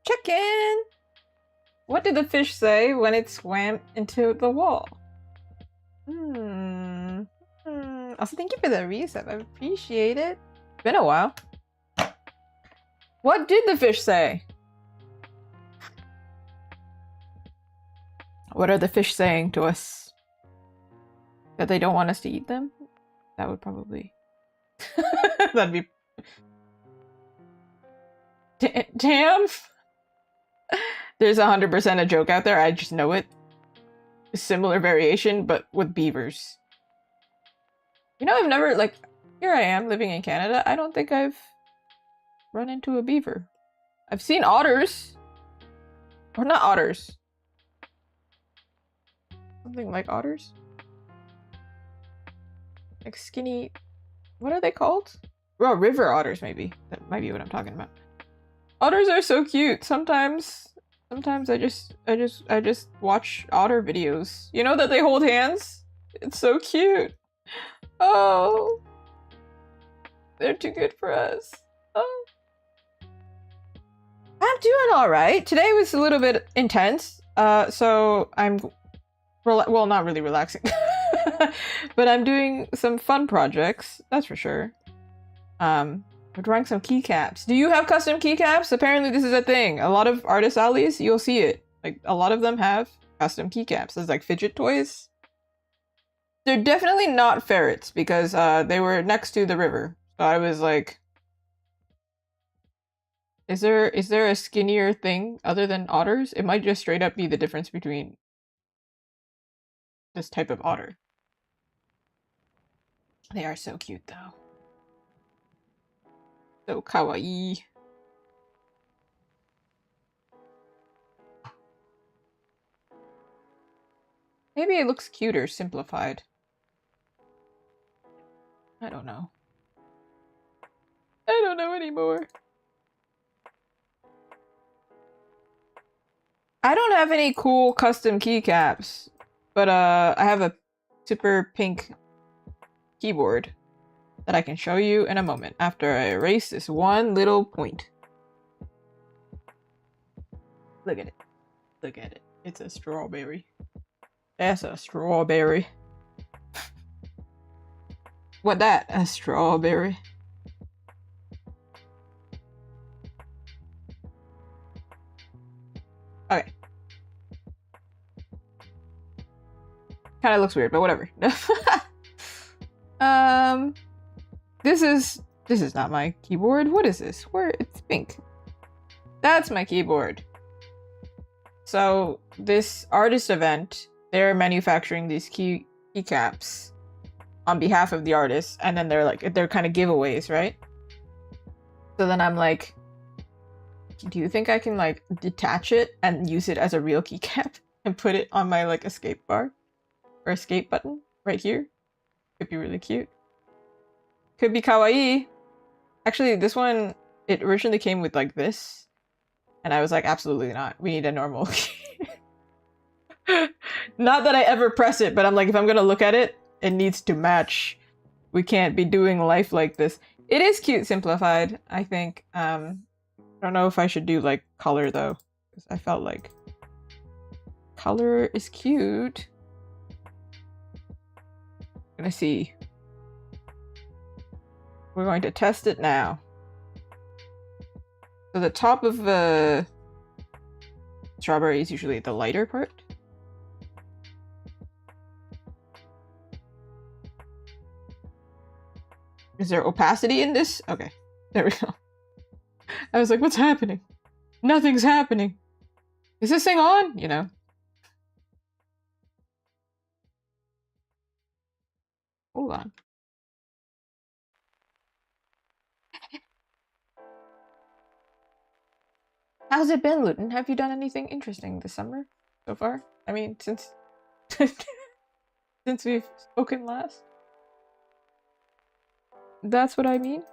Checkin! What did the fish say when it swam into the wall? Also, thank you for the resub. I appreciate it. It's been a while. What did the fish say? What are the fish saying to us? That they don't want us to eat them? That would probably... That'd be... Damn! There's 100% a joke out there, I just know it. A similar variation, but with beavers. You know, I've never, like, here I am living in Canada, I don't think I've run into a beaver. I've seen otters. Or not otters. Something like otters? Like skinny... What are they called? Well, river otters, maybe. That might be what I'm talking about. Otters are so cute. Sometimes I just watch otter videos. You know that they hold hands? It's so cute. Oh. They're too good for us. Oh. I'm doing all right. Today was a little bit intense. So I'm, well, not really relaxing, but I'm doing some fun projects. That's for sure. We're drawing some keycaps. Do you have custom keycaps? Apparently this is a thing. A lot of artist alleys, you'll see it. Like a lot of them have custom keycaps. It's like fidget toys. They're definitely not ferrets because they were next to the river. So I was like, is there a skinnier thing other than otters? It might just straight up be the difference between this type of otter. They are so cute though. So kawaii. Maybe it looks cuter, simplified. I don't know. I don't know anymore. I don't have any cool custom keycaps, but I have a super pink keyboard that I can show you in a moment after I erase this one little point. Look at it. Look at it. It's a strawberry. That's a strawberry. What that? A strawberry. Okay. Kind of looks weird, but whatever. This is not my keyboard. What is this? Where it's pink. That's my keyboard. So this artist event, they're manufacturing these keycaps on behalf of the artist, and then they're kind of giveaways, right? So then I'm like, do you think I can like detach it and use it as a real keycap and put it on my like escape bar or escape button right here? Could be really cute. Could be kawaii. Actually, this one, it originally came with like this, and I was like, absolutely not. We need a normal key. Not that I ever press it, but I'm like, if I'm gonna look at it, it needs to match. We can't be doing life like this. It is cute simplified, I think. I don't know if I should do like color though, because I felt like color is cute. Gonna see. We're going to test it now. So the top of the strawberry is usually the lighter part. Is there opacity in this? Okay, there we go. I was like, what's happening? Nothing's happening. Is this thing on? You know? Hold on. How's it been, Luton? Have you done anything interesting this summer so far? I mean, since since we've spoken last? That's what I mean?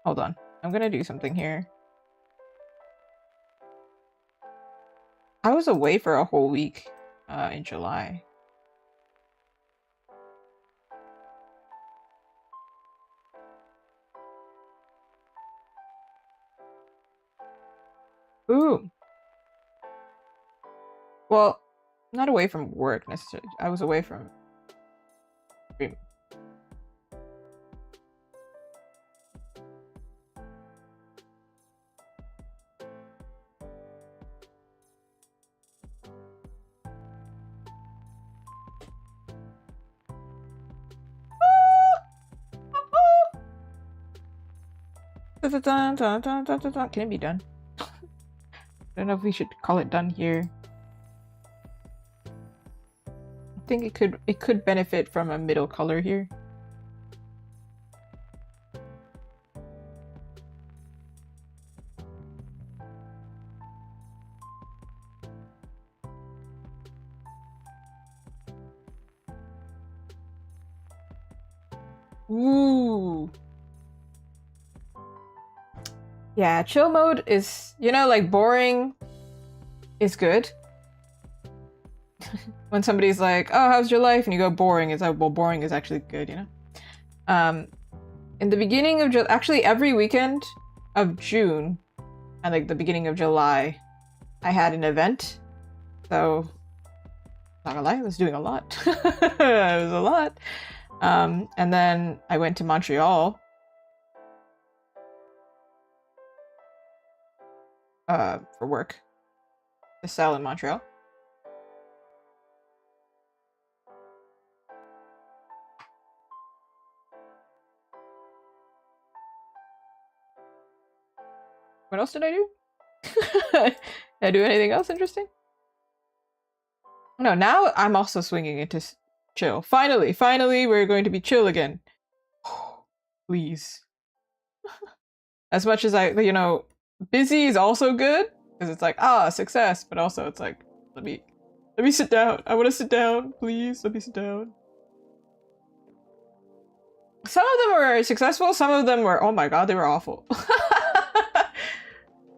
Hold on. I'm gonna do something here. I was away for a whole week in July. Ooh. Well, not away from work necessarily. I was away from streaming. Can it be done? I don't know if we should call it done here. I think it could benefit from a middle color here. Ooh. Yeah, chill mode is, you know, like boring is good. When somebody's like, oh, how's your life? And you go boring, it's like, well, boring is actually good, you know? In the beginning of actually every weekend of June, and like the beginning of July, I had an event. So, not gonna lie, I was doing a lot. It was a lot. And then I went to Montreal. For work. To sell in Montreal. What else did I do? Did I do anything else interesting? No, now I'm also swinging into chill. Finally, we're going to be chill again. Please. As much as you know, busy is also good because it's like, success, but also it's like, let me sit down. I want to sit down, please. Let me sit down. Some of them were successful. Some of them were, oh my god, they were awful.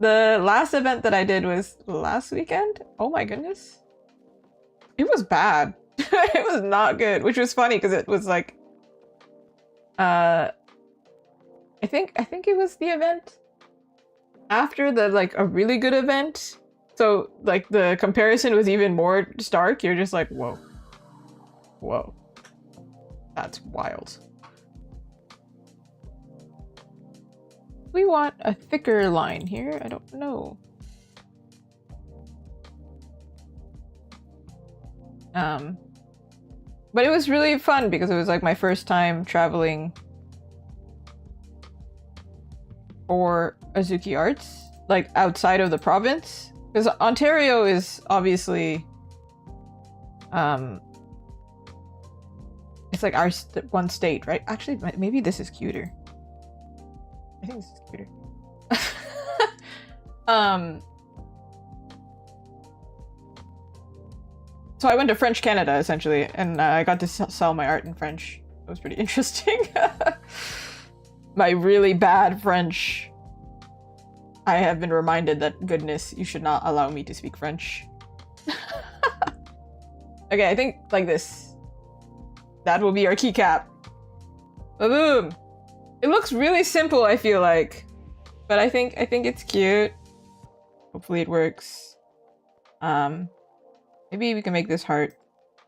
The last event that I did was last weekend. Oh my goodness. It was bad. It was not good, which was funny because it was like, I think it was the event after the like a really good event. So like the comparison was even more stark. You're just like, whoa. Whoa. That's wild. We want a thicker line here. I don't know. But it was really fun because it was like my first time traveling for Azuki Arts, like outside of the province. Because Ontario is obviously, it's like our one state, right? Actually, maybe this is cuter. I think this is cuter. So I went to French Canada, essentially, and I got to sell my art in French. It was pretty interesting. My really bad French. I have been reminded that, goodness, you should not allow me to speak French. Okay, I think like this. That will be our keycap. Boom! It looks really simple, I feel like. But I think it's cute. Hopefully it works. Maybe we can make this heart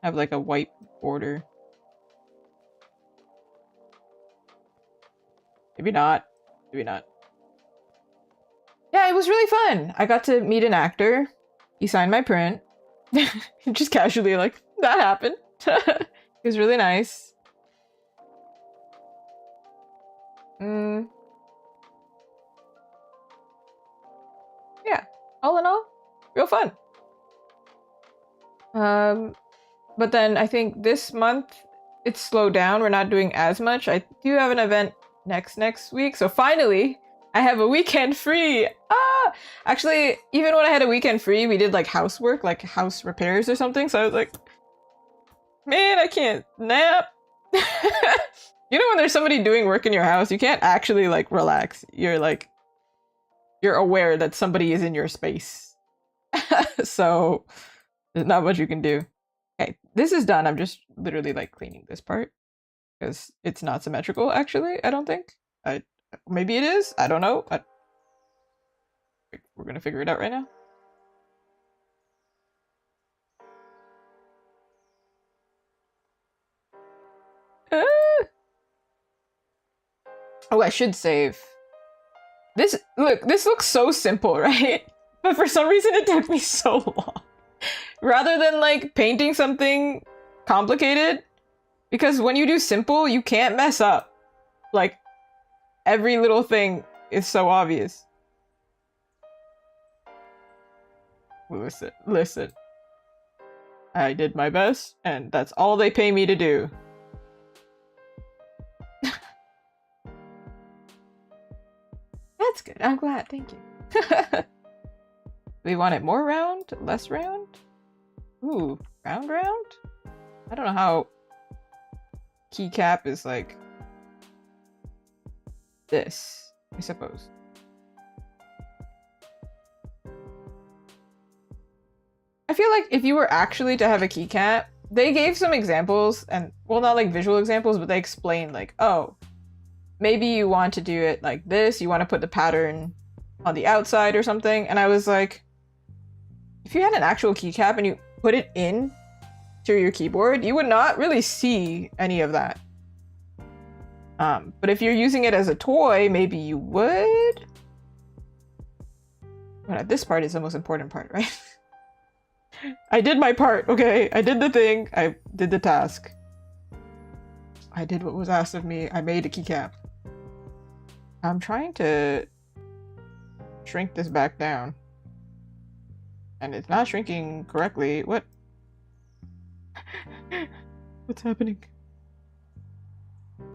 have like a white border. Maybe not. Maybe not. Yeah, it was really fun. I got to meet an actor. He signed my print. Just casually like, that happened. It was really nice. Yeah, all in all, real fun. But then I think this month it's slowed down. We're not doing as much. I do have an event next week. So finally, I have a weekend free. Actually, even when I had a weekend free, we did like housework, like house repairs or something. So I was like, man, I can't nap. You know when there's somebody doing work in your house, you can't actually like relax. You're aware that somebody is in your space. So there's not much you can do. Okay, this is done. I'm just literally like cleaning this part because it's not symmetrical actually, I don't think. Maybe it is, I don't know. We're gonna figure it out right now. Oh, I should save. This looks so simple, right? But for some reason it took me so long. Rather than like painting something complicated, because when you do simple, you can't mess up. Like, every little thing is so obvious. Listen. I did my best, and that's all they pay me to do. That's good. I'm glad. Thank you. We want it more round? Less round? Ooh, round? I don't know how keycap is like this, I suppose. I feel like if you were actually to have a keycap, they gave some examples, and well, not like visual examples, but they explained like, oh, maybe you want to do it like this, you want to put the pattern on the outside or something, and I was like, if you had an actual keycap and you put it in to your keyboard, you would not really see any of that. But if you're using it as a toy, maybe you would. But this part is the most important part, right? I did my part, okay? I did the thing. I did the task. I did what was asked of me. I made a keycap. I'm trying to shrink this back down. And it's not shrinking correctly. What? What's happening? You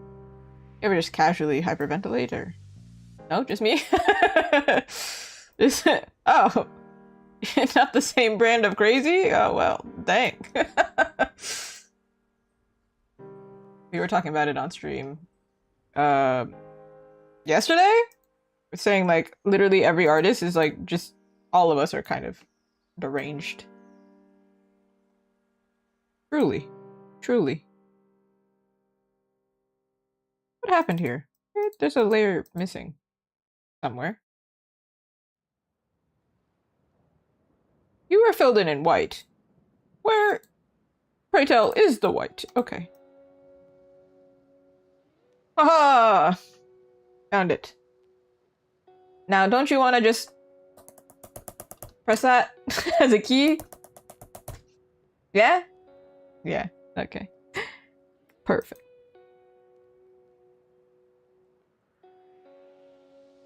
ever just casually hyperventilate, or no, just me? Oh, not the same brand of crazy? Oh well, dang. We were talking about it on stream yesterday. We're saying like literally every artist is like, just all of us are kind of deranged. Truly, truly. What happened here? There's a layer missing somewhere. You were filled in white. Where, pray tell, is the white? Okay. Haha! Found it. Now, don't you want to just press that as a key? Yeah? Yeah, okay. Perfect.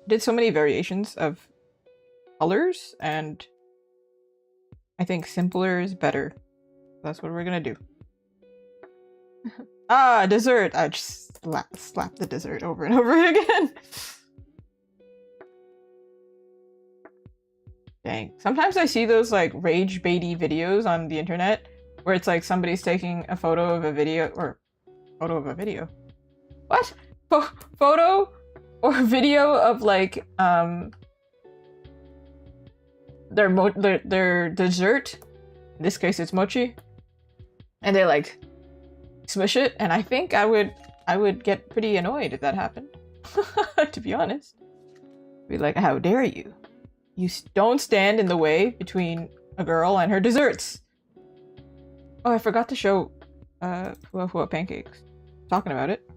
Did so many variations of colors, and I think simpler is better. That's what we're gonna do. Ah, dessert! I just slap the dessert over and over again. Dang. Sometimes I see those like rage baity videos on the internet where it's like somebody's taking a photo of a video, or photo of a video. What? Photo or video of like their dessert. In this case it's mochi. And they like smush it, and I think I would get pretty annoyed if that happened. To be honest. Be like, how dare you? You don't stand in the way between a girl and her desserts. Oh, I forgot to show Fua pancakes. Talking about it.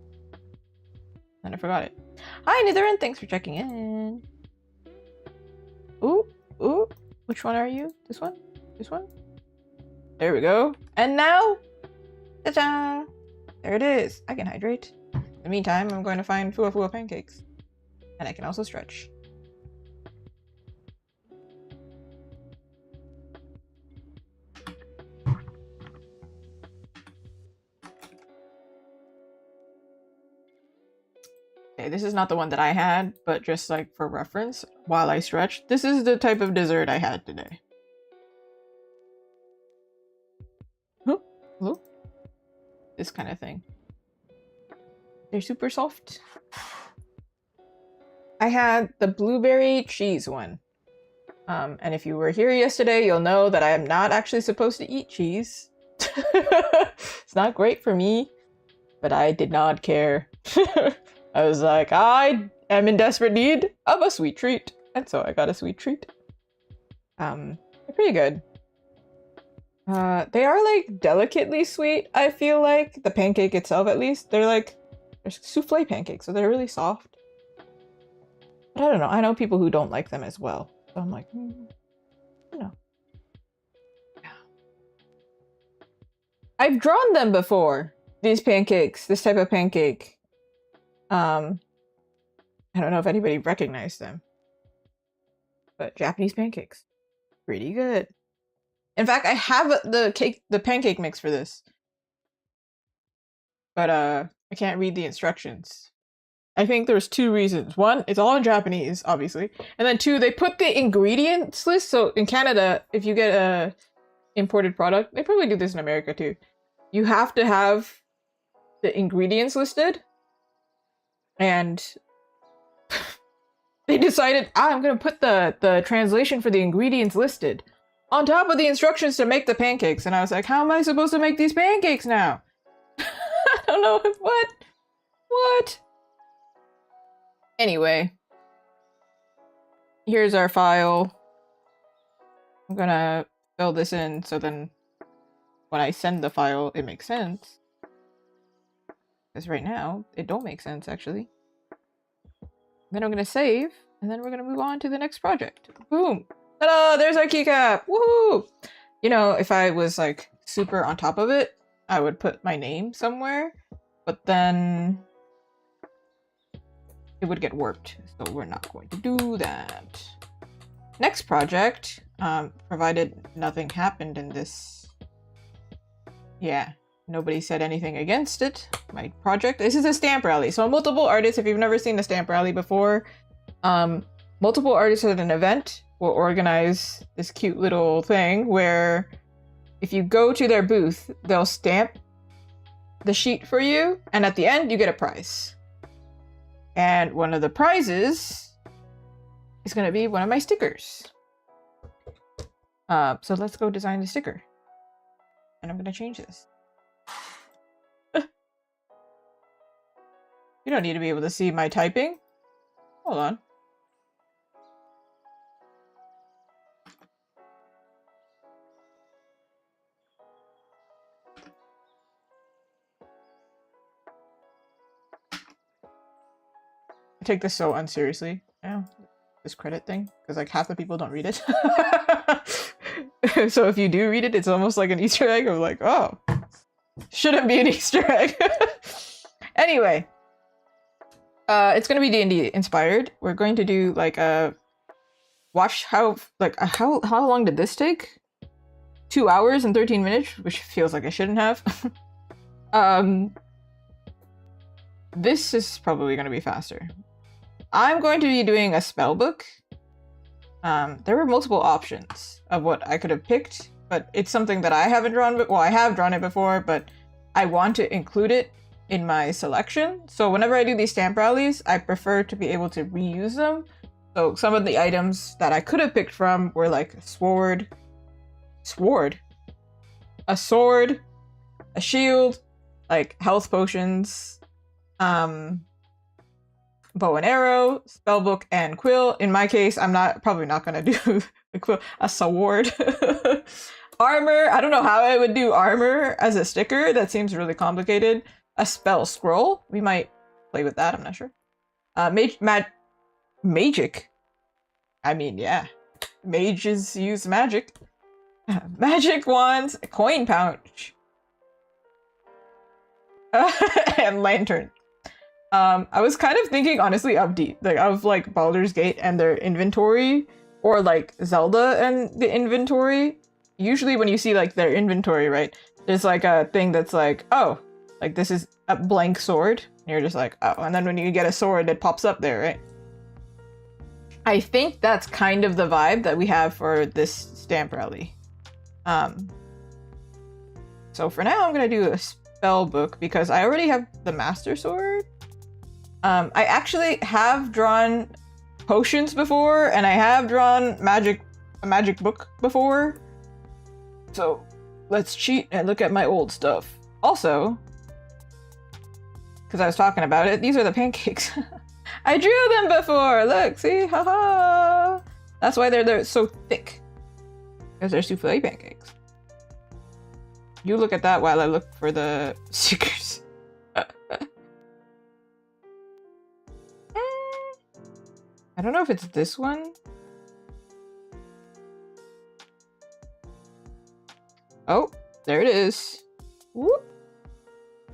And I forgot it. Hi, Nitherin, thanks for checking in. Ooh, ooh. Which one are you? This one? This one? There we go. And now, ta-da! There it is. I can hydrate. In the meantime, I'm going to find Fua pancakes. And I can also stretch. Okay, this is not the one that I had, but just like for reference, while I stretched, this is the type of dessert I had today. Ooh. This kind of thing. They're super soft. I had the blueberry cheese one. And if you were here yesterday, you'll know that I am not actually supposed to eat cheese. It's not great for me, but I did not care. I was like, I am in desperate need of a sweet treat. And so I got a sweet treat. They're pretty good. They are like delicately sweet, I feel like. The pancake itself, at least. They're souffle pancakes, so they're really soft. But I don't know. I know people who don't like them as well. So I'm like, you know. Yeah. I've drawn them before. These pancakes. This type of pancake. I don't know if anybody recognized them. But Japanese pancakes. Pretty good. In fact, I have the pancake mix for this. But I can't read the instructions. I think there's two reasons. One, it's all in Japanese, obviously. And then two, they put the ingredients list. So in Canada, if you get a imported product, they probably do this in America too. You have to have the ingredients listed. And they decided, I'm gonna put the translation for the ingredients listed on top of the instructions to make the pancakes. And I was like, how am I supposed to make these pancakes now? I don't know. What? Anyway. here's our file. I'm gonna fill this in so then when I send the file, it makes sense. Because right now, it don't make sense, actually. Then I'm gonna save, and then we're gonna move on to the next project. Boom! Ta-da! There's our keycap! Woohoo! You know, if I was, like, super on top of it, I would put my name somewhere, but then it would get warped, so we're not going to do that. Next project, provided nothing happened in this. Yeah, nobody said anything against it. My project, this is a stamp rally. So multiple artists, if you've never seen a stamp rally before, multiple artists at an event will organize this cute little thing where if you go to their booth, they'll stamp the sheet for you, and at the end you get a prize. And one of the prizes is going to be one of my stickers. So let's go design the sticker. And I'm going to change this. You don't need to be able to see my typing. Hold on. I take this so unseriously now, this credit thing, because like half the people don't read it. So if you do read it, it's almost like an Easter egg of like, oh, shouldn't be an Easter egg. Anyway, it's gonna be D&D inspired. We're going to do like a watch how long did this take? 2 hours and 13 minutes, which feels like I shouldn't have. This is probably gonna be faster. I'm going to be doing a spell book. There were multiple options of what I could have picked, but it's something that I haven't drawn. Well, I have drawn it before, but I want to include it in my selection. So whenever I do these stamp rallies, I prefer to be able to reuse them. So some of the items that I could have picked from were like a sword, a shield, like health potions, bow and arrow, spellbook, and quill. In my case, I'm probably not gonna do a quill, a sword. Armor, I don't know how I would do armor as a sticker. That seems really complicated. A spell scroll, we might play with that, I'm not sure. Magic. I mean, yeah. Mages use magic. Magic wands, a coin pouch. And lantern. I was kind of thinking, honestly, of like Baldur's Gate and their inventory, or like Zelda and the inventory. Usually when you see like their inventory, right, there's like a thing that's like, oh, like this is a blank sword. And you're just like, oh, and then when you get a sword, it pops up there, right? I think that's kind of the vibe that we have for this stamp rally. So for now, I'm gonna do a spell book because I already have the Master Sword. I actually have drawn potions before, and I have drawn a magic book before. So let's cheat and look at my old stuff. Also, because I was talking about it, these are the pancakes. I drew them before! Look, see? Haha! That's why they're so thick. Because they're souffle pancakes. You look at that while I look for the stickers. I don't know if it's this one. Oh, there it is. Whoop.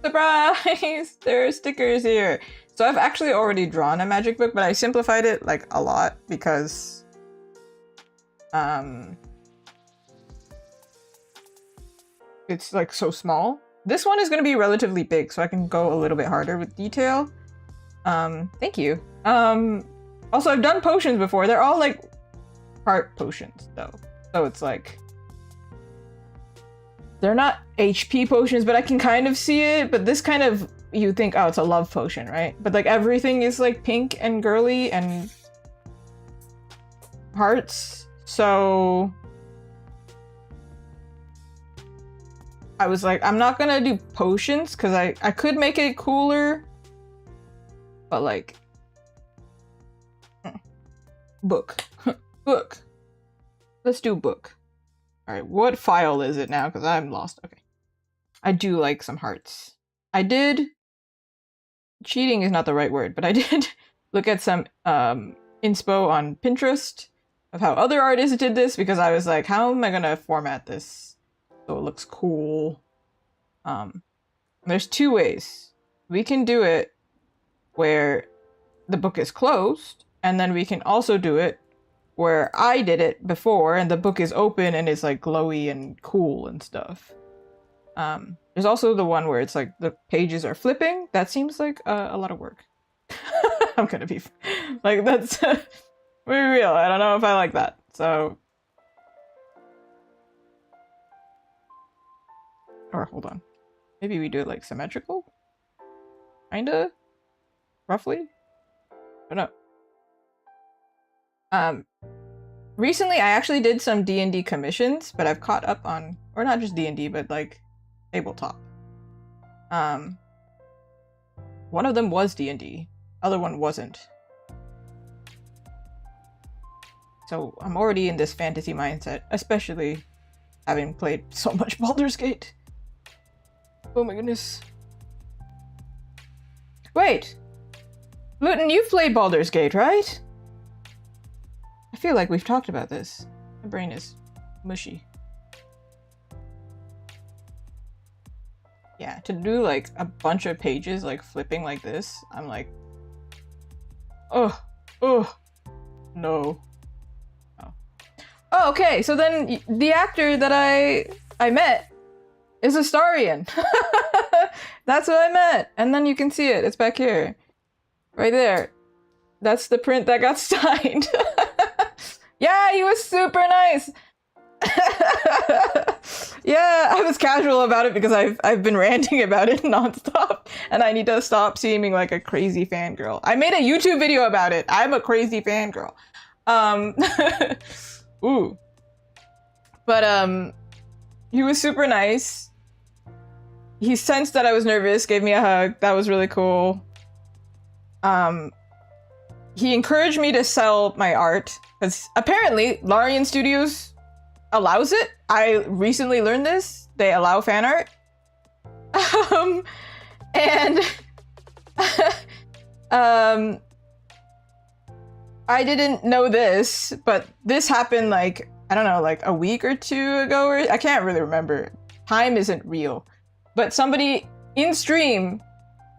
Surprise! There are stickers here. So I've actually already drawn a magic book, but I simplified it like a lot because it's like so small. This one is going to be relatively big, so I can go a little bit harder with detail. Thank you. Also, I've done potions before. They're all like heart potions though. So it's like, they're not HP potions, but I can kind of see it. But this kind of, you think, oh, it's a love potion, right? But like everything is like pink and girly and hearts. So I was like, I'm not gonna do potions because I could make it cooler. But like, book. book. Let's do book. All right, what file is it now? Because I'm lost. Okay. I do like some hearts. I did... Cheating is not the right word, but I did look at some inspo on Pinterest of how other artists did this, because I was like, how am I gonna format this so it looks cool? There's two ways. We can do it where the book is closed, and then we can also do it where I did it before and the book is open and it's like glowy and cool and stuff. There's also the one where it's like the pages are flipping. That seems like a lot of work. I'm gonna be like, that's very real. I don't know if I like that. So, or hold on, maybe we do it like symmetrical, kinda, roughly. I don't know. Recently I actually did some D&D commissions, but I've caught up on, or not just D&D, but like tabletop. One of them was D&D, other one wasn't. So I'm already in this fantasy mindset, especially having played so much Baldur's Gate. Oh my goodness. Wait! Luton, you've played Baldur's Gate, right? I feel like we've talked about this. My brain is mushy. Yeah, to do like a bunch of pages like flipping like this, I'm like, oh, no. Oh, okay, so then the actor that I met is Astarion. That's what I met. And then you can see it. It's back here. Right there. That's the print that got signed. Yeah, he was super nice. Yeah, I was casual about it because I've been ranting about it nonstop, and I need to stop seeming like a crazy fangirl. I made a YouTube video about it. I'm a crazy fangirl. Ooh. But he was super nice. He sensed that I was nervous, gave me a hug. That was really cool. He encouraged me to sell my art, because apparently Larian Studios allows it. I recently learned this. They allow fan art. And I didn't know this, but this happened like, I don't know, like a week or two ago, or I can't really remember. Time isn't real. But somebody in stream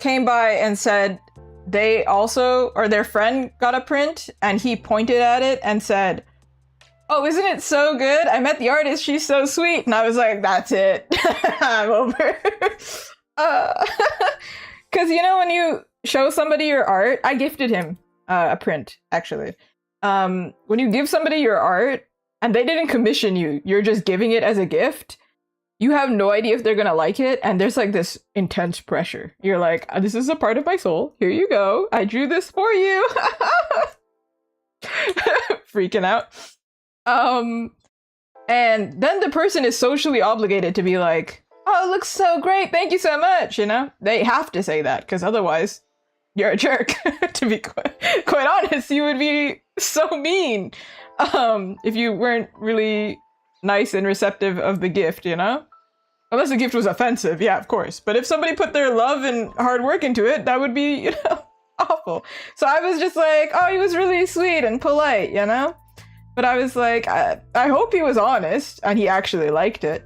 came by and said they also, or their friend got a print, and he pointed at it and said, "Oh, isn't it so good? I met the artist, she's so sweet." And I was like, that's it. I'm over. Because you know, when you show somebody your art, I gifted him a print, actually. When you give somebody your art and they didn't commission you, you're just giving it as a gift, you have no idea if they're gonna like it, and there's like this intense pressure. You're like, this is a part of my soul, here you go, I drew this for you. Freaking out. And then the person is socially obligated to be like, "Oh, it looks so great, thank you so much," you know? They have to say that, because otherwise you're a jerk. To be quite honest, you would be so mean if you weren't really nice and receptive of the gift, you know? Unless the gift was offensive, yeah, of course. But if somebody put their love and hard work into it, that would be, you know, awful. So I was just like, oh, he was really sweet and polite, you know? But I was like, I hope he was honest and he actually liked it.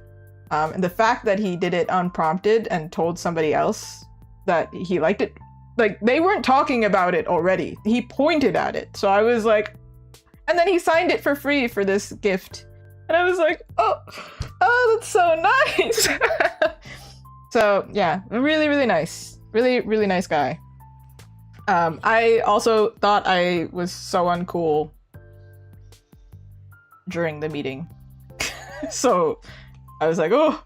And the fact that he did it unprompted and told somebody else that he liked it, like, they weren't talking about it already. He pointed at it. So I was like, and then he signed it for free for this gift. And I was like, oh, that's so nice. So yeah, really, really nice. Really, really nice guy. I also thought I was so uncool during the meeting. So I was like, oh,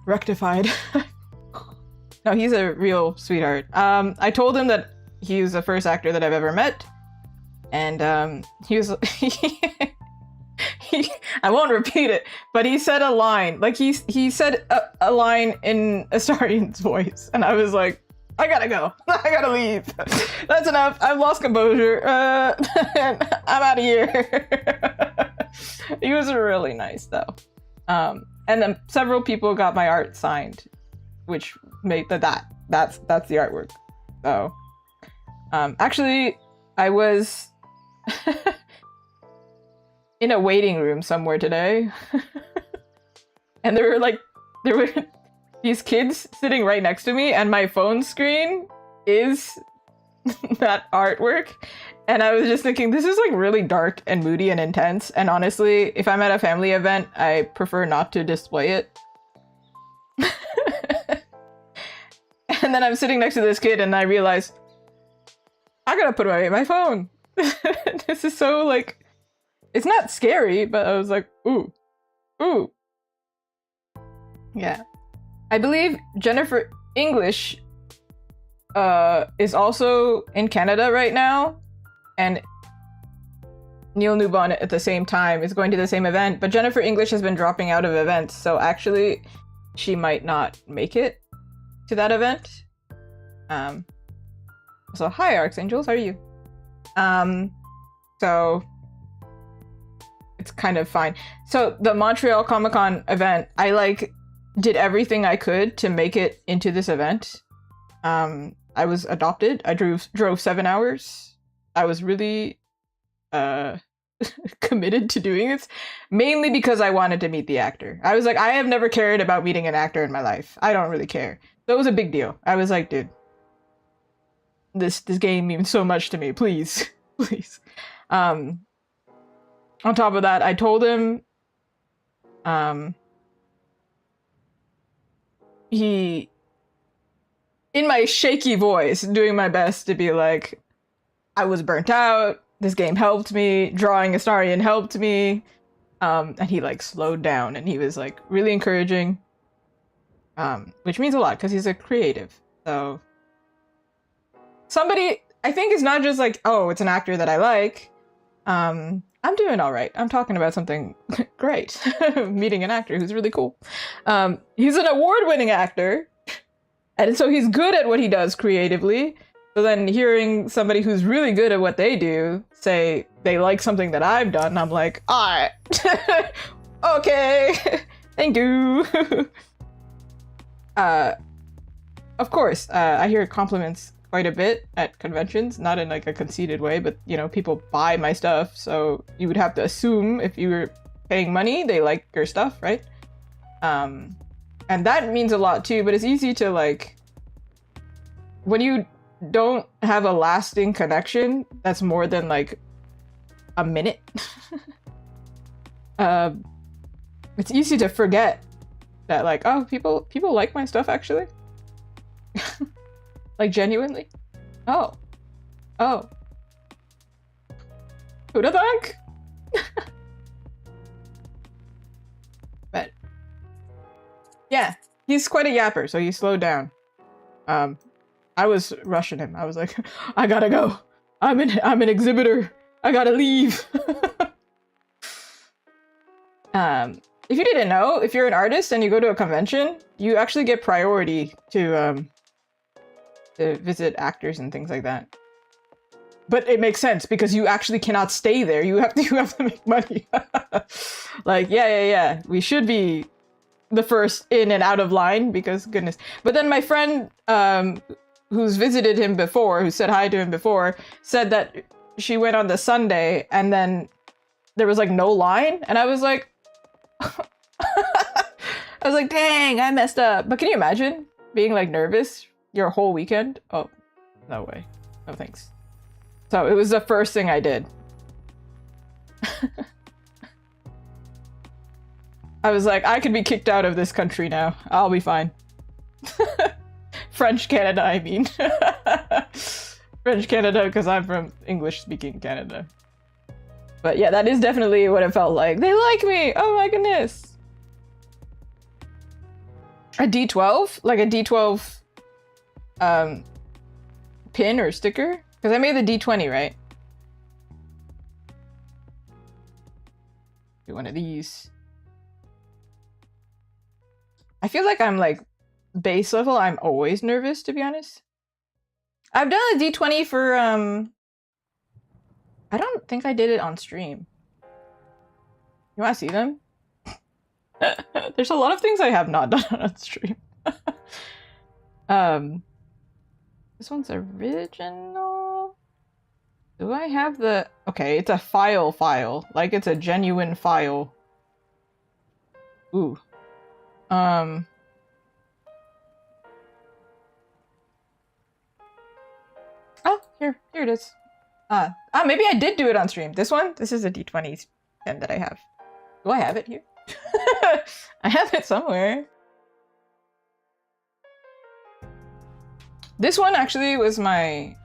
rectified. No, he's a real sweetheart. I told him that he was the first actor that I've ever met. And he was, I won't repeat it, but he said a line. Like he said a line in Astarion's voice. And I was like, I gotta go. I gotta leave. That's enough. I've lost composure. I'm out of here. He was really nice though. And then several people got my art signed, which made that's the artwork. So, actually, I was in a waiting room somewhere today, and there were these kids sitting right next to me, and my phone screen is that artwork. And I was just thinking, this is like really dark and moody and intense. And honestly, if I'm at a family event, I prefer not to display it. And then I'm sitting next to this kid and I realize, I gotta put away my phone. This is so like, it's not scary, but I was like, ooh, ooh. Yeah. I believe Jennifer English is also in Canada right now. And Neil Newbon at the same time is going to the same event, but Jennifer English has been dropping out of events, so actually she might not make it to that event. So hi Archangels, how are you? So it's kind of fine. So the Montreal Comic-Con event, I like did everything I could to make it into this event. I was adopted. I drove 7 hours. I was really committed to doing this, mainly because I wanted to meet the actor. I was like, I have never cared about meeting an actor in my life. I don't really care. So it was a big deal. I was like, dude, this game means so much to me. Please, please. On top of that, I told him, in my shaky voice, doing my best to be like, I was burnt out. This game helped me. Drawing Astarion helped me. And he like slowed down and he was like really encouraging. Which means a lot because he's a creative. So somebody, I think it's not just like, oh, it's an actor that I like. I'm doing all right. I'm talking about something great. Meeting an actor who's really cool. He's an award-winning actor. And so he's good at what he does creatively. So then hearing somebody who's really good at what they do say they like something that I've done, I'm like, all right, okay, thank you. Of course, I hear compliments quite a bit at conventions, not in like a conceited way, but you know, people buy my stuff, so you would have to assume if you were paying money, they like your stuff, right? And that means a lot too, but it's easy to like, when you don't have a lasting connection that's more than like a minute, it's easy to forget that like, oh, people like my stuff actually. Like genuinely. Oh who'da thunk? But yeah, he's quite a yapper, so he slowed down. I was rushing him. I was like, I gotta go. I'm an exhibitor. I gotta leave. If you didn't know, if you're an artist and you go to a convention, you actually get priority to visit actors and things like that. But it makes sense because you actually cannot stay there. You have to make money. Like, yeah. We should be the first in and out of line because goodness. But then my friend, who's visited him before, who said hi to him before, said that she went on the Sunday and then there was like no line. And I was like, dang, I messed up. But can you imagine being like nervous your whole weekend? Oh, no way. No thanks. So it was the first thing I did. I was like, I could be kicked out of this country now. I'll be fine. French Canada, I mean. French Canada, because I'm from English-speaking Canada. But yeah, that is definitely what it felt like. They like me! Oh my goodness! A D12? Like a D12 pin or sticker? Because I made the D20, right? Do one of these. I feel like I'm like base level, I'm always nervous, to be honest. I've done a D20 for, I don't think I did it on stream. You wanna see them? There's a lot of things I have not done on stream. This one's original. Do I have the... Okay, it's a file. Like it's a genuine file. Ooh. Oh, here it is. Maybe I did do it on stream. This one? This is a D20 pen that I have. Do I have it here? I have it somewhere. This one actually was my...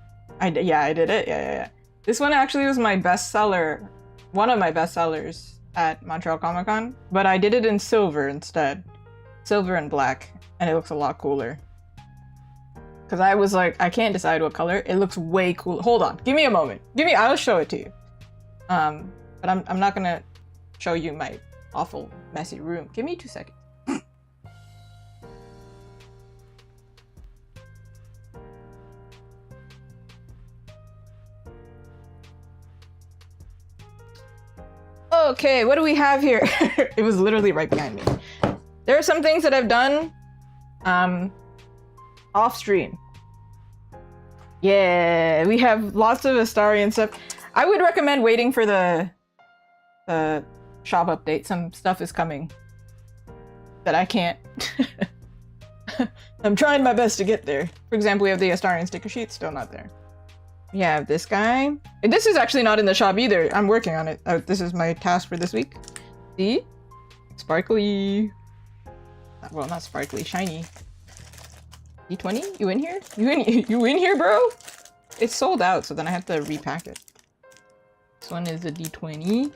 Yeah, I did it. Yeah. This one actually was my bestseller. One of my bestsellers at Montreal Comic Con. But I did it in silver instead. Silver and black. And it looks a lot cooler. Because I was like, I can't decide what color. It looks way cool. Hold on. Give me a moment. I'll show it to you. But I'm not gonna show you my awful, messy room. Give me 2 seconds. Okay, what do we have here? It was literally right behind me. There are some things that I've done off stream. Yeah, we have lots of Astarian stuff. I would recommend waiting for the shop update. Some stuff is coming that I can't. I'm trying my best to get there. For example, we have the Astarian sticker sheet, still not there. We have this guy. This is actually not in the shop either. I'm working on it. This is my task for this week. See? Sparkly. Well, not sparkly, shiny. D20? You in here? You in here, bro? It's sold out, so then I have to repack it. This one is a D20.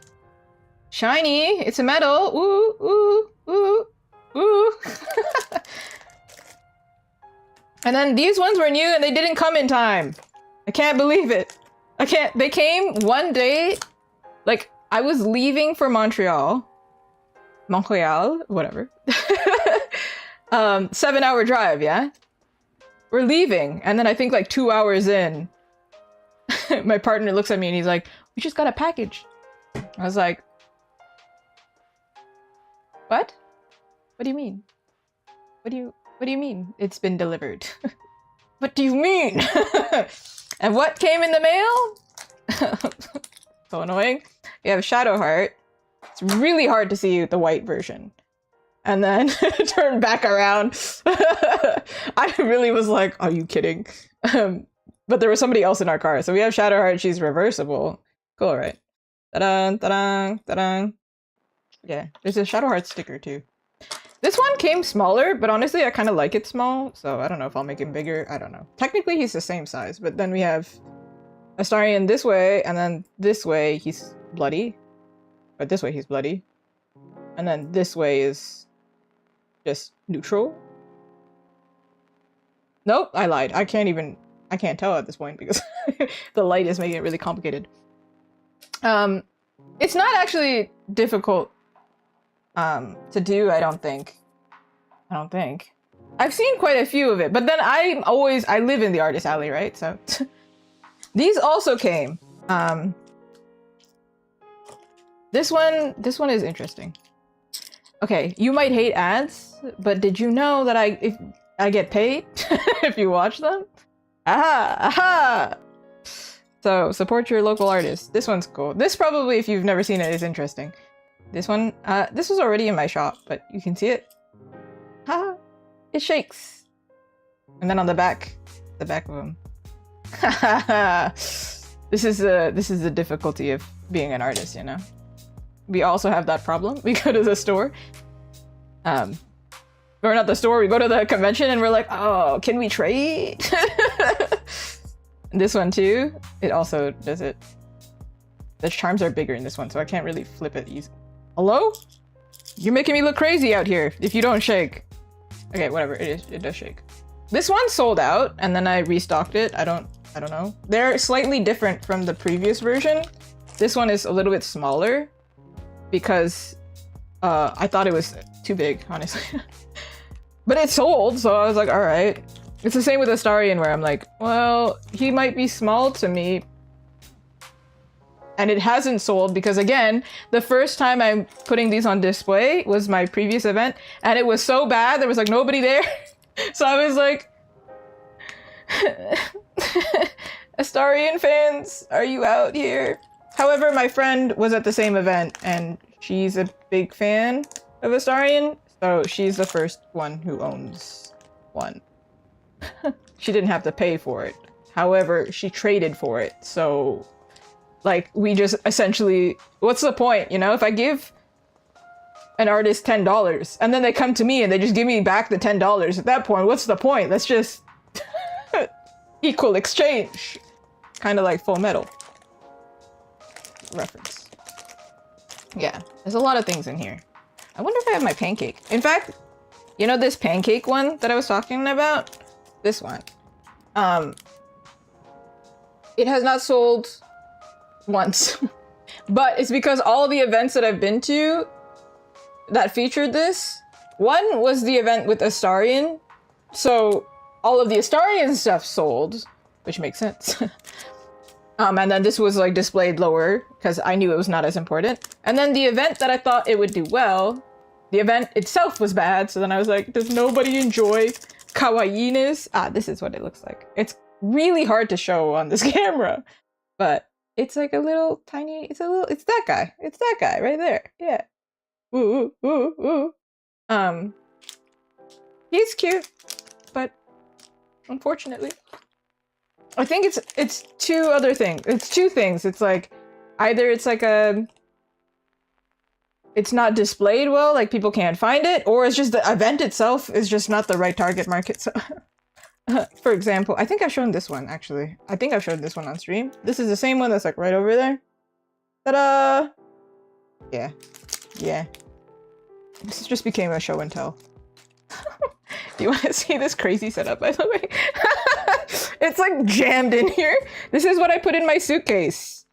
Shiny! It's a metal! Ooh, ooh, ooh, ooh! And then these ones were new and they didn't come in time. I can't believe it. They came one day, like, I was leaving for Montreal, whatever. 7-hour drive, yeah? We're leaving, and then I think like 2 hours in, my partner looks at me and he's like, we just got a package. I was like, what? What do you mean? What do you mean it's been delivered? What do you mean? And what came in the mail? So annoying. You have Shadowheart. It's really hard to see the white version. And then turn back around. I really was like, are you kidding? But there was somebody else in our car. So we have Shadowheart. She's reversible. Cool, right? Ta-da, ta-da, ta-da. Yeah, there's a Shadowheart sticker too. This one came smaller, but honestly, I kind of like it small. So I don't know if I'll make him bigger. I don't know. Technically, he's the same size. But then we have Astarian this way. And then this way, he's bloody. But this way, he's bloody. And then this way is just neutral. Nope, I lied. I can't tell at this point because the light is making it really complicated. It's not actually difficult to do, I don't think. I've seen quite a few of it, but then I live in the artist alley, right? So these also came. This one is interesting. Okay, you might hate ads, but did you know that if I get paid if you watch them? Aha! Aha! So support your local artists. This one's cool. This probably, if you've never seen it, is interesting. This one, this was already in my shop, but you can see it. Ha! It shakes. And then on the back of them. This is the difficulty of being an artist, you know. We also have that problem. We go to the store. Or not the store, we go to the convention and we're like, oh, can we trade? This one too, it also does it. The charms are bigger in this one, so I can't really flip it easy. Hello? You're making me look crazy out here if you don't shake. Okay, whatever, it does shake. This one sold out and then I restocked it. I don't know. They're slightly different from the previous version. This one is a little bit smaller because I thought it was too big, honestly. But it sold, so I was like, all right, It's the same with Astarion, where I'm like, well, he might be small to me. And it hasn't sold because, again, the first time I'm putting these on display was my previous event, and it was so bad, there was like nobody there. So I was like, Astarion fans, are you out here? However, my friend was at the same event, and she's a big fan of Astarion, so she's the first one who owns one. She didn't have to pay for it. However, she traded for it, so like we just essentially, what's the point, you know? If I give an artist $10 and then they come to me and they just give me back the $10, at that point, what's the point? Let's just equal exchange. Kind of like Full Metal reference. Yeah, there's a lot of things in here. I wonder if I have my pancake. In fact, you know this pancake one that I was talking about? This one. It has not sold once. But it's because all the events that I've been to that featured this, one was the event with Astarion, so all of the Astarion stuff sold, which makes sense. And then this was like displayed lower because I knew it was not as important. And then the event that I thought it would do well, the event itself was bad, so then I was like, does nobody enjoy kawaii-ness? Ah, this is what it looks like. It's really hard to show on this camera, but it's like a little tiny, it's that guy. It's that guy right there. Yeah. Ooh, ooh, ooh, ooh. He's cute, but unfortunately, I think it's two other things. It's two things. It's like, either it's like it's not displayed well, like people can't find it, or it's just the event itself is just not the right target market. So, for example, I think I've shown this one, actually. I think I've shown this one on stream. This is the same one that's like right over there. Ta-da! Yeah. Yeah. This just became a show and tell. Do you want to see this crazy setup, by the way? It's like jammed in here. This is what I put in my suitcase.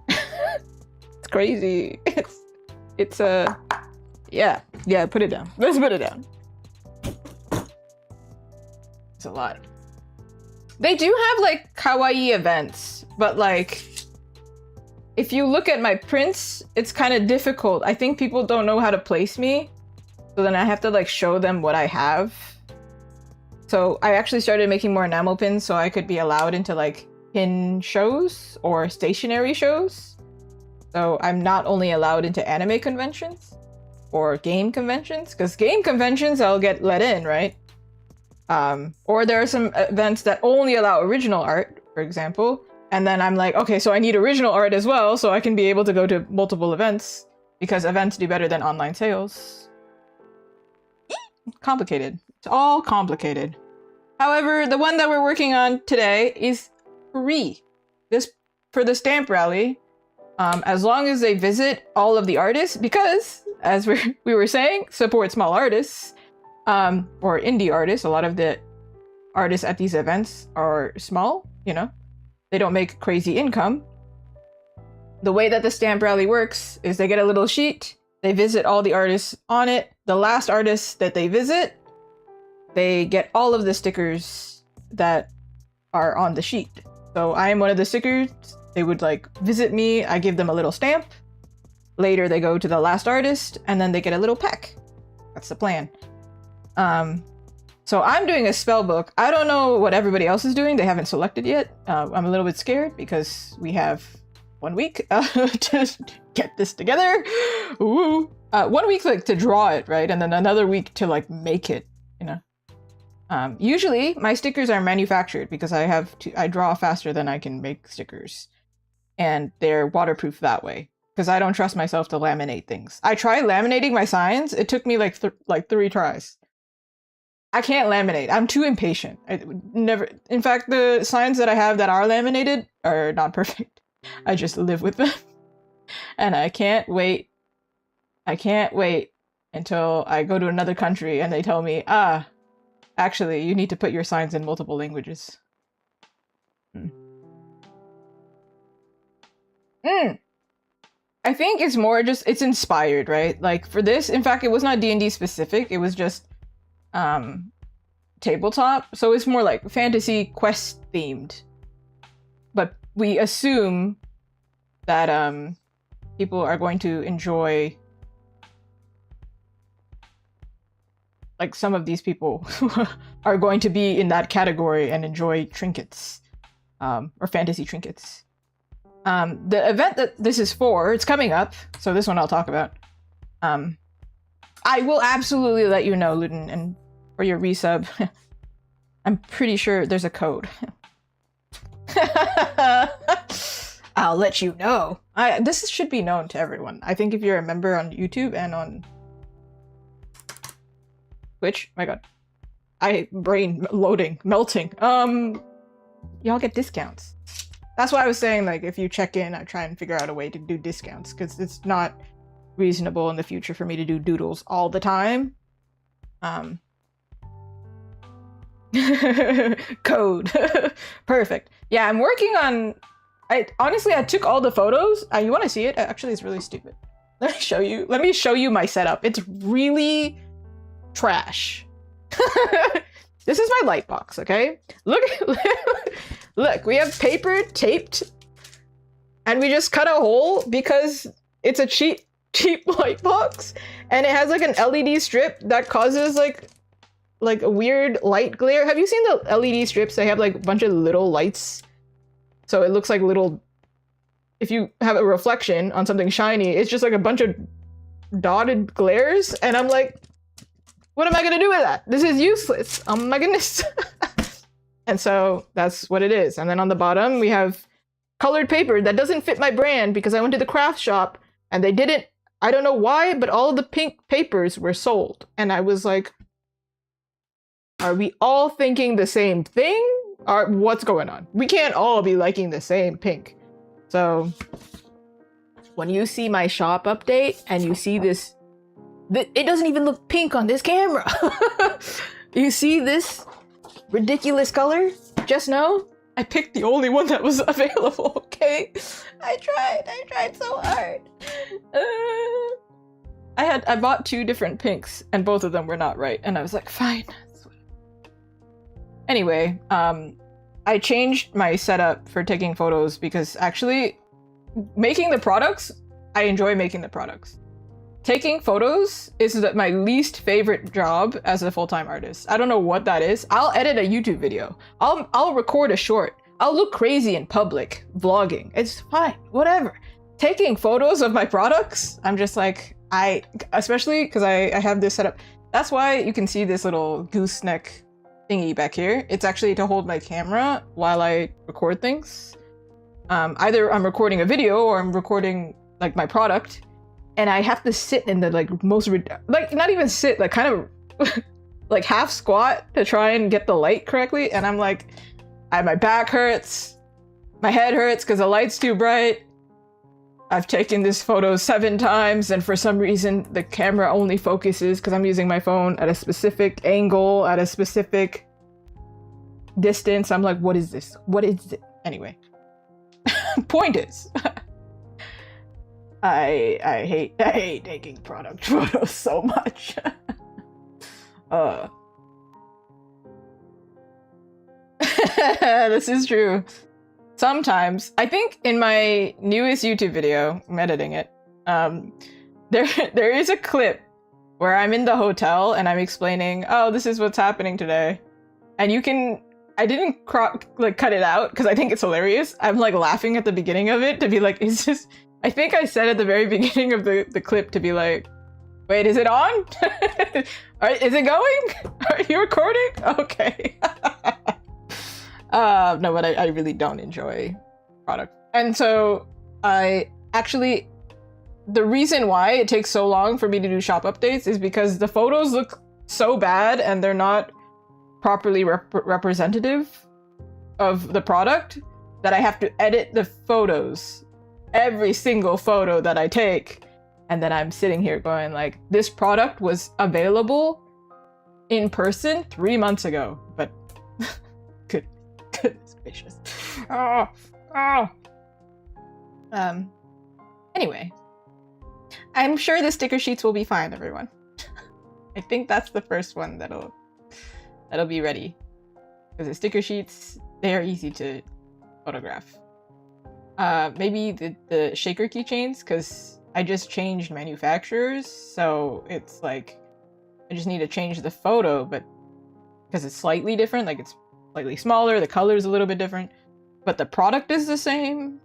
It's crazy. It's yeah, put it down. Let's put it down. It's a lot. They do have like kawaii events, but like if you look at my prints, it's kind of difficult. I think people don't know how to place me, so then I have to like show them what I have. So I actually started making more enamel pins so I could be allowed into like pin shows or stationary shows. So I'm not only allowed into anime conventions or game conventions, because game conventions I'll get let in, right? Or there are some events that only allow original art, for example. And then I'm like, okay, so I need original art as well, so I can be able to go to multiple events, because events do better than online sales. Complicated. It's all complicated. However, the one that we're working on today is free. This for the stamp rally, as long as they visit all of the artists, because as we were saying, support small artists, or indie artists. A lot of the artists at these events are small, you know, they don't make crazy income. The way that the stamp rally works is they get a little sheet, they visit all the artists on it. The last artists that they visit, they get all of the stickers that are on the sheet. So I am one of the stickers. They would like visit me, I give them a little stamp. Later they go to the last artist and then they get a little pack. That's the plan. So I'm doing a spell book. I don't know what everybody else is doing. They haven't selected yet. I'm a little bit scared because we have 1 week to get this together. Ooh. 1 week like to draw it, right? And then another week to like make it, you know. Usually my stickers are manufactured because I draw faster than I can make stickers. And they're waterproof that way. Because I don't trust myself to laminate things. I tried laminating my signs. It took me like 3 tries. I can't laminate. I'm too impatient. I never. In fact, the signs that I have that are laminated are not perfect. I just live with them. And I can't wait. I can't wait until I go to another country and they tell me, actually, you need to put your signs in multiple languages. I think it's more just, it's inspired, right? Like for this, in fact, it was not D&D specific. It was just tabletop, so it's more like fantasy quest themed. But we assume that people are going to enjoy, like, some of these people are going to be in that category and enjoy trinkets, or fantasy trinkets. The event that this is for, it's coming up, so this one I'll talk about. I will absolutely let you know, Luden, and for your resub. I'm pretty sure there's a code. I'll let you know. This should be known to everyone. I think if you're a member on YouTube and on Twitch, my god. Brain loading, melting. Y'all get discounts. That's why I was saying, like, if you check in, I try and figure out a way to do discounts, because it's not reasonable in the future for me to do doodles all the time. Code. Perfect. Yeah, I'm working on... honestly, I took all the photos. You want to see it? Actually, it's really stupid. Let me show you. Let me show you my setup. It's really trash. This is my light box, okay? Look, look, we have paper taped, and we just cut a hole because it's a cheap light box, and it has like an LED strip that causes like a weird light glare. Have you seen the LED strips? They have like a bunch of little lights, so it looks like little. If you have a reflection on something shiny, it's just like a bunch of dotted glares, and I'm like, what am I gonna do with that? This is useless. Oh my goodness. And so that's what it is. And then on the bottom, we have colored paper that doesn't fit my brand because I went to the craft shop and they didn't, I don't know why, but all of the pink papers were sold. And I was like, are we all thinking the same thing? Or what's going on? We can't all be liking the same pink. So when you see my shop update and you see this, it doesn't even look pink on this camera. You see this ridiculous color? Just know I picked the only one that was available, okay? I tried so hard. I bought 2 different pinks and both of them were not right, and I was like, fine. Anyway, I changed my setup for taking photos because actually making the products, I enjoy making the products. Taking photos is my least favorite job as a full-time artist. I don't know what that is. I'll edit a YouTube video. I'll record a short. I'll look crazy in public, vlogging. It's fine, whatever. Taking photos of my products, I'm just like, especially because I have this setup. That's why you can see this little gooseneck thingy back here. It's actually to hold my camera while I record things. Either I'm recording a video or I'm recording like my product. And I have to sit in the like most, like not even sit, like kind of like half squat to try and get the light correctly. And I'm like, my back hurts, my head hurts because the light's too bright. I've taken this photo 7 times and for some reason the camera only focuses because I'm using my phone at a specific angle, at a specific distance. I'm like, what is this? What is it? Anyway, point is, I hate taking product photos so much. This is true. Sometimes, I think in my newest YouTube video, I'm editing it, there is a clip where I'm in the hotel and I'm explaining, oh, this is what's happening today. And you can, I didn't cut it out because I think it's hilarious. I'm like laughing at the beginning of it to be like, is this, I think I said at the very beginning of the clip to be like, wait, is it on? Is it going? Are you recording? Okay. No, but I really don't enjoy product. And so I actually, the reason why it takes so long for me to do shop updates is because the photos look so bad and they're not properly representative of the product that I have to edit the photos, every single photo that I take. And then I'm sitting here going like, this product was available in person 3 months ago, but goodness gracious. Anyway, I'm sure the sticker sheets will be fine, everyone. I think that's the first one that'll That'll be ready. Because the sticker sheets, they are easy to photograph. Maybe the shaker keychains, because I just changed manufacturers, so it's like I just need to change the photo, but because it's slightly different, like it's slightly smaller, the color is a little bit different, but the product is the same.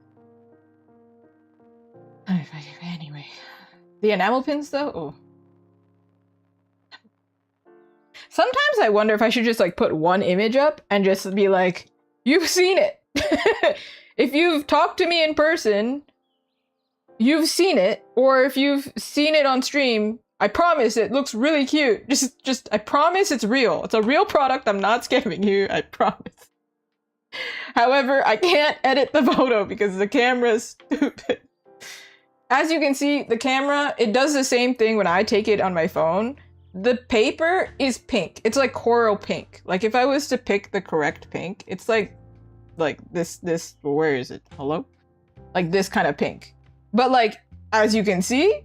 Anyway, the enamel pins though, oh. Sometimes I wonder if I should just like put one image up and just be like, you've seen it. If you've talked to me in person, you've seen it, or if you've seen it on stream, I promise it looks really cute. Just, I promise it's real. It's a real product. I'm not scamming you. I promise. However, I can't edit the photo because the camera's stupid. As you can see, the camera, it does the same thing when I take it on my phone. The paper is pink. It's like coral pink. Like if I was to pick the correct pink, it's like this, where is it? Hello? Like this kind of pink. But like, as you can see,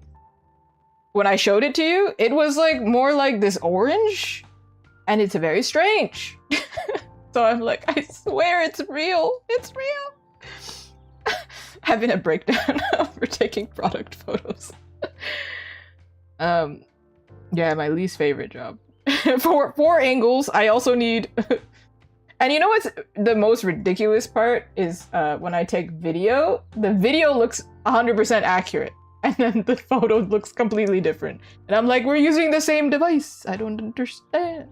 when I showed it to you, it was like more like this orange, and it's very strange. So I'm like, I swear it's real. It's real. Having a breakdown over taking product photos. Yeah, my least favorite job. For angles, I also need... And you know what's the most ridiculous part is when I take video, the video looks 100% accurate. And then the photo looks completely different. And I'm like, we're using the same device. I don't understand.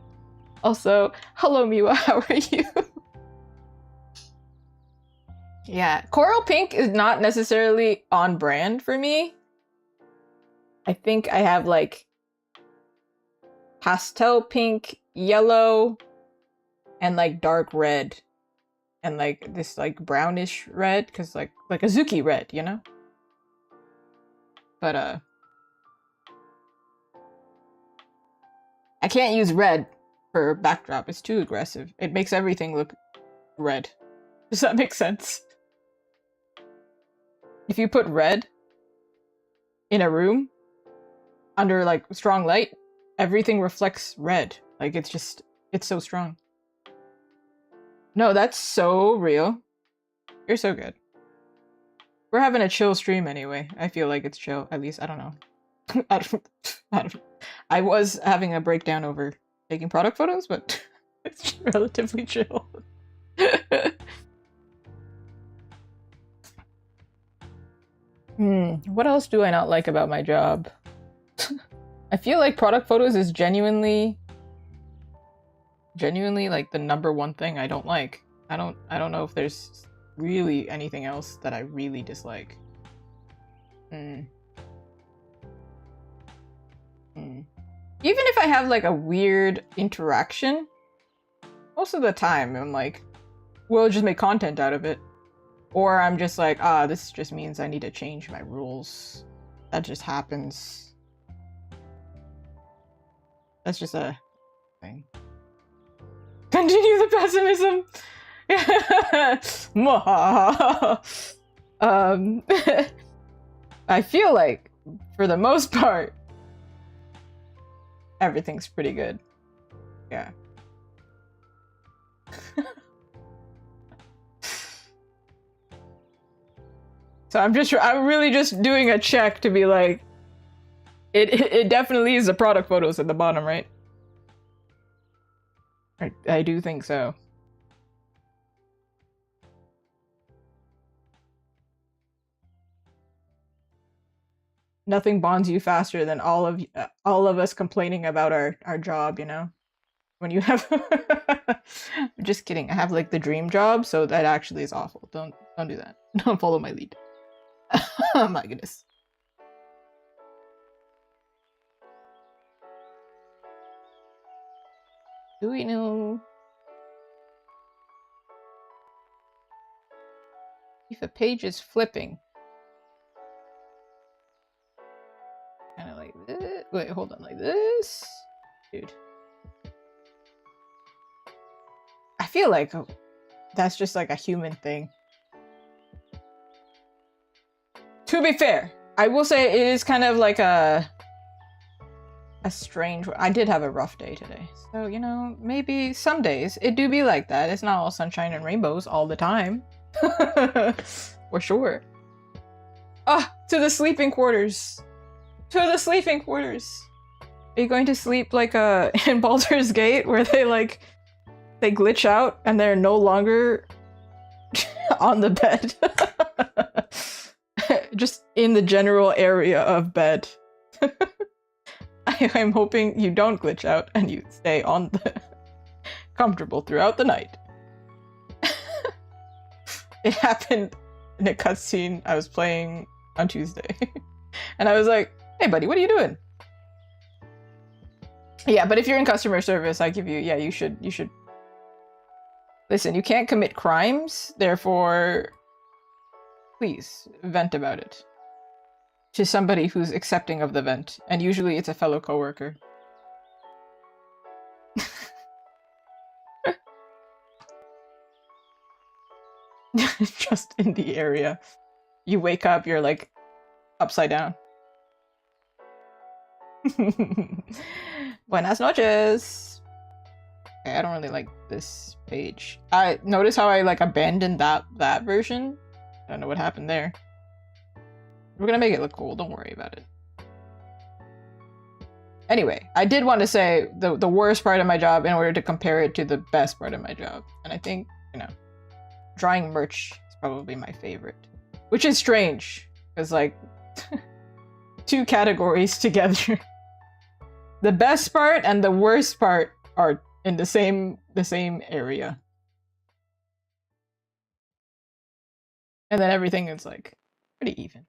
Also, hello Miwa, how are you? Yeah, coral pink is not necessarily on brand for me. I think I have like pastel pink, yellow, and like dark red. And like this like brownish red, because like Azuki red, you know? But I can't use red for backdrop. It's too aggressive. It makes everything look red. Does that make sense? If you put red in a room under like strong light, everything reflects red. Like it's just, it's so strong. No, that's so real. You're so good. We're having a chill stream anyway. I feel like it's chill. At least, I don't know. I don't know. I was having a breakdown over taking product photos, but it's relatively chill. What else do I not like about my job? I feel like product photos is genuinely like the #1 thing I don't like. I don't know if there's really anything else that I really dislike. Even if I have like a weird interaction, most of the time I'm like, we'll just make content out of it. Or I'm just like, this just means I need to change my rules. That just happens. That's just a thing. Continue the pessimism! I feel like, for the most part, everything's pretty good. Yeah. So I'm really just doing a check to be like, it definitely is the product photos at the bottom, right? I do think so. Nothing bonds you faster than all of us complaining about our job, you know? When you have I'm just kidding. I have like the dream job, so that actually is awful. Don't do that. Don't follow my lead. Oh my goodness. Do we know if a page is flipping? Kind of like this. Wait, hold on, like this? Dude. I feel like that's just like a human thing. To be fair, I will say it is kind of like a a strange. I did have a rough day today, so you know, maybe some days it do be like that. It's not all sunshine and rainbows all the time, for sure. Ah, to the sleeping quarters. To the sleeping quarters. Are you going to sleep like in Baldur's Gate, where they glitch out and they're no longer on the bed? Just in the general area of bed. I'm hoping you don't glitch out and you stay on the comfortable throughout the night. It happened in a cutscene I was playing on Tuesday. And I was like, hey buddy, what are you doing? Yeah, but if you're in customer service, I give you, yeah, you should. Listen, you can't commit crimes, therefore, please vent about it to somebody who's accepting of the vent, and usually it's a fellow coworker. Just in the area. You wake up, you're like upside down. Buenas noches. Okay, I don't really like this page. I notice how I like abandoned that version. I don't know what happened there. We're gonna make it look cool, don't worry about it. Anyway, I did want to say the worst part of my job in order to compare it to the best part of my job. And I think, you know, drawing merch is probably my favorite. Which is strange, because like two categories together. The best part and the worst part are in the same area. And then everything is like pretty even.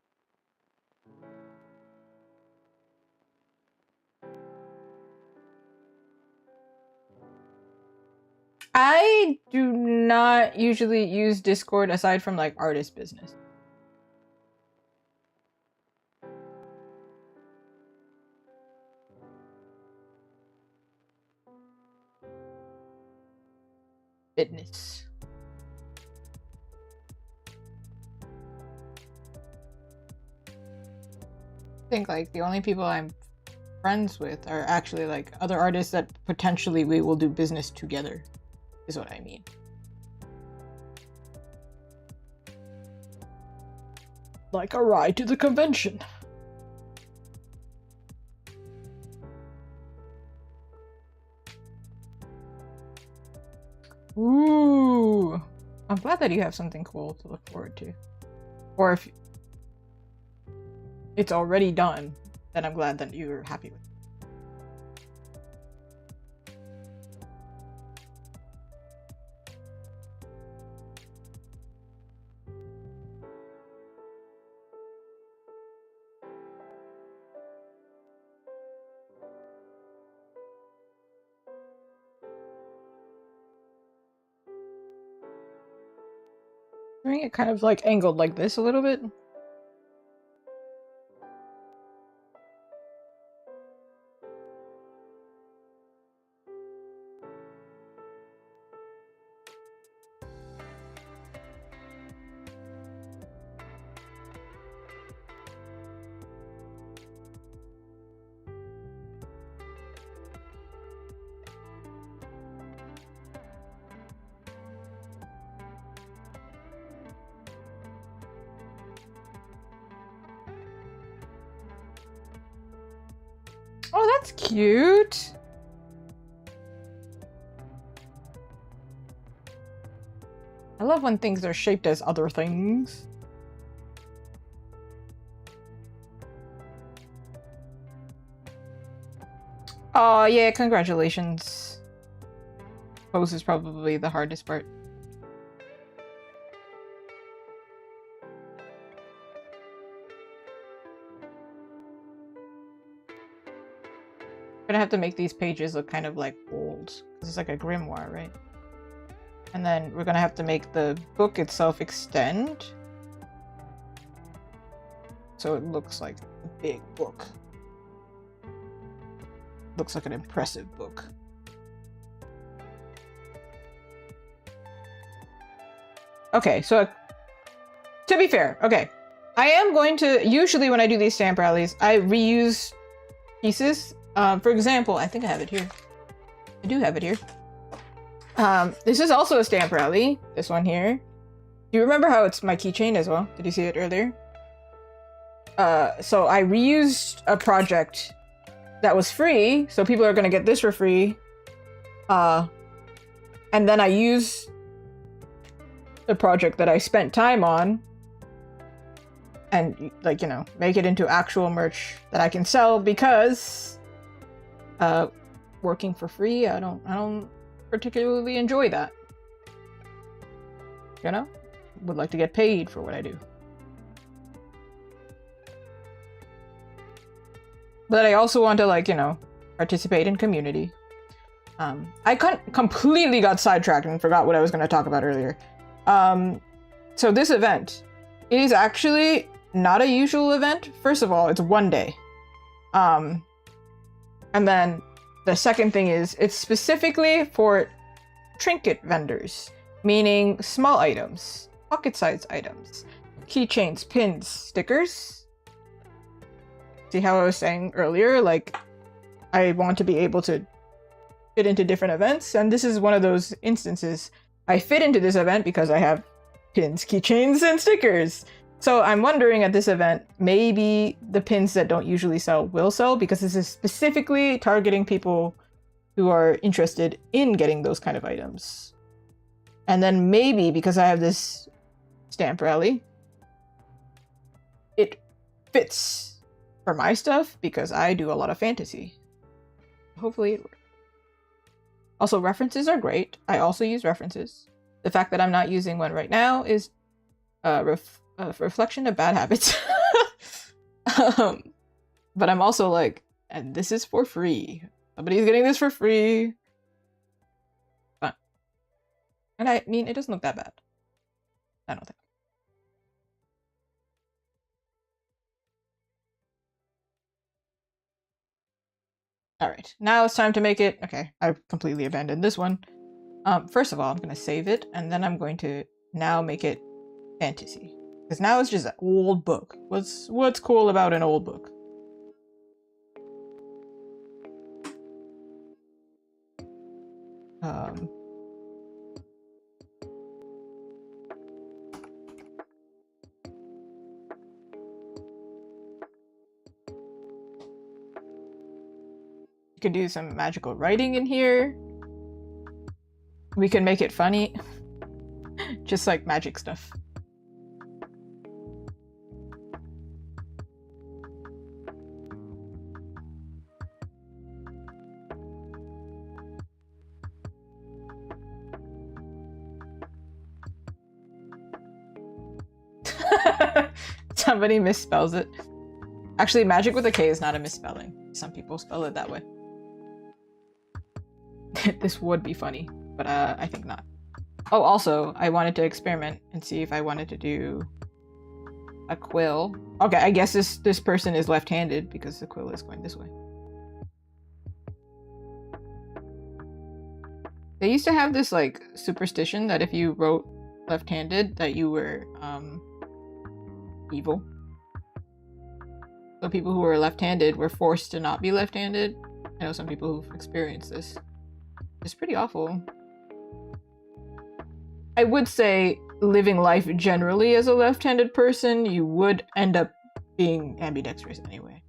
I do not usually use Discord aside from like artist business. Fitness. I think like the only people I'm friends with are actually like other artists that potentially we will do business together, is what I mean. Like a ride to the convention. Ooh, I'm glad that you have something cool to look forward to. Or if it's already done, then I'm glad that you're happy with it. Doing it kind of like angled like this a little bit. Oh, that's cute. I love when things are shaped as other things. Oh, yeah, congratulations. Pose is probably the hardest part. Gonna have to make these pages look kind of like old, because it's like a grimoire, right? And then we're gonna have to make the book itself extend, so it looks like a big book. Looks like an impressive book. Okay, so to be fair, okay, I am going to, usually when I do these stamp rallies, I reuse pieces For example, I think I have it here. I do have it here. This is also a stamp rally. This one here. Do you remember how it's my keychain as well? Did you see it earlier? So I reused a project that was free, so people are gonna get this for free. And then I use the project that I spent time on and, like, you know, make it into actual merch that I can sell because working for free, I don't particularly enjoy that. You know? Would like to get paid for what I do. But I also want to, like, you know, participate in community. I completely got sidetracked and forgot what I was going to talk about earlier. So this event, it is actually not a usual event. First of all, it's one day. And then the second thing is it's specifically for trinket vendors, meaning small items, pocket-sized items, keychains, pins, stickers. See how I was saying earlier, like, I want to be able to fit into different events, and this is one of those instances. I fit into this event because I have pins, keychains, and stickers. So I'm wondering at this event, maybe the pins that don't usually sell will sell, because this is specifically targeting people who are interested in getting those kind of items. And then maybe because I have this stamp rally, it fits for my stuff because I do a lot of fantasy. Hopefully it works. Also, references are great. I also use references. The fact that I'm not using one right now is a reflection of bad habits. But I'm also like, and this is for free. Somebody's getting this for free. Fun. And I mean, it doesn't look that bad. I don't think. Alright, now it's time to make it. Okay, I've completely abandoned this one. First of all, I'm going to save it, and then I'm going to now make it fantasy. Because now it's just an old book. What's cool about an old book? You can do some magical writing in here. We can make it funny. Just like magic stuff. Somebody misspells it. Actually, magic with a K is not a misspelling. Some people spell it that way. This would be funny, but I think not. Oh, also, I wanted to experiment and see if I wanted to do a quill. Okay, I guess this person is left-handed because the quill is going this way. They used to have this, like, superstition that if you wrote left-handed, that you were, evil. So people who were left-handed were forced to not be left-handed. I know some people who've experienced this. It's pretty awful. I would say living life generally as a left-handed person, you would end up being ambidextrous anyway.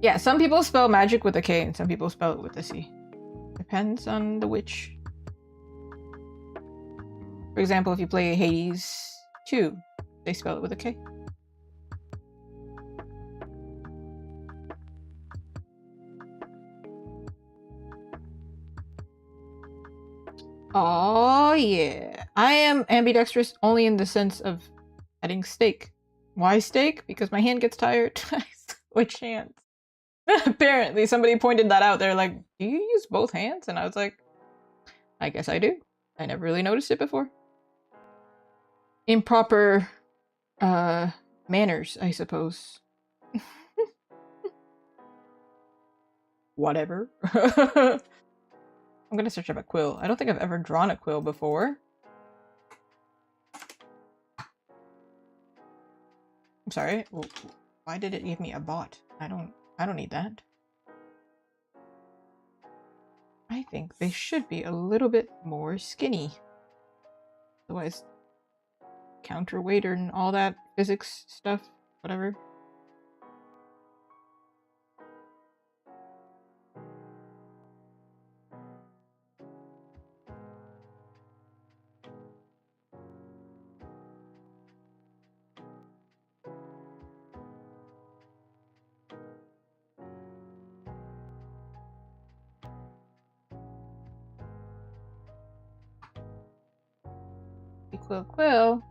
Yeah, some people spell magic with a K and some people spell it with a C. Depends on the witch. For example, if you play Hades 2, they spell it with a K. Oh yeah. I am ambidextrous only in the sense of adding steak. Why steak? Because my hand gets tired. Which hands? Apparently somebody pointed that out. They're like, do you use both hands? And I was like, I guess I do. I never really noticed it before. Improper manners, I suppose. Whatever. I'm gonna search up a quill. I don't think I've ever drawn a quill before. I'm sorry. Why did it give me a bot? I I don't need that. I think they should be a little bit more skinny. Otherwise, counterweight and all that physics stuff, whatever. Quill, quill.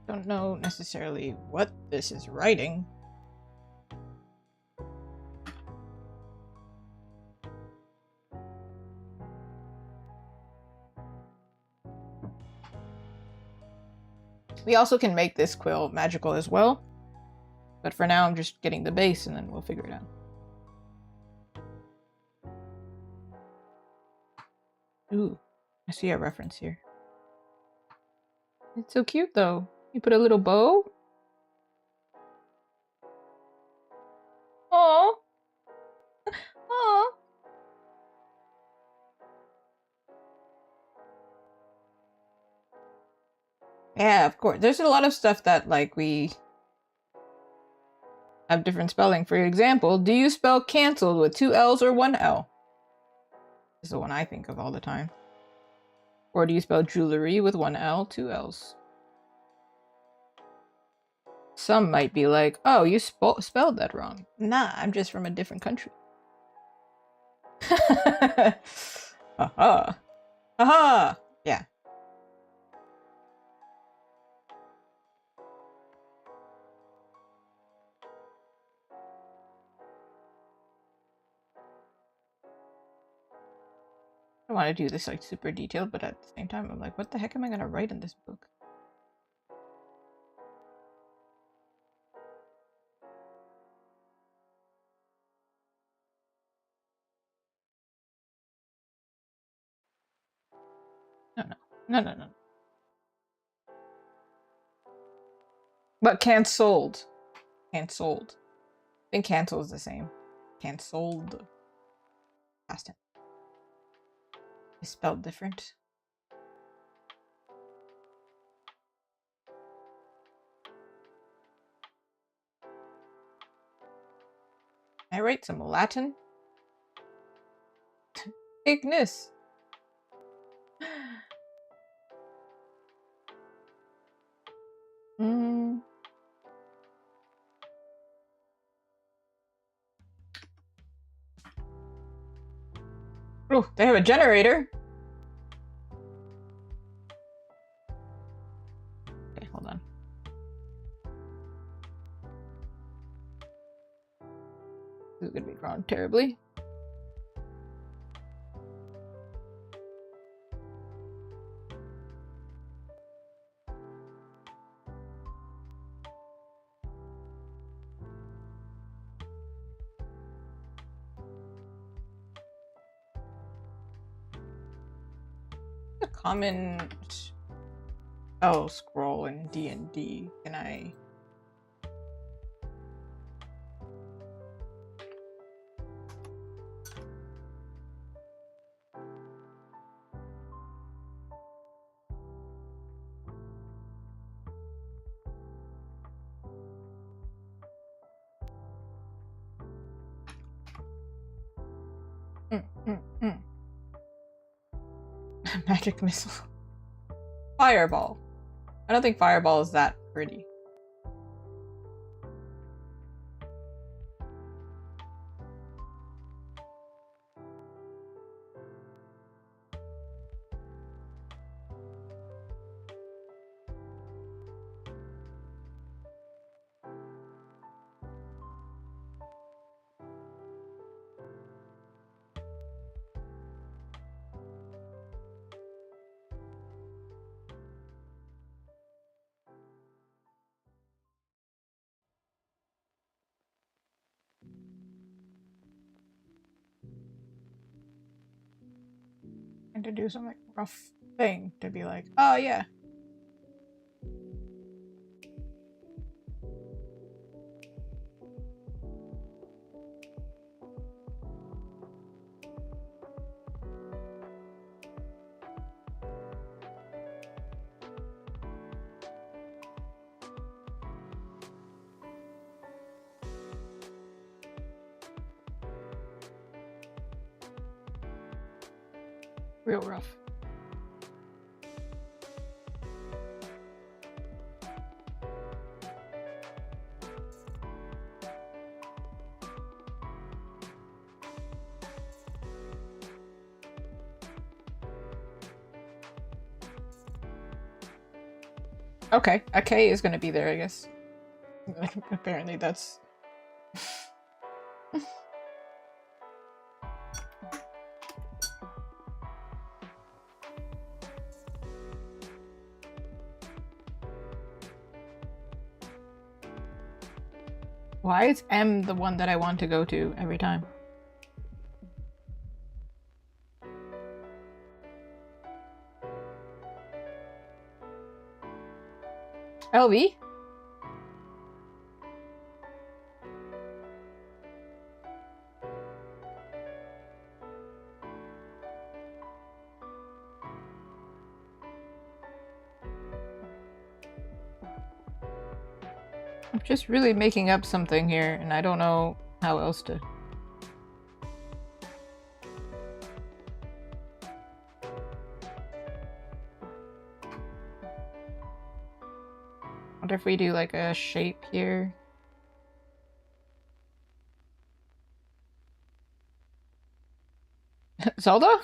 Don't know necessarily what this is writing. We also can make this quill magical as well. But for now, I'm just getting the base and then we'll figure it out. Ooh, I see a reference here. It's so cute though. You put a little bow. Aww. Aww. Yeah, of course. There's a lot of stuff that like we have different spelling. For example, do you spell canceled with 2 L's or 1 L? This is the one I think of all the time. Or do you spell jewelry with 1 L, 2 L's? Some might be like, oh, you spelled that wrong. Nah, I'm just from a different country. Aha. Aha! Yeah. I want to do this like super detailed, but at the same time, I'm like, what the heck am I going to write in this book? No, no. No, no, no. But canceled. Canceled. I think cancel is the same. Canceled. Past tense. It's spelled different. I write some Latin. Ignis. Oh, they have a generator. Okay, hold on. This is gonna be drawn terribly. A common scroll in D&D. Can I? Magic missile. Fireball. I don't think fireball is that pretty. expecting to do some like rough thing to be like, oh yeah. Real rough. Okay, a K is gonna be there, I guess. Apparently that's... Why is M the one that I want to go to every time? LV? I'm just really making up something here, and I don't know how else to... What if we do like a shape here? Zelda?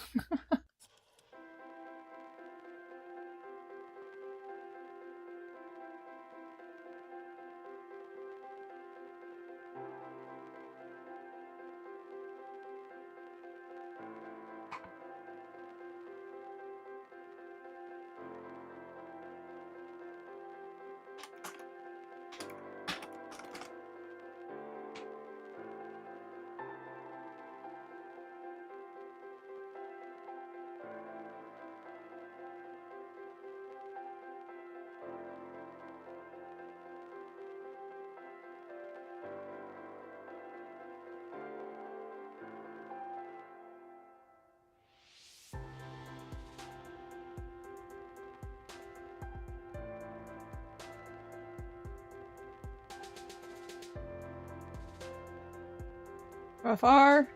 FR? I'm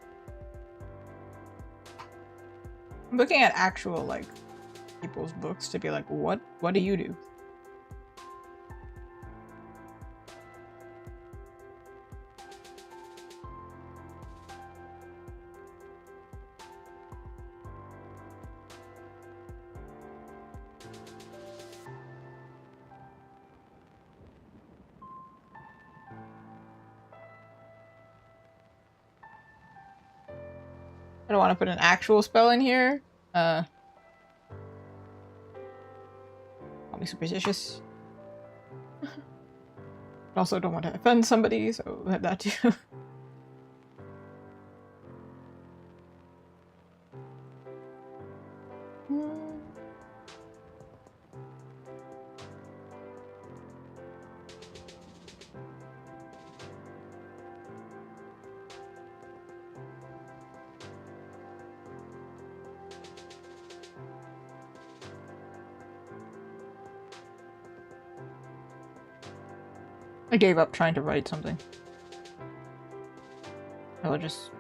looking at actual, like, people's books to be like, what do you do? I don't want to put an actual spell in here. I'll be superstitious. Also don't want to offend somebody, so that too. I gave up trying to write something. I'll just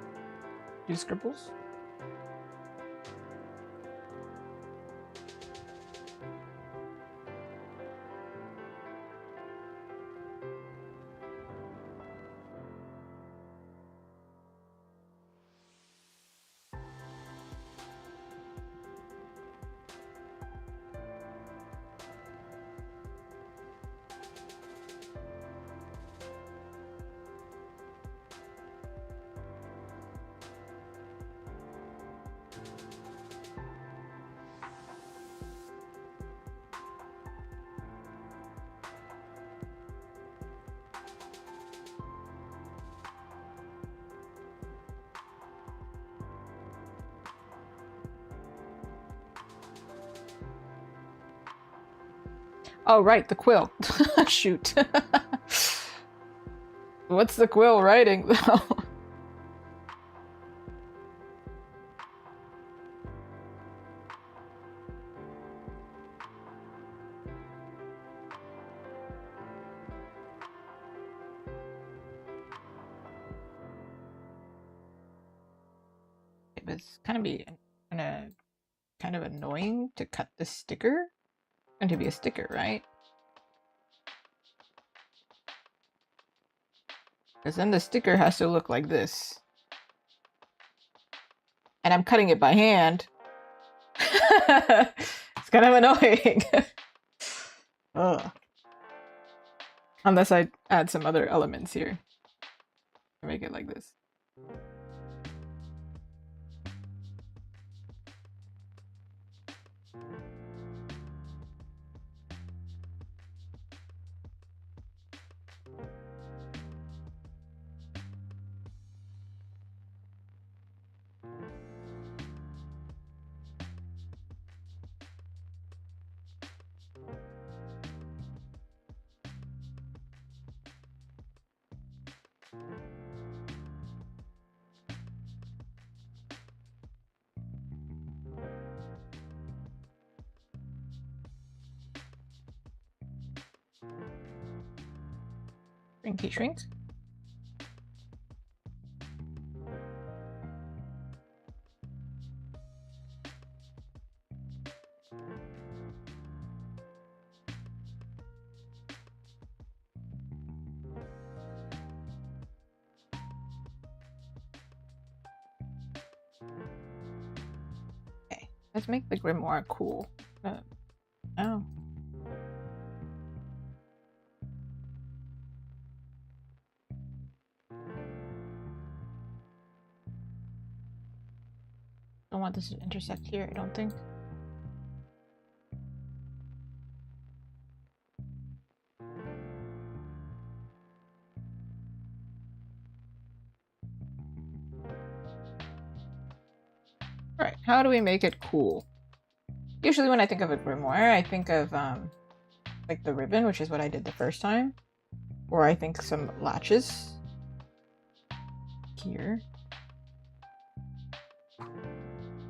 do scribbles. Oh, right, the quill. Shoot. What's the quill writing, though? It's kind of annoying to cut the sticker and to be a sticker, right? Because then the sticker has to look like this. And I'm cutting it by hand. It's kind of annoying. Ugh. Unless I add some other elements here. Make it like this. Shrinky shrink. Okay, let's make the grimoire cool. Oh. Don't want this to intersect here, I don't think. Alright, how do we make it cool? Usually when I think of a grimoire, I think of like the ribbon, which is what I did the first time. Or I think some latches. Here.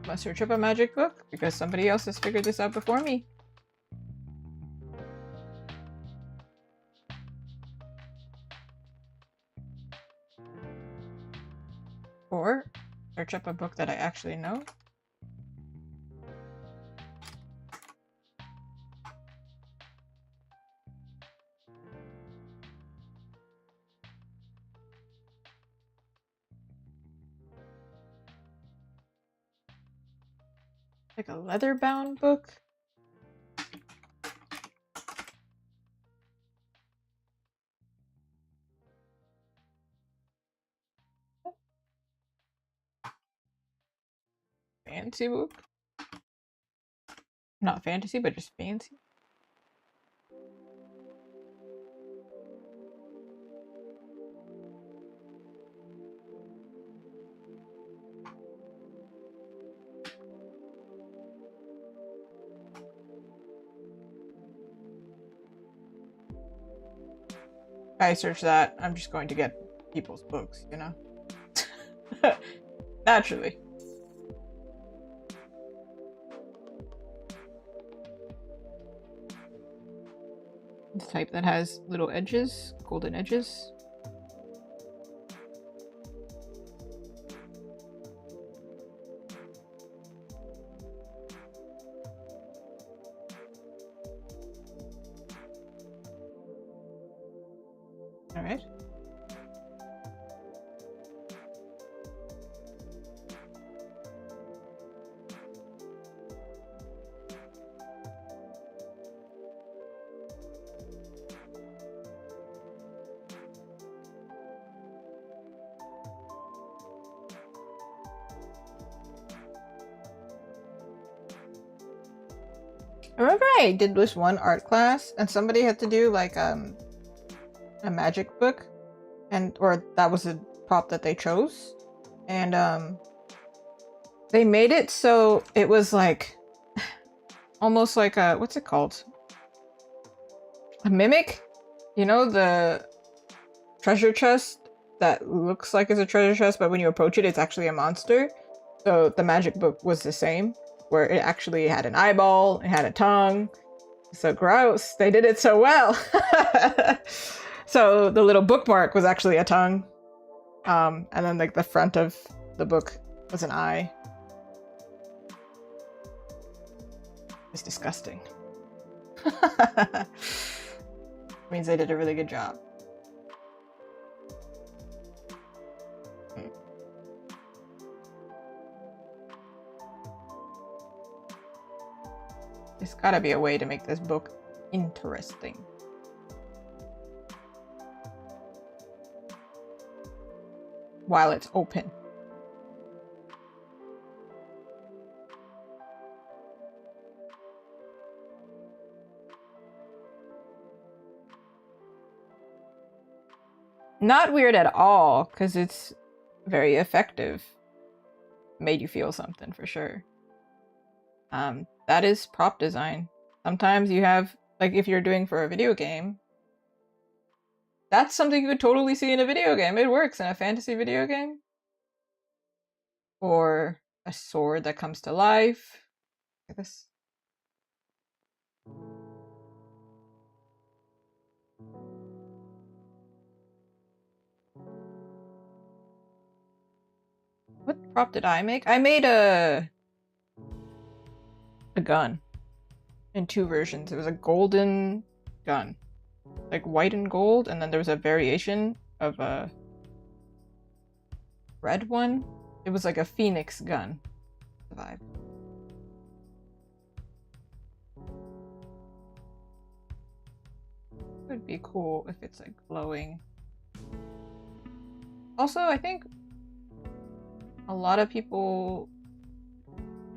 Must search up a magic book because somebody else has figured this out before me. Or search up a book that I actually know. Like a leather-bound book. Fancy book. Not fantasy, but just fancy. If I search that, I'm just going to get people's books, you know? Naturally. The type that has little edges, golden edges. All right. I remember I did this one art class and somebody had to do like a magic book, and or that was a prop that they chose, and they made it so it was like almost like a, what's it called? A mimic? You know the treasure chest that looks like it's a treasure chest, but when you approach it, it's actually a monster? So the magic book was the same, where it actually had an eyeball, it had a tongue. So gross. They did it so well. So the little bookmark was actually a tongue. And then like the front of the book was an eye. It's disgusting. Means they did a really good job. There's gotta be a way to make this book interesting. While it's open. Not weird at all, because it's very effective. Made you feel something for sure. That is prop design. Sometimes you have, like if you're doing for a video game, that's something you could totally see in a video game. It works in a fantasy video game. Or a sword that comes to life. Look at this. What prop did I make? I made a gun in 2 versions. It was a golden gun, like white and gold, and then there was a variation of a red one. It was like a phoenix gun vibe. It would be cool if it's like glowing. Also, I think a lot of people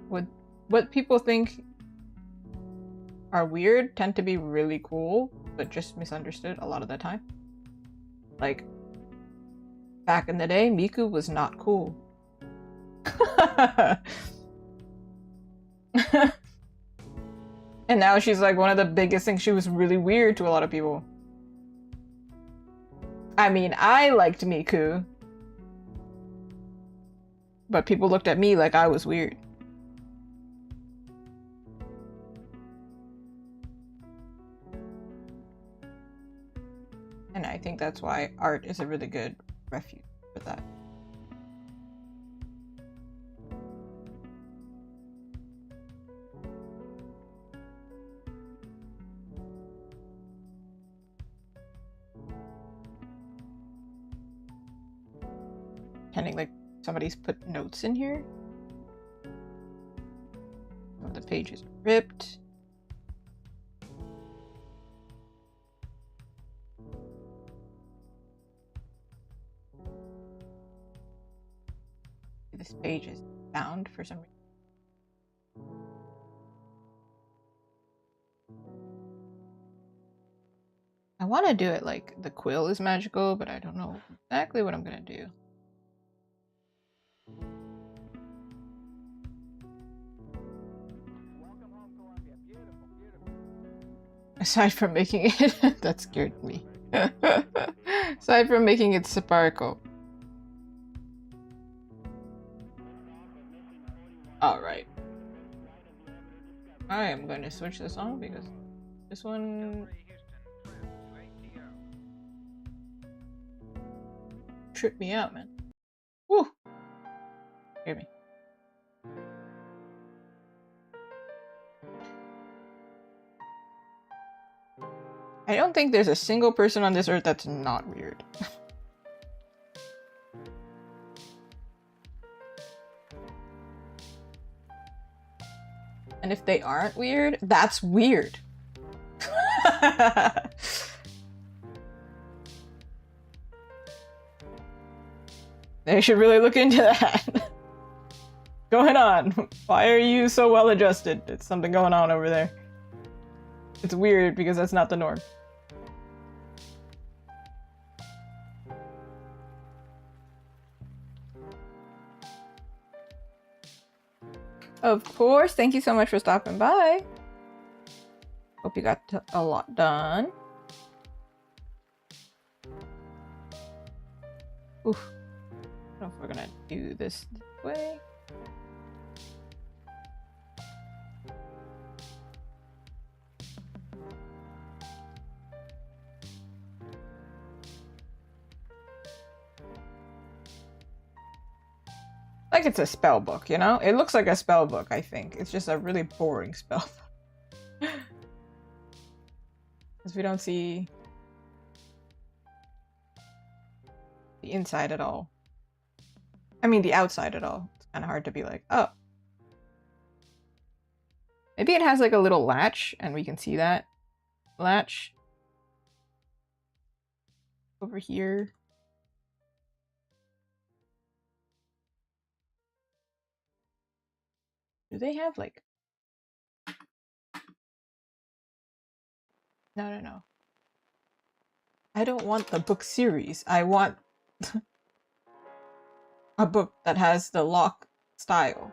would, what people think are weird tend to be really cool, but just misunderstood a lot of the time. Like, back in the day, Miku was not cool. And now she's like one of the biggest things. She was really weird to a lot of people. I mean, I liked Miku, but people looked at me like I was weird. And I think that's why art is a really good refuge for that. Pretending like somebody's put notes in here. Some of the pages are ripped. This page is bound for some reason. I want to do it like the quill is magical, but I don't know exactly what I'm gonna do. Aside from making it, that scared me. Aside from making it sparkle. Alright. I am going to switch this on because this one tripped me out, man. Woo! Hear me. I don't think there's a single person on this earth that's not weird. And if they aren't weird, that's weird. They should really look into that. Going on? Why are you so well adjusted? It's something going on over there. It's weird because that's not the norm. Of course. Thank you so much for stopping by. Hope you got a lot done. Oof. I don't know if we're gonna do this way. Like it's a spell book, you know? It looks like a spell book, I think. It's just a really boring spell book. Because we don't see the inside at all. I mean, the outside at all. It's kind of hard to be like, oh. Maybe it has like a little latch and we can see that latch over here. Do they have like... No. I don't want the book series. I want a book that has the lock style.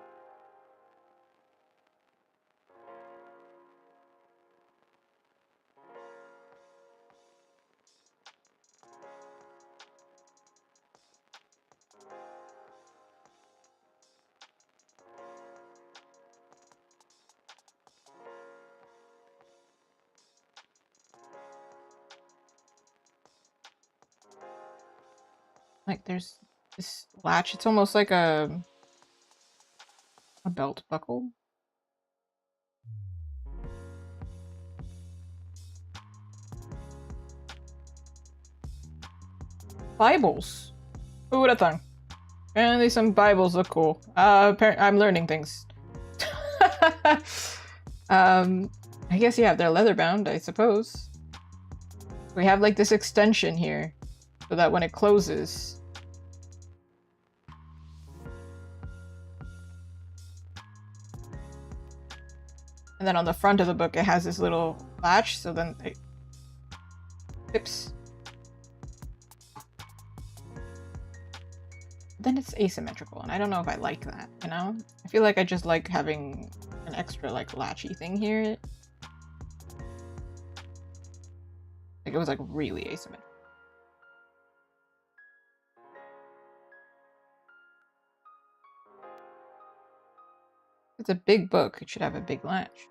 Like there's this latch. It's almost like a belt buckle. Bibles. Who would have thought? Apparently some Bibles look cool. I'm learning things. I guess yeah, they're leather bound, I suppose. We have like this extension here so that when it closes, and then on the front of the book it has this little latch, so then it clips. Then it's asymmetrical, and I don't know if I like that, you know? I feel like I just like having an extra like latchy thing here. Like it was like really asymmetrical. It's a big book, it should have a big latch.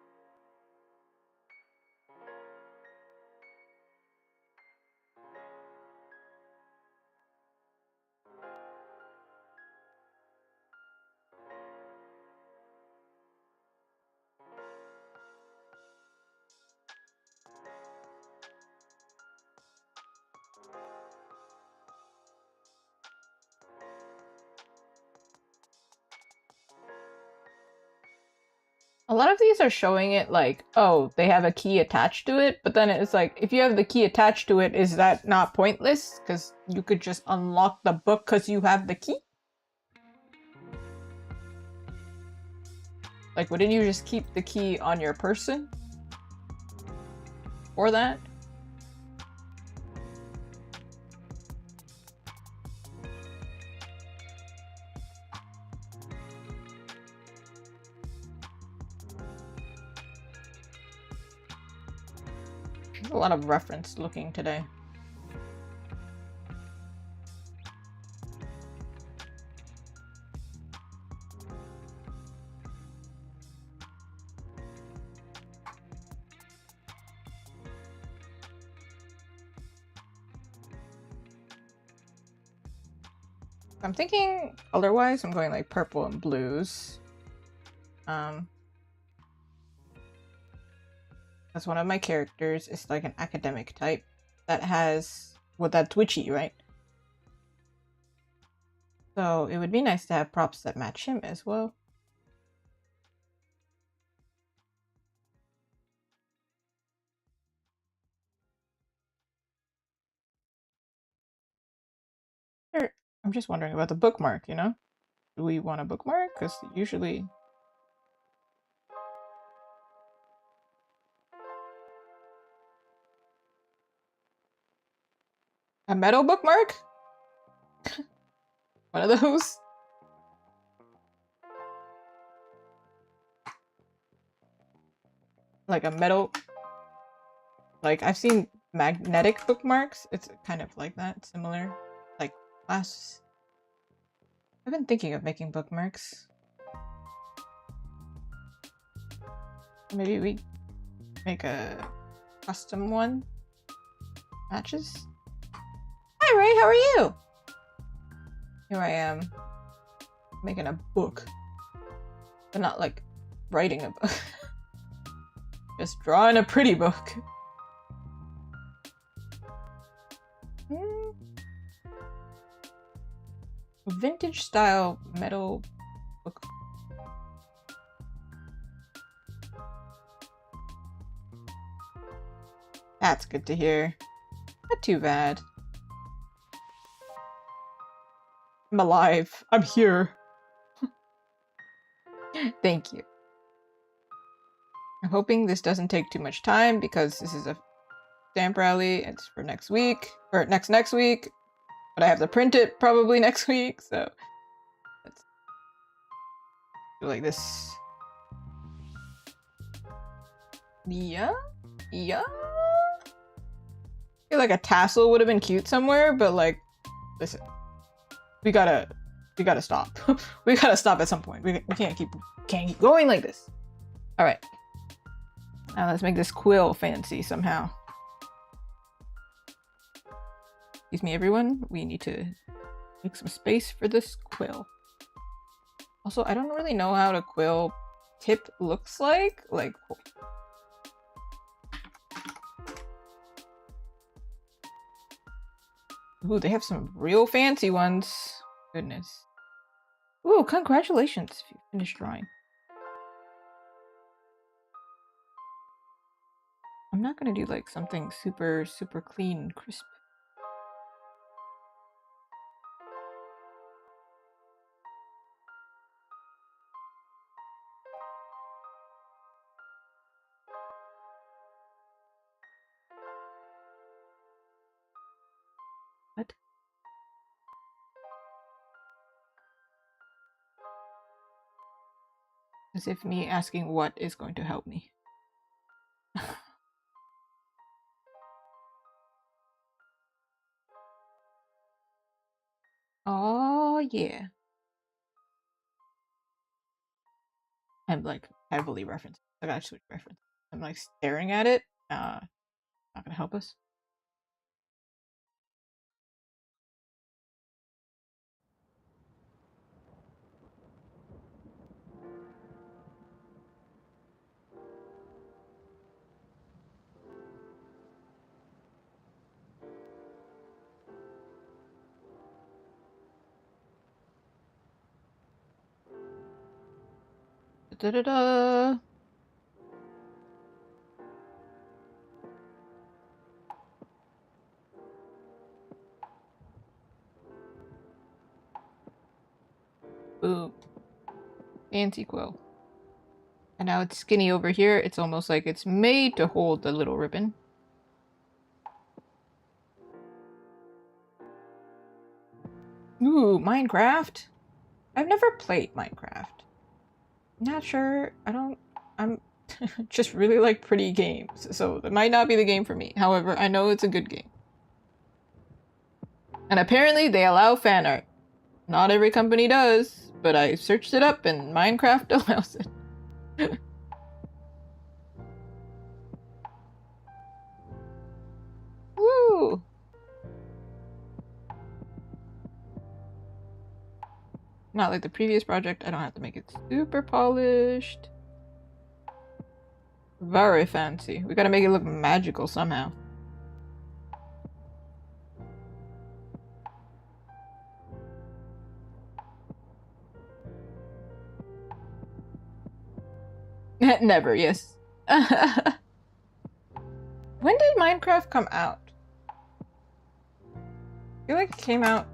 A lot of these are showing it like, oh, they have a key attached to it, but then it's like, if you have the key attached to it, is that not pointless? Because you could just unlock the book because you have the key? Like, wouldn't you just keep the key on your person? For that? There's a lot of reference looking today. I'm thinking color-wise, I'm going like purple and blues. That's one of my characters. It's like an academic type that has that twitchy, right? So it would be nice to have props that match him as well. Sure. I'm just wondering about the bookmark, you know? Do we want a bookmark? Because usually... A metal bookmark? One of those? Like a metal... Like, I've seen magnetic bookmarks. It's kind of like that, similar. Like class. I've been thinking of making bookmarks. Maybe we make a custom one. Matches? Hi Ray, how are you? Here I am, making a book. But not like writing a book. Just drawing a pretty book. Vintage style metal book. That's good to hear. Not too bad. I'm alive. I'm here. Thank you. I'm hoping this doesn't take too much time because this is a stamp rally. It's for next week. Or next week. But I have to print it probably next week, so let's do like this. Yeah. I feel like a tassel would have been cute somewhere, but like, listen, we gotta stop. We gotta stop at some point. We can't keep going like this. All right. Now let's make this quill fancy somehow. Excuse me, everyone. We need to make some space for this quill. Also, I don't really know how a quill tip looks like. Ooh, they have some real fancy ones. Goodness. Ooh, congratulations if you finished drawing. I'm not gonna do like something super clean and crisp. What? As if me asking what is going to help me. Oh yeah. I'm like heavily referenced. I gotta switch reference. I'm like staring at it. Not gonna help us. Da da da. Boom. Fancy quill. And now it's skinny over here. It's almost like it's made to hold the little ribbon. Ooh, Minecraft? I've never played Minecraft. Not sure. I'm just really like pretty games, so it might not be the game for me. However, I know it's a good game. And apparently they allow fan art. Not every company does, but I searched it up and Minecraft allows it. Woo! Not like the previous project, I don't have to make it super polished. Very fancy. We gotta make it look magical somehow. Never, yes. When did Minecraft come out? I feel like it came out...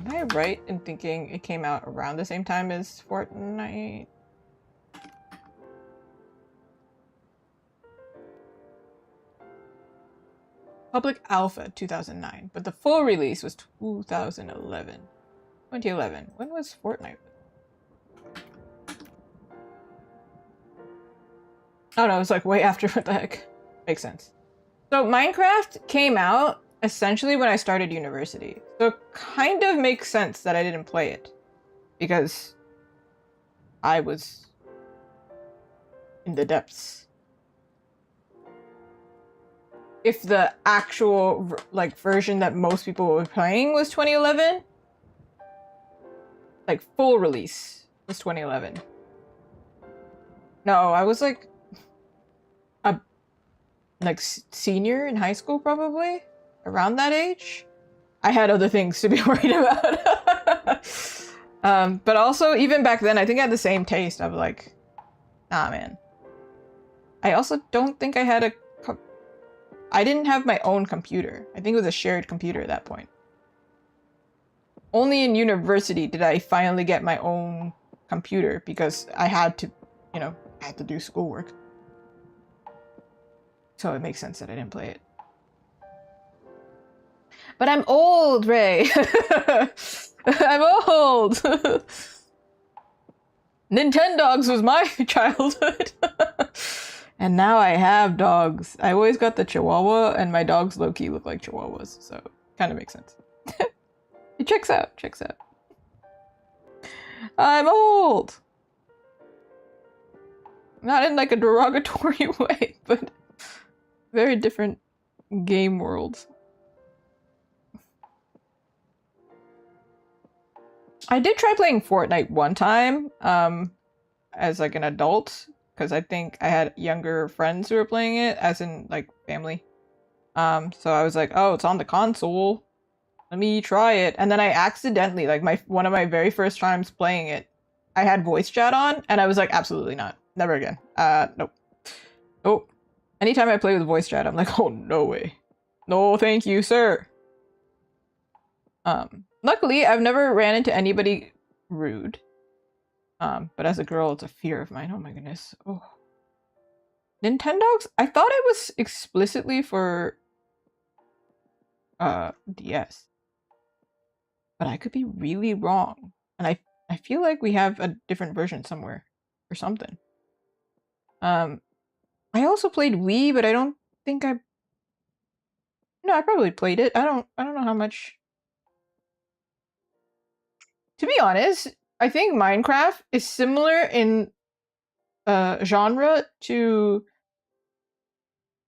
Am I right in thinking it came out around the same time as Fortnite? Public Alpha 2009, but the full release was 2011. 2011. When was Fortnite? Oh no, it was like way after. What the heck? Makes sense. So Minecraft came out essentially when I started university. So it kind of makes sense that I didn't play it. Because I was in the depths. If the actual like version that most people were playing was 2011, like full release was 2011. No, I was like a senior in high school, probably around that age. I had other things to be worried about. But also, even back then, I think I had the same taste of like, nah, man. I also don't think I had I didn't have my own computer. I think it was a shared computer at that point. Only in university did I finally get my own computer because I had to, you know, I had to do schoolwork. So it makes sense that I didn't play it. But I'm old, Ray. I'm old. Nintendogs was my childhood. And now I have dogs. I always got the Chihuahua, and my dogs low-key look like Chihuahuas, so kind of makes sense. It checks out, checks out. I'm old! Not in like a derogatory way, but very different game worlds. I did try playing Fortnite one time, as like an adult, because I think I had younger friends who were playing it, as in like family. So I was like, oh, it's on the console. Let me try it. And then I accidentally, like one of my very first times playing it, I had voice chat on, and I was like, absolutely not. Never again. Nope. Nope. Anytime I play with voice chat, I'm like, oh, no way. No, thank you, sir. Luckily, I've never ran into anybody rude. But as a girl, it's a fear of mine. Oh my goodness. Oh. Nintendogs? I thought it was explicitly for DS. But I could be really wrong. And I feel like we have a different version somewhere or something. I also played Wii, but I don't think I probably played it. I don't know how much. To be honest, I think Minecraft is similar in genre to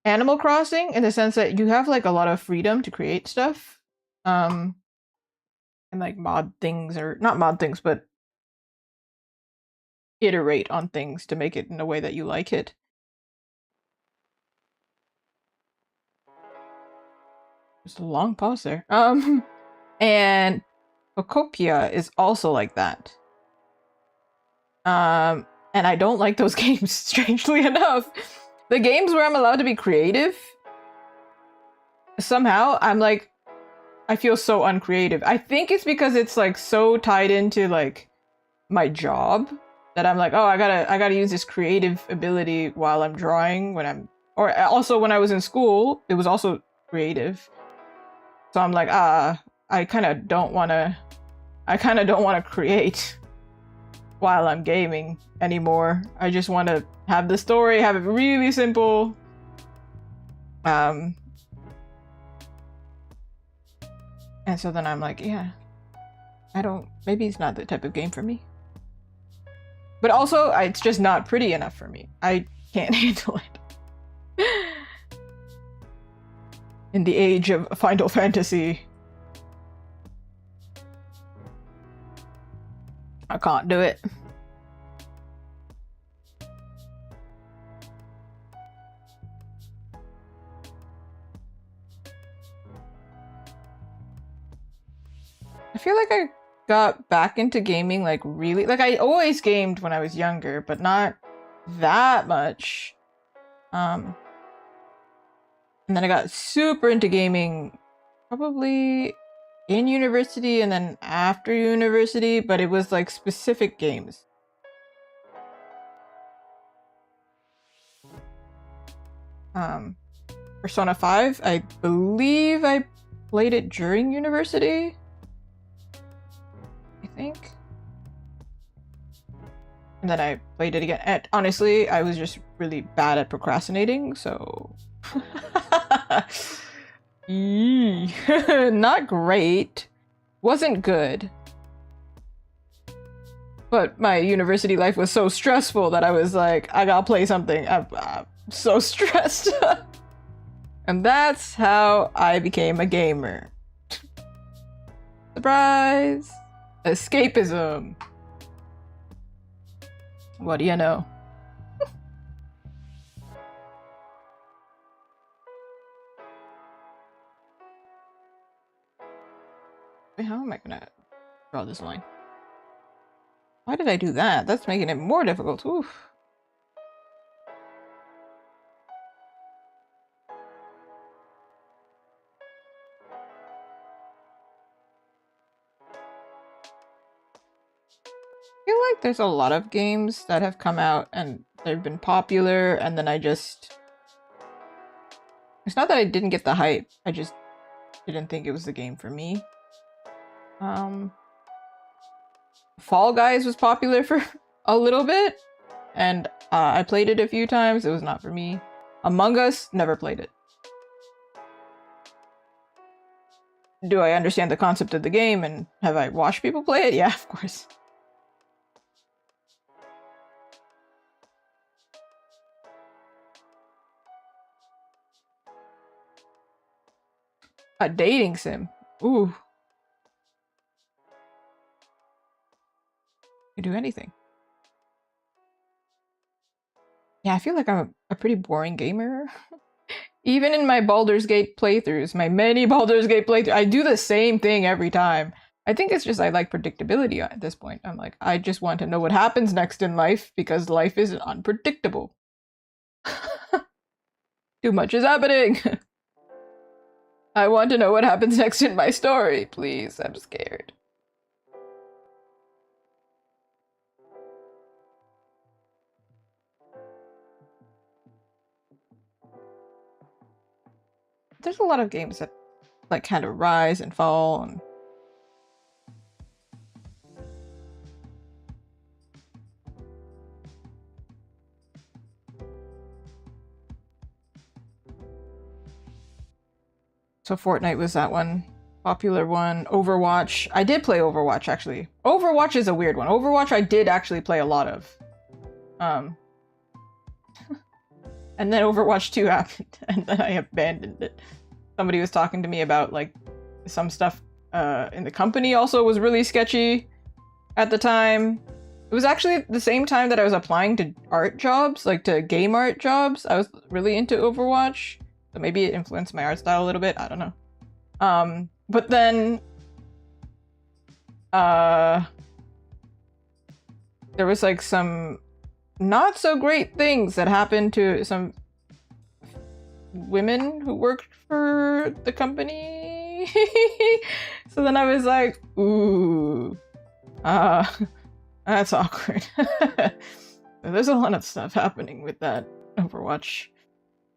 Animal Crossing in the sense that you have like a lot of freedom to create stuff. And like mod things, or not mod things, but iterate on things to make it in a way that you like it. Just a long pause there. And Photopia is also like that. And I don't like those games, strangely enough. The games where I'm allowed to be creative, somehow I'm like, I feel so uncreative. I think it's because it's like so tied into like my job that I'm like, oh, I gotta use this creative ability while I'm drawing or also when I was in school, it was also creative. So I'm like, I kind of don't want to create while I'm gaming anymore. I just want to have the story, have it really simple. And so then I'm like, yeah, maybe it's not the type of game for me. But also, it's just not pretty enough for me. I can't handle it. In the age of Final Fantasy, I can't do it. I feel like I got back into gaming like really, like I always gamed when I was younger, but not that much. And then I got super into gaming probably in university and then after university, but it was like specific games. Persona 5, I believe I played it during university. I think. And then I played it again. And honestly, I was just really bad at procrastinating, so not great. wasn't good. But my university life was so stressful that I was like, I gotta play something. I'm so stressed. And that's how I became a gamer. Surprise! Escapism. What do you know? How am I gonna draw this line? Why did I do that? That's making it more difficult. Oof. I feel like there's a lot of games that have come out and they've been popular, and then I just... It's not that I didn't get the hype, I just didn't think it was the game for me. Fall Guys was popular for a little bit, and I played it a few times. It was not for me. Among Us, never played it. Do I understand the concept of the game, and have I watched people play it? Yeah, of course. A dating sim. Ooh. You do anything. Yeah, I feel like I'm a pretty boring gamer. Even in my Baldur's Gate playthroughs, my many Baldur's Gate playthroughs, I do the same thing every time. I think it's just I like predictability at this point. I'm like, I just want to know what happens next in life because life is unpredictable. Too much is happening. I want to know what happens next in my story, please. I'm scared. There's a lot of games that like kind of rise and fall and so Fortnite was that one popular one. Overwatch. I did play Overwatch actually. Overwatch is a weird one. Overwatch I did actually play a lot of. And then Overwatch 2 happened, and then I abandoned it. Somebody was talking to me about, like, some stuff in the company also was really sketchy at the time. It was actually the same time that I was applying to art jobs, like to game art jobs. I was really into Overwatch, so maybe it influenced my art style a little bit, I don't know. But then... there was, like, some not so great things that happened to some women who worked for the company. So then I was like, ooh, that's awkward. There's a lot of stuff happening with that Overwatch.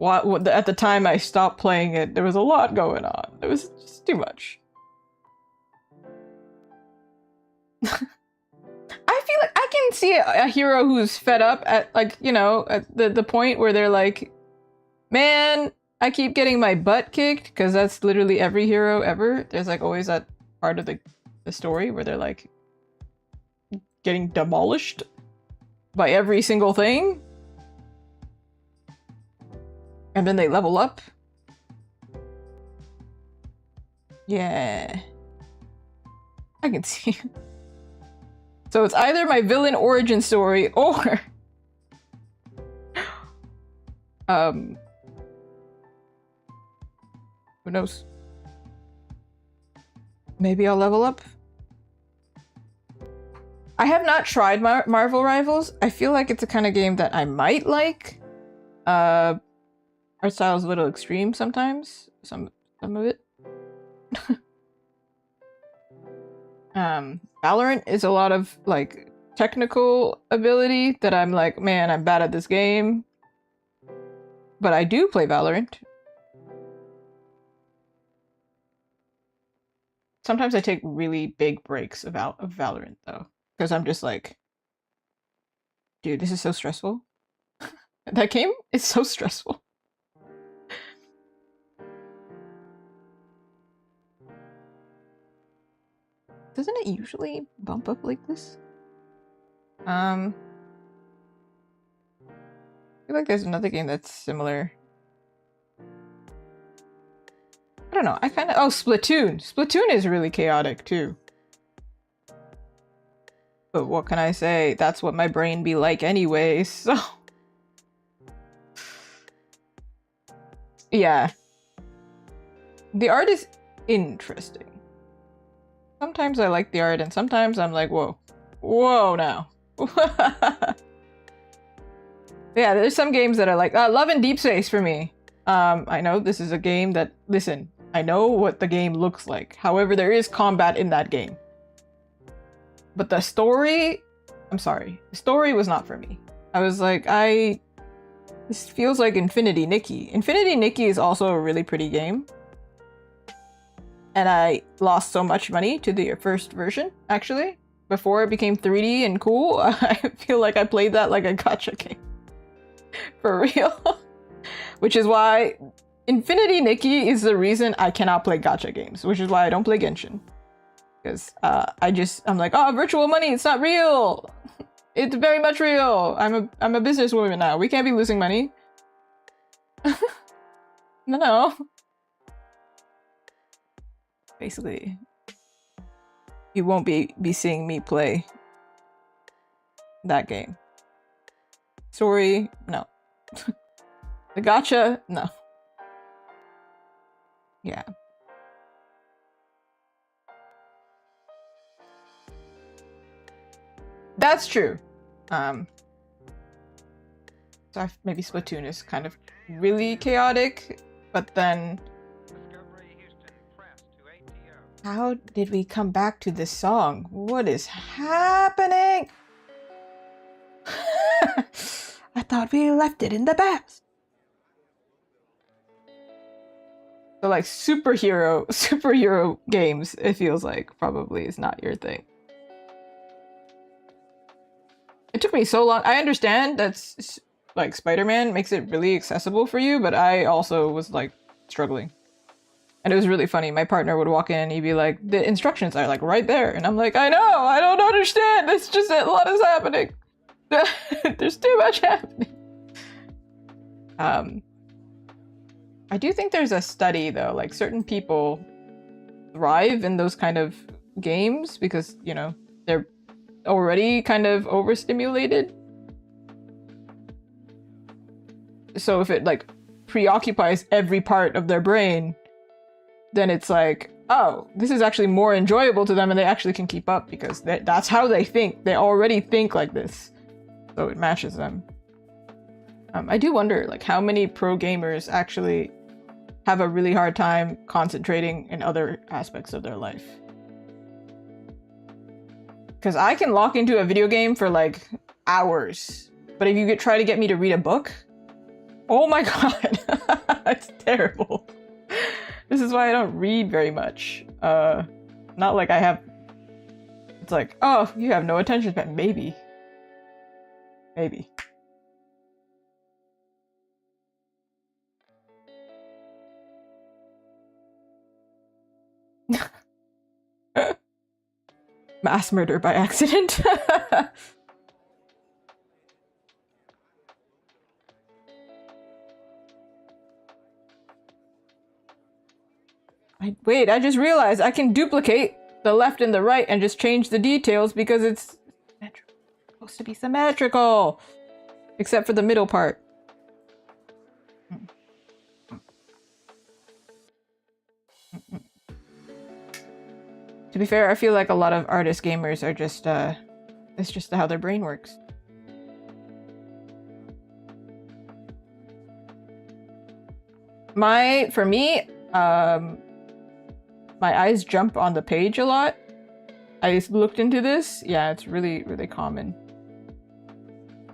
At the time I stopped playing it, there was a lot going on. There was just too much. I feel like I can see a hero who's fed up at, like, you know, at the point where they're like, man, I keep getting my butt kicked, because that's literally every hero ever. There's like always that part of the story where they're like getting demolished by every single thing. And then they level up. Yeah. I can see. So it's either my villain origin story or who knows? Maybe I'll level up. I have not tried Marvel Rivals. I feel like it's a kind of game that I might like. Art style is a little extreme sometimes. Some of it. Valorant is a lot of like technical ability that I'm like, man, I'm bad at this game. But I do play Valorant. Sometimes I take really big breaks of Valorant though, because I'm just like, dude, this is so stressful. That game is so stressful. Doesn't it usually bump up like this? I feel like there's another game that's similar. I don't know. I kind of... Oh, Splatoon. Splatoon is really chaotic, too. But what can I say? That's what my brain be like anyway, so... Yeah. The art is interesting. Sometimes I like the art, and sometimes I'm like, whoa. Whoa, now. Yeah, there's some games that are like, Love and Deep Space for me. I know this is a game that... Listen, I know what the game looks like. However, there is combat in that game. But the story... I'm sorry. The story was not for me. I was like, this feels like Infinity Nikki. Infinity Nikki is also a really pretty game. And I lost so much money to the first version, actually. Before it became 3D and cool, I feel like I played that like a gacha game. For real. Which is why Infinity Nikki is the reason I cannot play gacha games. Which is why I don't play Genshin. Because I'm like, oh, virtual money, it's not real! It's very much real! I'm a businesswoman now. We can't be losing money. No. Basically, you won't be seeing me play that game. Sorry, no. The gacha, no. Yeah. That's true. So maybe Splatoon is kind of really chaotic, but then... How did we come back to this song? What is happening? I thought we left it in the past. So like superhero games, it feels like probably is not your thing. It took me so long. I understand that's like Spider-Man makes it really accessible for you, but I also was like struggling. And it was really funny. My partner would walk in and he'd be like, the instructions are like right there. And I'm like, I know, I don't understand. It's just a lot is happening. There's too much happening. I do think there's a study though, like certain people thrive in those kind of games because, you know, they're already kind of overstimulated. So if it like preoccupies every part of their brain, then it's like, oh, this is actually more enjoyable to them and they actually can keep up because that's how they think. They already think like this. So it matches them. I do wonder like how many pro gamers actually have a really hard time concentrating in other aspects of their life. Because I can lock into a video game for like hours. But if you try to get me to read a book, oh my god, it's terrible. This is why I don't read very much. Not like I have... It's like, oh, you have no attention span. Maybe. Maybe. Mass murder by accident. Wait, I just realized I can duplicate the left and the right and just change the details because it's supposed to be symmetrical. Except for the middle part. To be fair, I feel like a lot of artist gamers are just, it's just how their brain works. For me, my eyes jump on the page a lot. I just looked into this. Yeah, it's really, really common.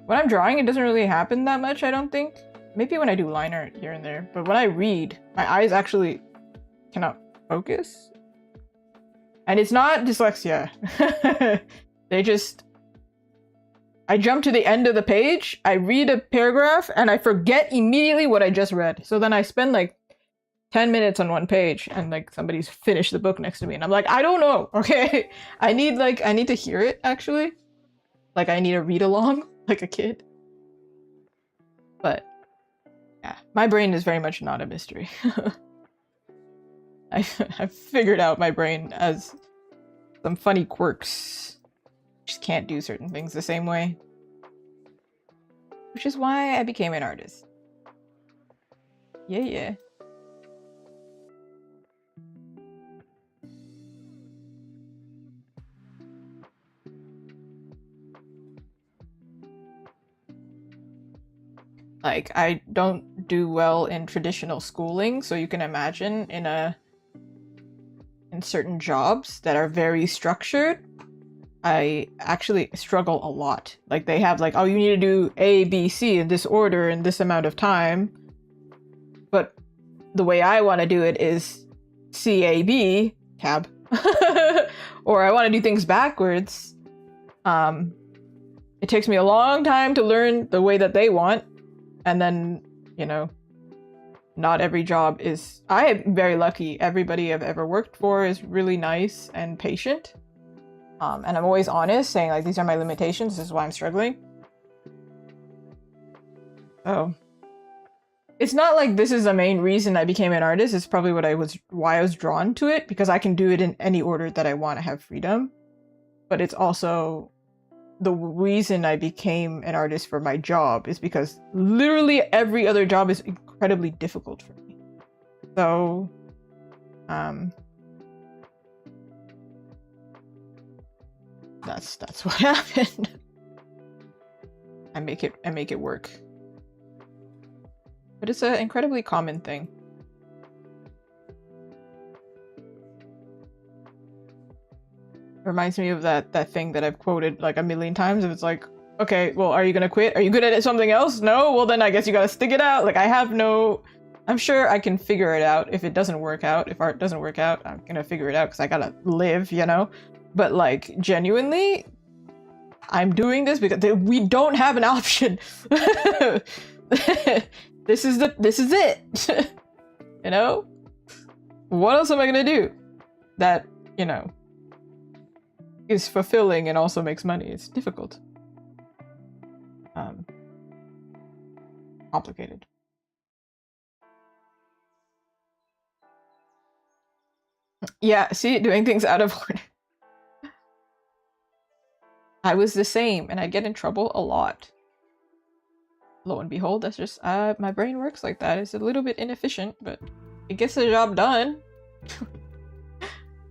When I'm drawing, it doesn't really happen that much, I don't think. Maybe when I do line art here and there. But when I read, my eyes actually cannot focus. And it's not dyslexia. I jump to the end of the page, I read a paragraph, and I forget immediately what I just read. So then I spend like 10 minutes on one page and like somebody's finished the book next to me and I'm like, I don't know, okay? I need to hear it actually. Like I need to read along like a kid. But yeah, my brain is very much not a mystery. I've figured out my brain as some funny quirks. Just can't do certain things the same way. Which is why I became an artist. Yeah. Like, I don't do well in traditional schooling, so you can imagine in certain jobs that are very structured, I actually struggle a lot. Like, they have like, oh, you need to do A, B, C in this order in this amount of time. But the way I want to do it is C, A, B, tab. Or I want to do things backwards. It takes me a long time to learn the way that they want. And then, you know, not every job is... I am very lucky. Everybody I've ever worked for is really nice and patient. And I'm always honest, saying like, these are my limitations, this is why I'm struggling. Oh. It's not like this is the main reason I became an artist. It's probably why I was drawn to it, because I can do it in any order that I want to have freedom. But it's also the reason I became an artist for my job is because literally every other job is incredibly difficult for me. So, that's what happened. I make it work. But it's an incredibly common thing. Reminds me of that thing that I've quoted like a million times. If it's like, okay, well, are you gonna quit? Are you good at something else? No? Well, then I guess you gotta stick it out. Like, I'm sure I can figure it out if it doesn't work out. If art doesn't work out, I'm gonna figure it out because I gotta live, you know? But like, genuinely, I'm doing this because we don't have an option. This is it. You know? What else am I gonna do that, you know, is fulfilling and also makes money? It's difficult. Complicated. Yeah, see, doing things out of order. I was the same, and I get in trouble a lot. Lo and behold, that's just, my brain works like that. It's a little bit inefficient, but it gets the job done.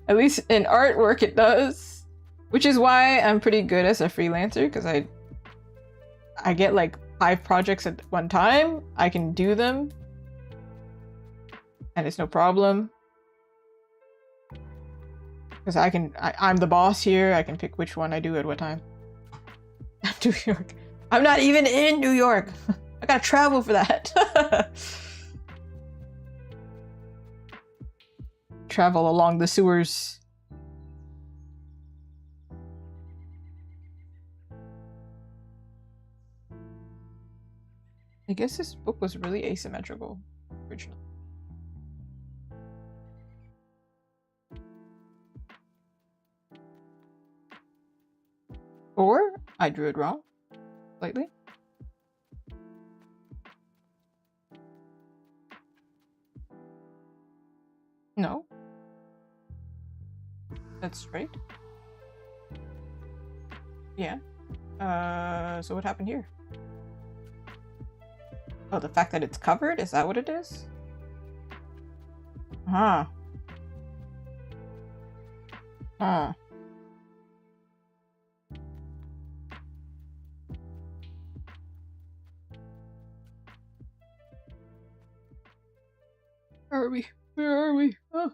At least in artwork it does. Which is why I'm pretty good as a freelancer, because I get like 5 projects at one time. I can do them. And it's no problem. Because I'm the boss here. I can pick which one I do at what time. New York. I'm not even in New York. I gotta travel for that. Travel along the sewers. I guess this book was really asymmetrical originally. Or I drew it wrong slightly. No. That's straight. Yeah. So what happened here? Oh, the fact that it's covered? Is that what it is? Huh. Huh. Where are we? Where are we? Oh,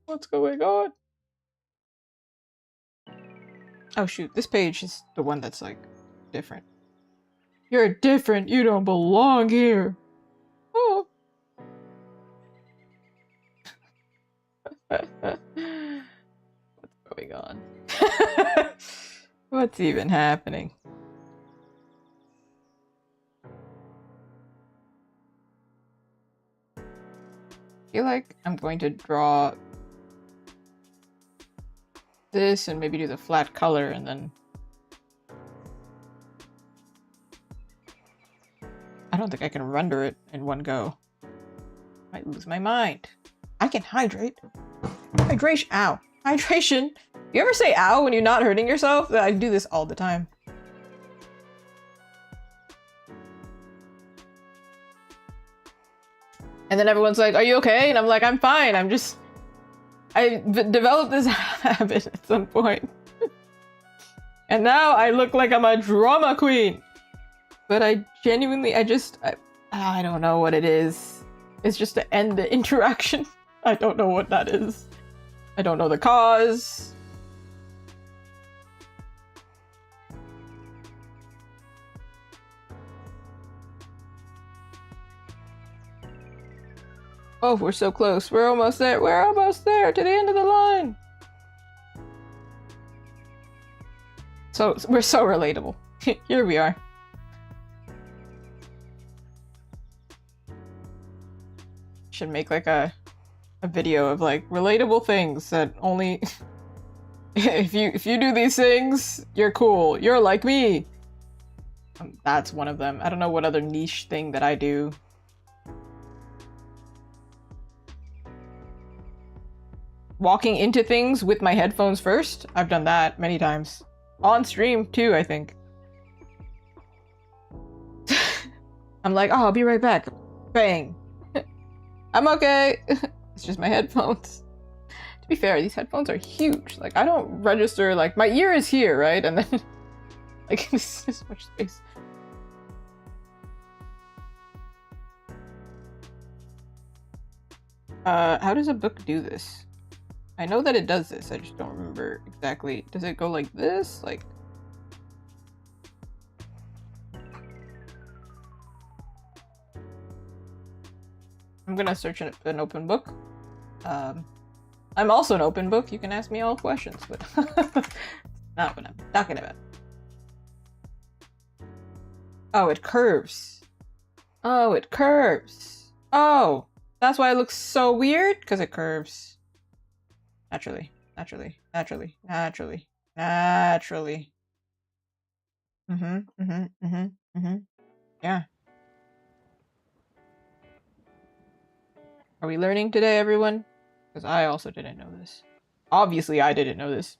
what's going on? Oh shoot, this page is the one that's like different. You're different, you don't belong here. Oh. What's going on? What's even happening? feel like I'm going to draw this and maybe do the flat color and then... I don't think I can render it in one go. Might lose my mind. I can hydrate. Hydration. Ow. Hydration. You ever say ow when you're not hurting yourself? I do this all the time. And then everyone's like, are you okay? And I'm like, I'm fine. I developed this habit at some point. And now I look like I'm a drama queen. But I genuinely, I don't know what it is. It's just to end the interaction. I don't know what that is. I don't know the cause. Oh, we're so close. We're almost there. We're almost there to the end of the line. So, we're so relatable. Here we are. Should make like a video of like relatable things that only if you do these things, you're cool. You're like me. That's one of them. I don't know what other niche thing that I do. Walking into things with my headphones first. I've done that many times. On stream too, I think. I'm like, oh, I'll be right back. Bang. I'm okay. It's just my headphones. To be fair, these headphones are huge. Like, I don't register, like, my ear is here, right? And then, like, this is so much space. How does a book do this? I know that it does this, I just don't remember exactly. Does it go like this? Like... I'm gonna search an open book. I'm also an open book. You can ask me all questions, but not what I'm talking about. Oh, it curves. Oh, it curves. Oh, that's why it looks so weird, because it curves. Naturally, naturally, naturally, naturally, naturally. Yeah. Are we learning today, everyone? Because I also didn't know this. Obviously, I didn't know this.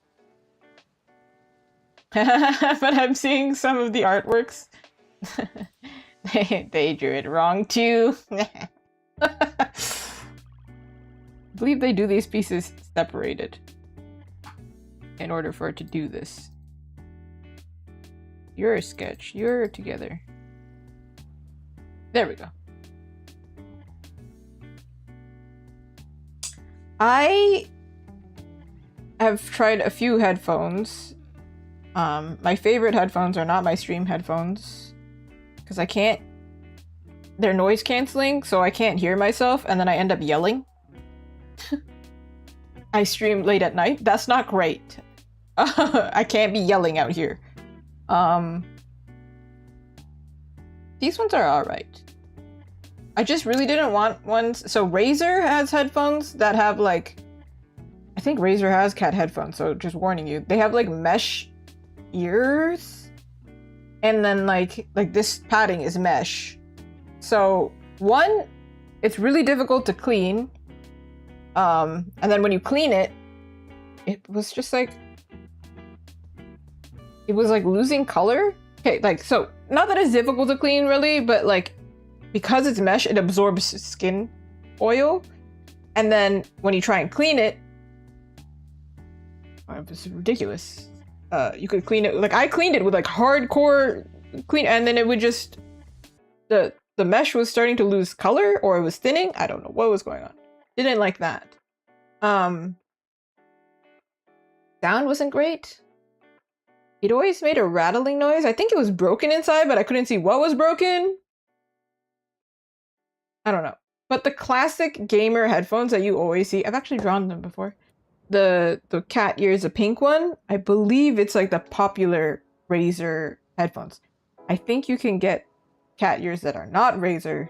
But I'm seeing some of the artworks. They drew it wrong, too. I believe they do these pieces separated in order for it to do this. You're a sketch. You're together. There we go. I have tried a few headphones. My favorite headphones are not my stream headphones because I can't... They're noise canceling, so I can't hear myself, and then I end up yelling. I stream late at night. That's not great. I can't be yelling out here. These ones are alright. I just really didn't want ones. So Razer has headphones that have like... I think Razer has cat headphones, so just warning you. They have like mesh ears. And then like this padding is mesh. So one, it's really difficult to clean. And then when you clean it, it was just like... It was like losing color. Okay, like, so not that it's difficult to clean really, but like because it's mesh, it absorbs skin oil. And then when you try and clean it, oh, this is ridiculous. You could clean it, like I cleaned it with like hardcore clean, and then it would just, the mesh was starting to lose color, or it was thinning. I don't know what was going on. Didn't like that. Sound wasn't great. It always made a rattling noise. I think it was broken inside, but I couldn't see what was broken. I don't know. But the classic gamer headphones that you always see, I've actually drawn them before. The cat ears, a pink one. I believe it's like the popular Razer headphones. I think you can get cat ears that are not Razer.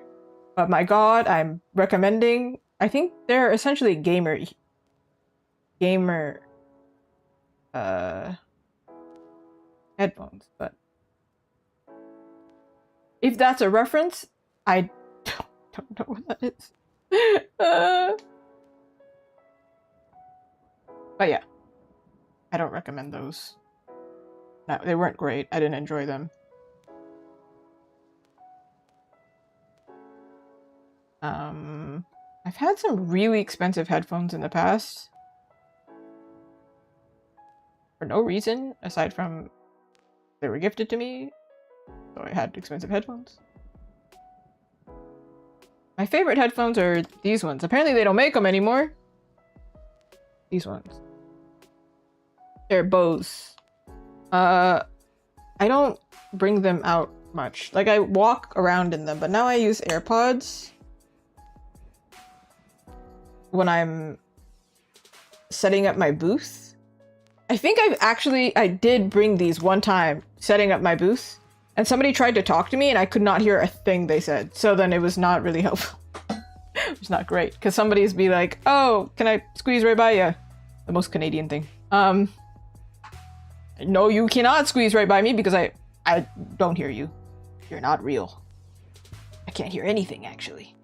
But my god, I'm recommending I think they're essentially gamer headphones, but if that's a reference, I don't know what that is. But yeah, I don't recommend those. No, they weren't great. I didn't enjoy them. I've had some really expensive headphones in the past. For no reason, aside from they were gifted to me, so I had expensive headphones. My favorite headphones are these ones. Apparently they don't make them anymore. These ones. They're Bose. I don't bring them out much. Like, I walk around in them, but now I use AirPods when I'm setting up my booth. I think I did bring these one time setting up my booth, and somebody tried to talk to me and I could not hear a thing they said. So then it was not really helpful. It was not great, because somebody's be like, oh, can I squeeze right by you? The most Canadian thing. No, you cannot squeeze right by me because I don't hear you. You're not real. I can't hear anything, actually.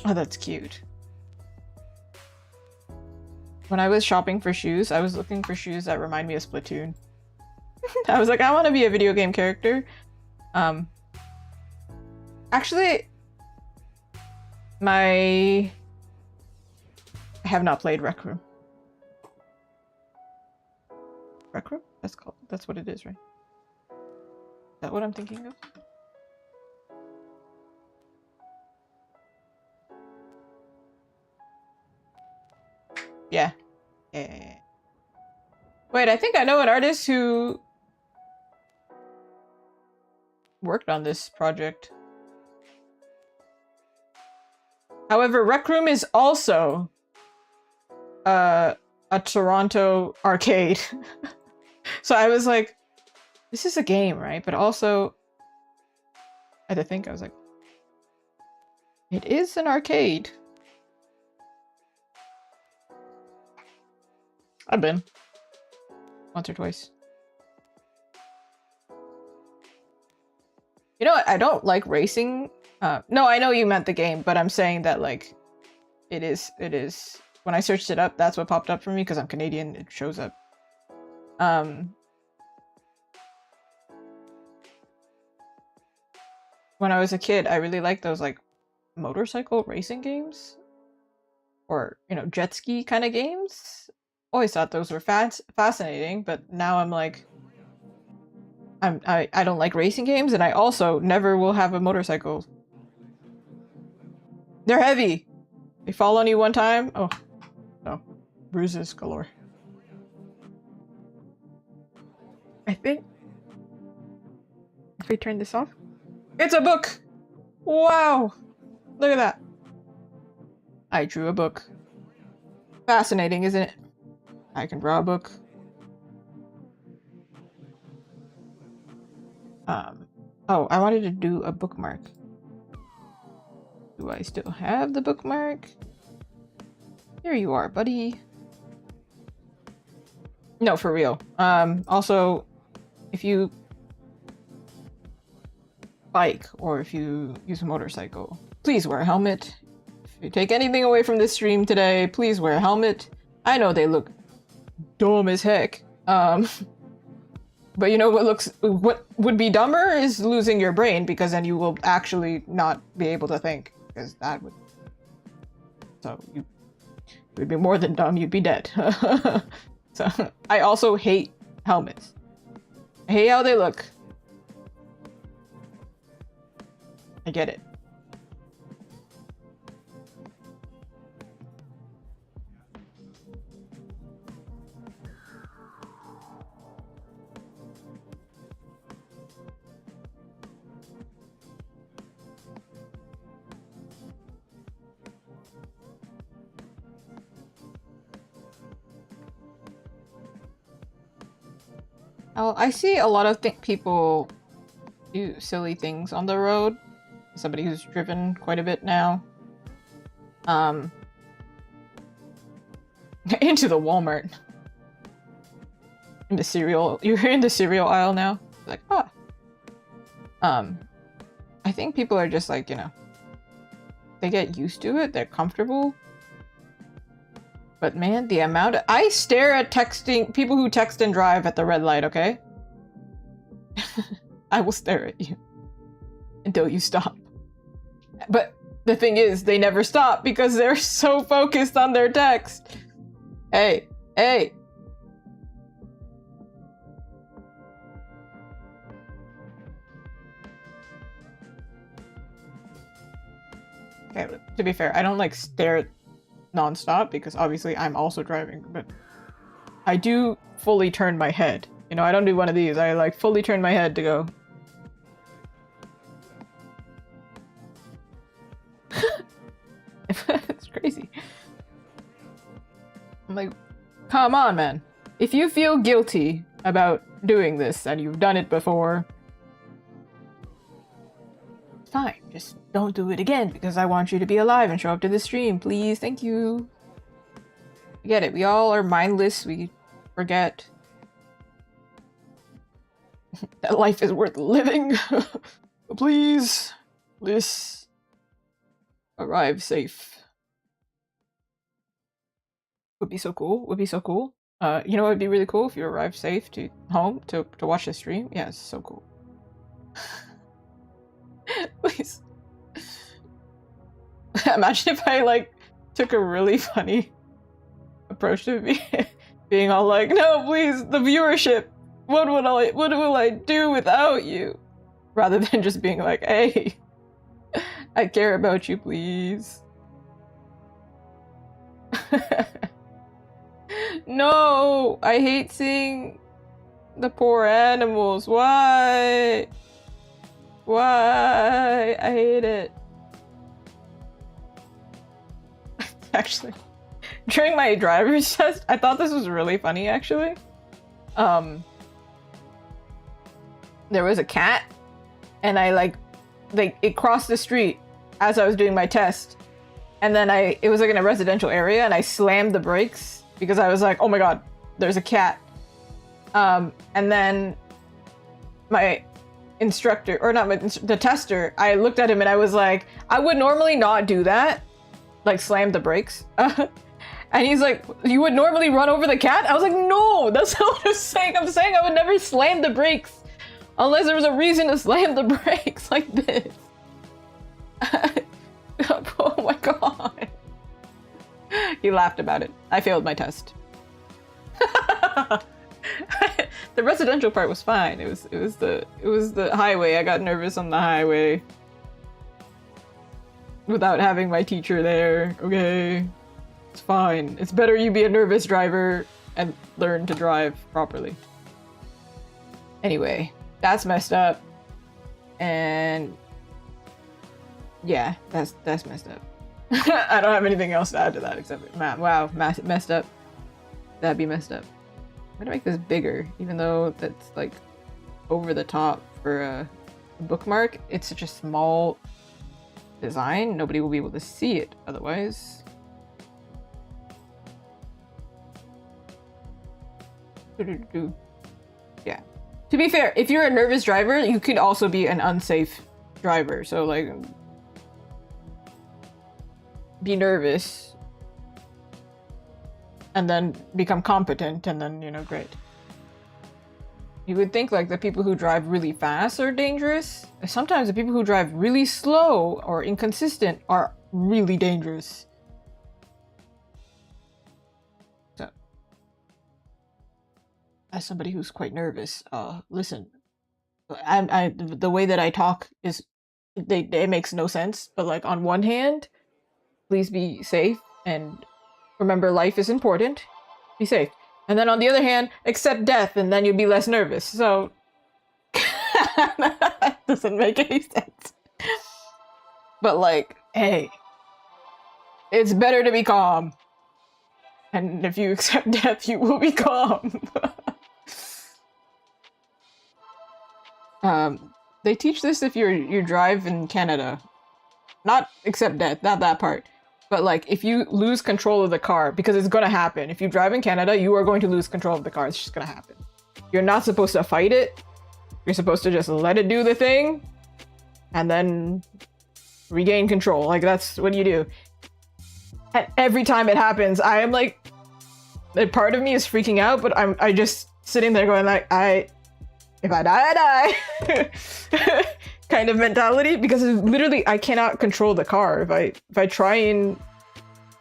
Oh, that's cute. When I was shopping for shoes, I was looking for shoes that remind me of Splatoon. I was like, I want to be a video game character. Actually, I have not played Rec Room. Rec Room? That's what it is, right? Is that what I'm thinking of? Yeah. Wait, I think I know an artist who worked on this project. However, Rec Room is also a Toronto arcade. So I was like, this is a game, right? But also, I had to think, I was like, it is an arcade. I've been. Once or twice. You know what? I don't like racing. No, I know you meant the game, but I'm saying that, like, it is. When I searched it up, that's what popped up for me, because I'm Canadian, it shows up. When I was a kid, I really liked those, like, motorcycle racing games. Or, you know, jet ski kind of games. Always thought those were fascinating, but now I'm like, I don't like racing games, and I also never will have a motorcycle. They're heavy. They fall on you one time. Oh, no. Bruises galore. I think if we turn this off, it's a book. Wow. Look at that. I drew a book. Fascinating, isn't it? I can draw a book. Oh, I wanted to do a bookmark. Do I still have the bookmark? Here you are, buddy. No, for real. Also, if you bike or if you use a motorcycle, please wear a helmet. If you take anything away from this stream today, please wear a helmet. I know they look dumb as heck. But you know what would be dumber is losing your brain, because then you will actually not be able to think, because that would, so you would be more than dumb, you'd be dead. So I also hate helmets. I hate how they look. I get it. Oh, I see a lot of people do silly things on the road. Somebody who's driven quite a bit now. Into the Walmart. In the cereal. You're in the cereal aisle now. Like, ah. I think people are just like, you know, they get used to it. They're comfortable. But man, the amount of— I stare at texting people who text and drive at the red light, okay? I will stare at you until you stop. But the thing is, they never stop because they're so focused on their text. Hey, hey. Okay, to be fair, I don't like stare non-stop because obviously I'm also driving, but I do fully turn my head. You know, I don't do one of these. I like fully turn my head to go. It's crazy. I'm like, come on, man. If you feel guilty about doing this and you've done it before, fine. Just don't do it again because I want you to be alive and show up to the stream, please. Thank you. I get it. We all are mindless. We forget that life is worth living. Please, please arrive safe. Would be so cool. Would be so cool. You know what would be really cool if you arrived safe to home to watch the stream? Yeah, it's so cool. Please. Imagine if I like took a really funny approach to being all like, no, please, the viewership. What will I do without you? Rather than just being like, hey, I care about you, please. No, I hate seeing the poor animals. Why? Why? I hate it. Actually, during my driver's test, I thought this was really funny, actually. There was a cat, and it crossed the street as I was doing my test. And then it was like in a residential area, and I slammed the brakes because I was like, oh my god, there's a cat. And then my instructor, or not the tester, I looked at him and I was like, I would normally not do that. Like slam the brakes. And he's like, you would normally run over the cat? I was like, no, that's not what I'm saying. I'm saying I would never slam the brakes unless there was a reason to slam the brakes like this. Oh my god. He laughed about it. I failed my test. The residential part was fine. It was the highway. I got nervous on the highway without having my teacher there. Okay, it's fine. It's better you be a nervous driver and learn to drive properly. Anyway, that's messed up. And yeah, that's messed up. I don't have anything else to add to that except, wow, messed up. That'd be messed up. I'm gonna make this bigger, even though that's like over the top for a bookmark. It's such a small design, nobody will be able to see it otherwise. Yeah. To be fair, if you're a nervous driver, you could also be an unsafe driver. So like, be nervous and then become competent, and then, you know, great. You would think like the people who drive really fast are dangerous. Sometimes the people who drive really slow or inconsistent are really dangerous. So, as somebody who's quite nervous, listen, the way that I talk is, it makes no sense. But like, on one hand, please be safe and remember life is important. Be safe. And then on the other hand, accept death, and then you'll be less nervous. So that doesn't make any sense. But like, hey, it's better to be calm. And if you accept death, you will be calm. they teach this if you drive in Canada. Not except death, not that part. But like if you lose control of the car, because it's gonna happen. If you drive in Canada, you are going to lose control of the car. It's just gonna happen. You're not supposed to fight it. You're supposed to just let it do the thing and then regain control. Like that's what you do. And every time it happens, I am like, a part of me is freaking out, but I just sitting there going like, if I die, I die. Kind of mentality, because literally I cannot control the car. If I try and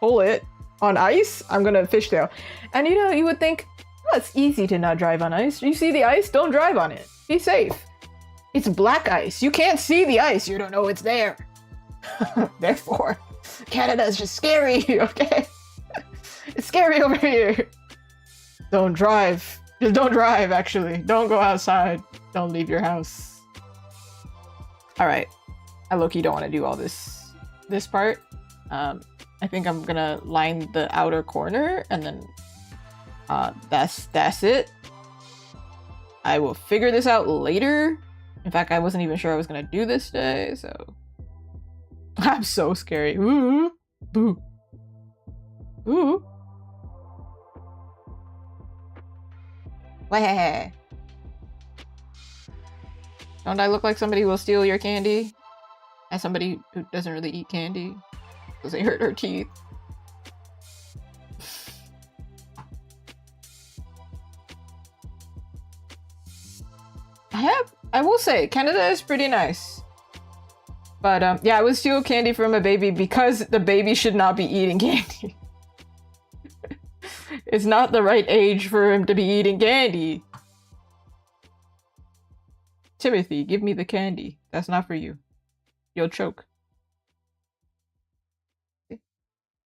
pull it on ice, I'm gonna fishtail. And you know, you would think, oh, it's easy to not drive on ice. You see the ice, don't drive on it. Be safe. It's black ice. You can't see the ice. You don't know it's there. Therefore, Canada is just scary, okay? It's scary over here. Don't drive. Just don't drive, actually. Don't go outside. Don't leave your house. Alright. I low-key don't want to do all this part. I think I'm gonna line the outer corner, and then that's it. I will figure this out later. In fact, I wasn't even sure I was gonna do this today, so... I'm so scary. Ooh. Boo. Ooh. Wah. Don't I look like somebody who will steal your candy? As somebody who doesn't really eat candy because they hurt her teeth. I will say, Canada is pretty nice. But yeah, I would steal candy from a baby because the baby should not be eating candy. It's not the right age for him to be eating candy. Timothy, give me the candy. That's not for you. You'll choke.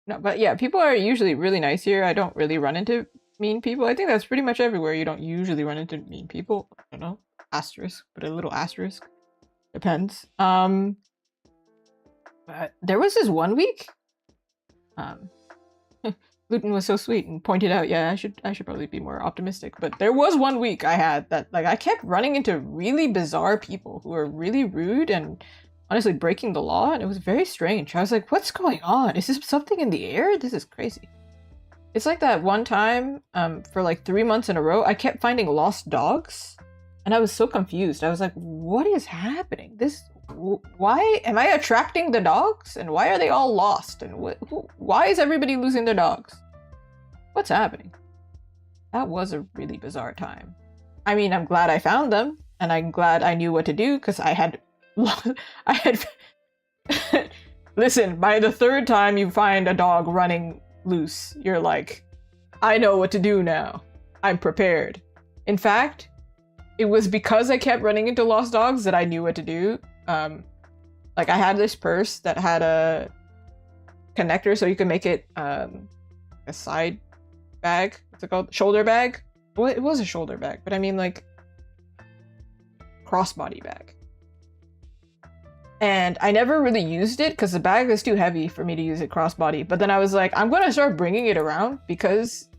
No, but yeah, people are usually really nice here. I don't really run into mean people. I think that's pretty much everywhere. You don't usually run into mean people. I don't know. Asterisk. Put a little asterisk. Depends. But there was this one week. Luton was so sweet and pointed out, yeah, I should probably be more optimistic. But there was one week I had that, like, I kept running into really bizarre people who were really rude and honestly breaking the law, and it was very strange. I was like, what's going on? Is this something in the air? This is crazy. It's like that one time, for like 3 months in a row, I kept finding lost dogs, and I was so confused. I was like, what is happening? Why am I attracting the dogs? And why are they all lost? And why is everybody losing their dogs? What's happening? That was a really bizarre time. I mean, I'm glad I found them, and I'm glad I knew what to do, because I had Listen, by the third time you find a dog running loose, you're like, I know what to do now. I'm prepared. In fact, it was because I kept running into lost dogs that I knew what to do. Like I had this purse that had a connector so you could make it a side bag. What's it called? Shoulder bag? Well, it was a shoulder bag, but I mean like crossbody bag. And I never really used it because the bag is too heavy for me to use it crossbody. But then I was like, I'm gonna start bringing it around, because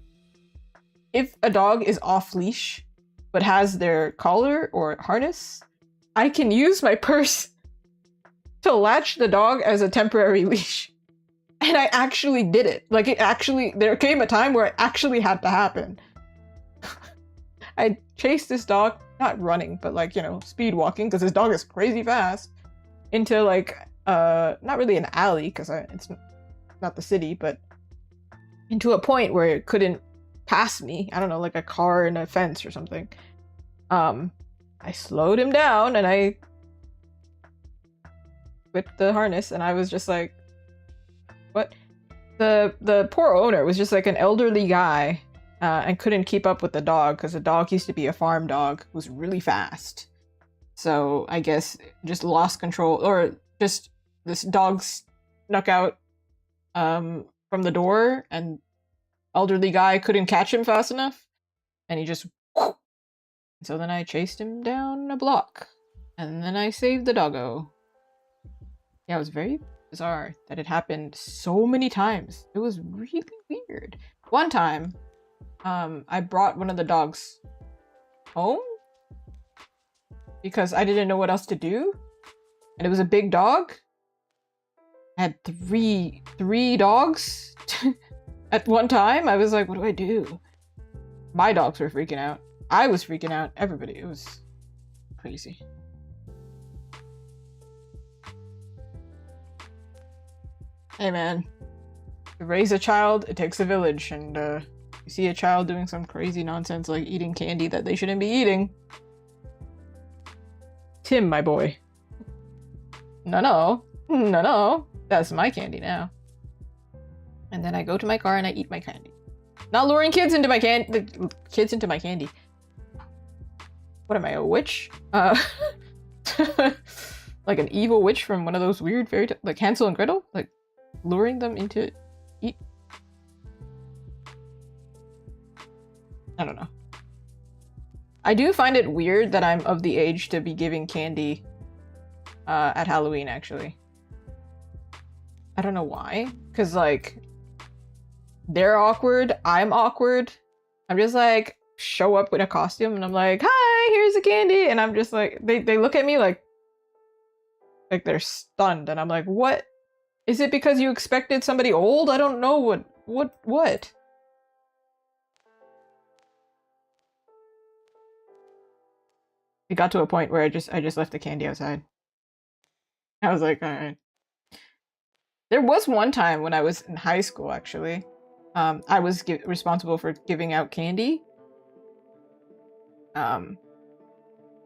if a dog is off leash but has their collar or harness, I can use my purse to latch the dog as a temporary leash. And I actually did it. Like there came a time where it actually had to happen. I chased this dog, not running, but like, you know, speed walking, because this dog is crazy fast, into like, not really an alley, because it's not the city, but into a point where it couldn't pass me. I don't know, like a car and a fence or something. I slowed him down and I whipped the harness, and I was just like, what? The poor owner was just like an elderly guy, and couldn't keep up with the dog, because the dog used to be a farm dog who was really fast. So I guess just lost control, or just this dog snuck out from the door, and elderly guy couldn't catch him fast enough, and he just... So then I chased him down a block, and then I saved the doggo. Yeah, it was very bizarre that it happened so many times. It was really weird. One time, I brought one of the dogs home, because I didn't know what else to do. And it was a big dog. I had three dogs at one time. I was like, what do I do? My dogs were freaking out. I was freaking out. Everybody. It was crazy. Hey man, to raise a child, it takes a village, and you see a child doing some crazy nonsense like eating candy that they shouldn't be eating. Tim, my boy. No, that's my candy now. And then I go to my car and I eat my candy. Not luring kids into my kids into my candy. What am I, a witch? Like an evil witch from one of those weird fairy tales, like Hansel and Gretel? Like luring them into eat. I don't know. I do find it weird that I'm of the age to be giving candy at Halloween, actually. I don't know why. Because, like, they're awkward, I'm awkward. I'm just like, show up with a costume and I'm like, hi, here's a candy. And I'm just like, they look at me like they're stunned. And I'm like, what? Is it because you expected somebody old? I don't know what? It got to a point where I just left the candy outside. I was like, all right. There was one time when I was in high school, actually. I was responsible for giving out candy.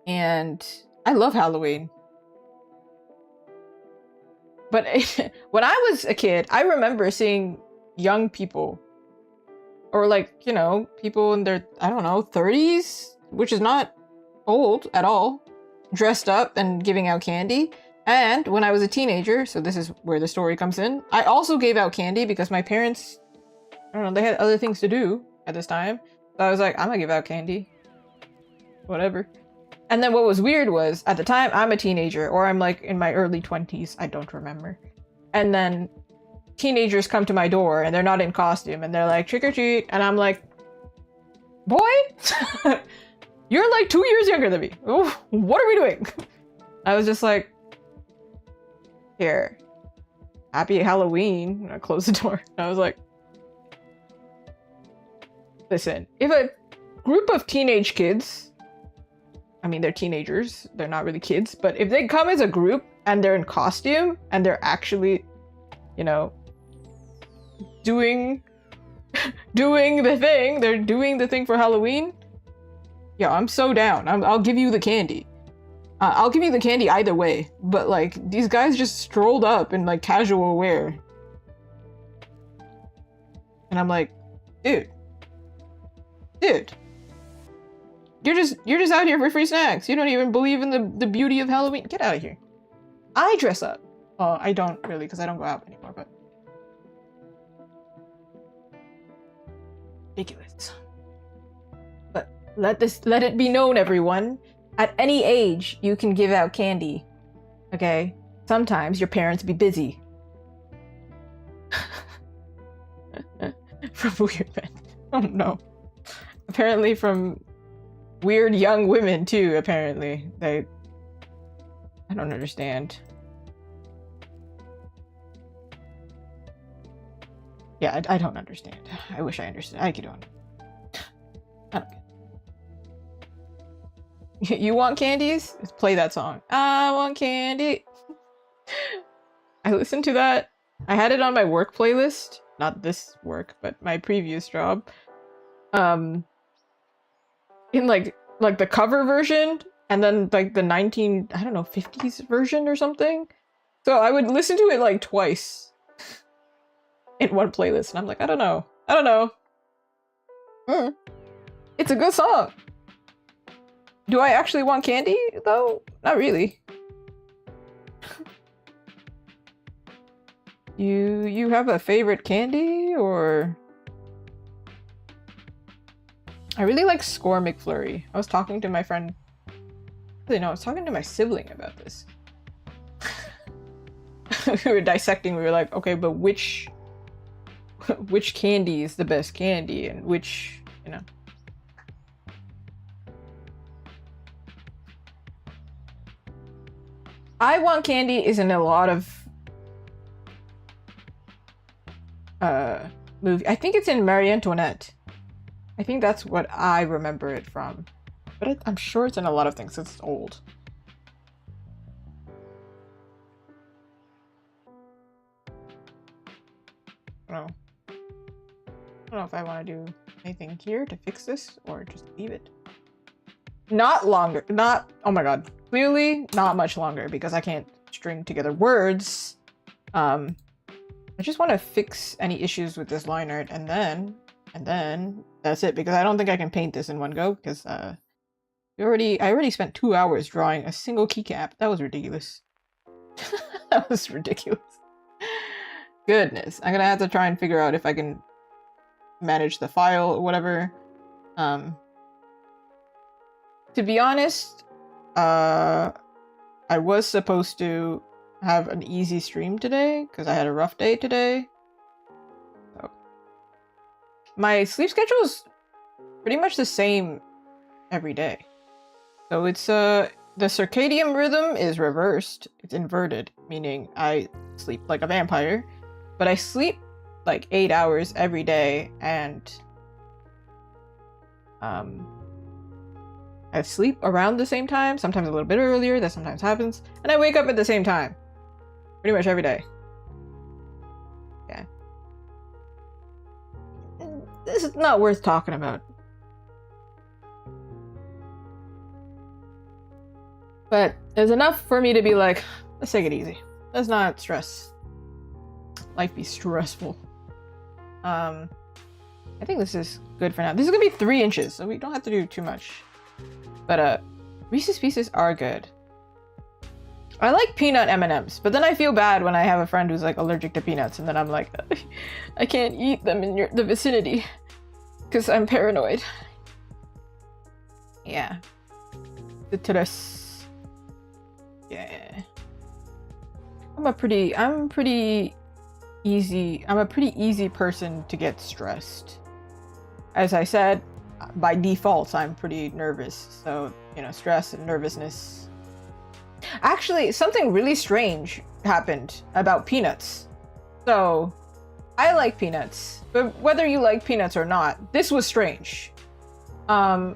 And I love Halloween. But when I was a kid, I remember seeing young people, or like, you know, people in their, I don't know, 30s, which is not old at all, dressed up and giving out candy. And when I was a teenager, so this is where the story comes in, I also gave out candy because my parents, I don't know, they had other things to do at this time. So I was like, I'm gonna give out candy. Whatever. And then what was weird was, at the time, I'm a teenager, or I'm like in my early 20s, I don't remember. And then teenagers come to my door and they're not in costume and they're like, trick or treat. And I'm like, boy, you're like 2 years younger than me. Oh, what are we doing? I was just like, here, happy Halloween. And I closed the door. And I was like, listen, if a group of teenage kids, I mean, they're teenagers, they're not really kids, but if they come as a group and they're in costume and they're actually, you know, doing the thing, they're doing the thing for Halloween, yeah, I'm so down. I'll give you the candy. I'll give you the candy either way, but like, these guys just strolled up in like casual wear. And I'm like, dude. You're just out here for free snacks. You don't even believe in the beauty of Halloween. Get out of here. I dress up. Well, I don't really, because I don't go out anymore, but ridiculous. But let it be known, everyone. At any age, you can give out candy. Okay? Sometimes your parents be busy. From weird men. Oh no. Apparently from weird young women too, apparently. I don't understand. Yeah, I don't understand. I wish I understood. I don't. I don't get it. You want candies? Let's play that song. I want candy. I listened to that. I had it on my work playlist. Not this work, but my previous job. In like the cover version, and then like the 50s version or something. So I would listen to it like twice in one playlist, and I'm like, I don't know. It's a good song. Do I actually want candy though? Not really. You have a favorite candy, or? I really like Score McFlurry. I was talking to my friend. Actually, no, I was talking to my sibling about this. We were dissecting. We were like, okay, but which candy is the best candy, and which, you know. I Want Candy is in a lot of movie. I think it's in Marie Antoinette. I think that's what I remember it from. But I'm sure it's in a lot of things. It's old. I don't know if I want to do anything here to fix this or just leave it. Not longer. Not, oh my god. Clearly not much longer because I can't string together words. I just want to fix any issues with this line art and then that's it, because I don't think I can paint this in one go because I already spent 2 hours drawing a single keycap. That was ridiculous. That was ridiculous. Goodness. I'm gonna have to try and figure out if I can manage the file or whatever. To be honest, I was supposed to have an easy stream today because I had a rough day today. So my sleep schedule is pretty much the same every day. So it's the circadian rhythm is reversed. It's inverted, meaning I sleep like a vampire, but I sleep like 8 hours every day, and I sleep around the same time, sometimes a little bit earlier, that sometimes happens, and I wake up at the same time. Pretty much every day. Yeah. This is not worth talking about. But it's enough for me to be like, let's take it easy. Let's not stress. Life be stressful. I think this is good for now. This is gonna be 3 inches, so we don't have to do too much. But Reese's Pieces are good. I like peanut M&Ms, but then I feel bad when I have a friend who's like allergic to peanuts, and then I'm like, I can't eat them in the vicinity because I'm paranoid. Yeah. Yeah. I'm a pretty easy person to get stressed. As I said, by default, I'm pretty nervous. So, you know, stress and nervousness. Actually, something really strange happened about peanuts. So, I like peanuts, but whether you like peanuts or not, this was strange. I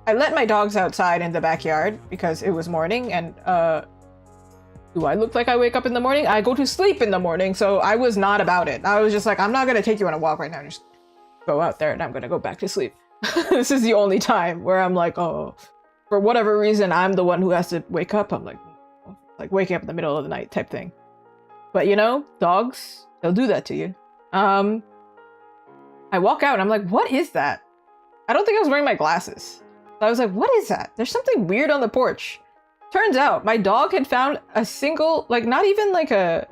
let my dogs outside in the backyard because it was morning, and do I look like I wake up in the morning? I go to sleep in the morning, so I was not about it. I was just like, I'm not gonna take you on a walk right now, just go out there and I'm gonna go back to sleep. This is the only time where I'm like, oh, for whatever reason, I'm the one who has to wake up. I'm like waking up in the middle of the night type thing. But you know, dogs, they'll do that to you. I walk out and I'm like, what is that? I don't think I was wearing my glasses. So I was like, what is that? There's something weird on the porch. Turns out my dog had found a single, like not even like an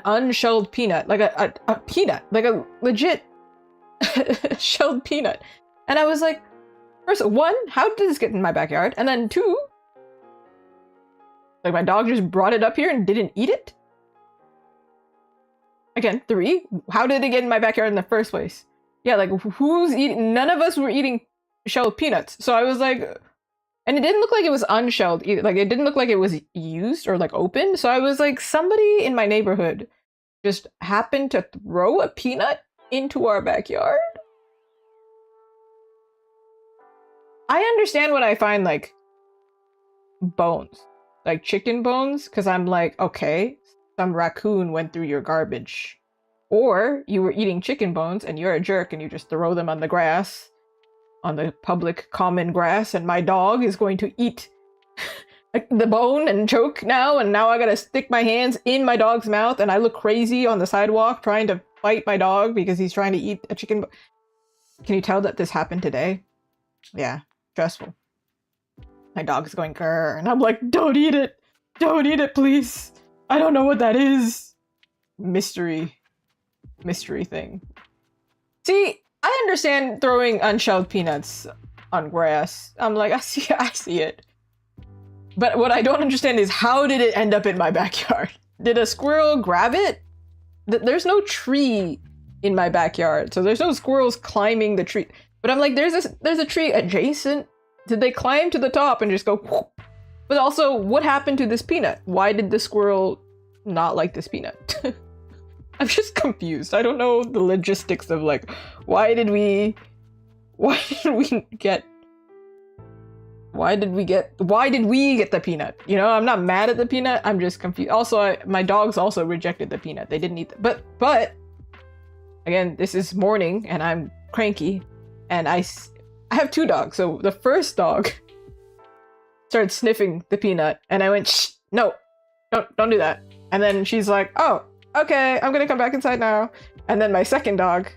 unshelled peanut, like a peanut, like a legit shelled peanut. And I was like, first, 1, how did this get in my backyard? And then 2, like my dog just brought it up here and didn't eat it? Again, 3, how did it get in my backyard in the first place? Yeah, like who's eating? None of us were eating shelled peanuts. So I was like, and it didn't look like it was unshelled either. Like it didn't look like it was used or like open. So I was like, somebody in my neighborhood just happened to throw a peanut into our backyard. I understand when I find like bones, like chicken bones, because I'm like, okay, some raccoon went through your garbage. Or you were eating chicken bones and you're a jerk and you just throw them on the grass, on the public common grass, and my dog is going to eat the bone and choke now, and now I gotta stick my hands in my dog's mouth and I look crazy on the sidewalk trying to fight my dog because he's trying to eat a chicken bone. Can you tell that this happened today? Yeah, stressful. My dog is going grrr, and I'm like, don't eat it! Don't eat it, please! I don't know what that is! Mystery thing. See, I understand throwing unshelled peanuts on grass. I'm like, I see it. But what I don't understand is, how did it end up in my backyard? Did a squirrel grab it? There's no tree in my backyard, so there's no squirrels climbing the tree. But I'm like, there's a tree adjacent Did they climb to the top and just go whoop? But also, what happened to this peanut? Why did the squirrel not like this peanut? I'm just confused. I don't know the logistics of like, why did we get the peanut? You know, I'm not mad at the peanut. I'm just confused. Also, my dogs also rejected the peanut. They didn't eat it. But again, this is morning and I'm cranky, and I have 2 dogs. So the first dog started sniffing the peanut, and I went, shh, no, don't do that. And then she's like, oh, okay, I'm gonna come back inside now. And then my second dog,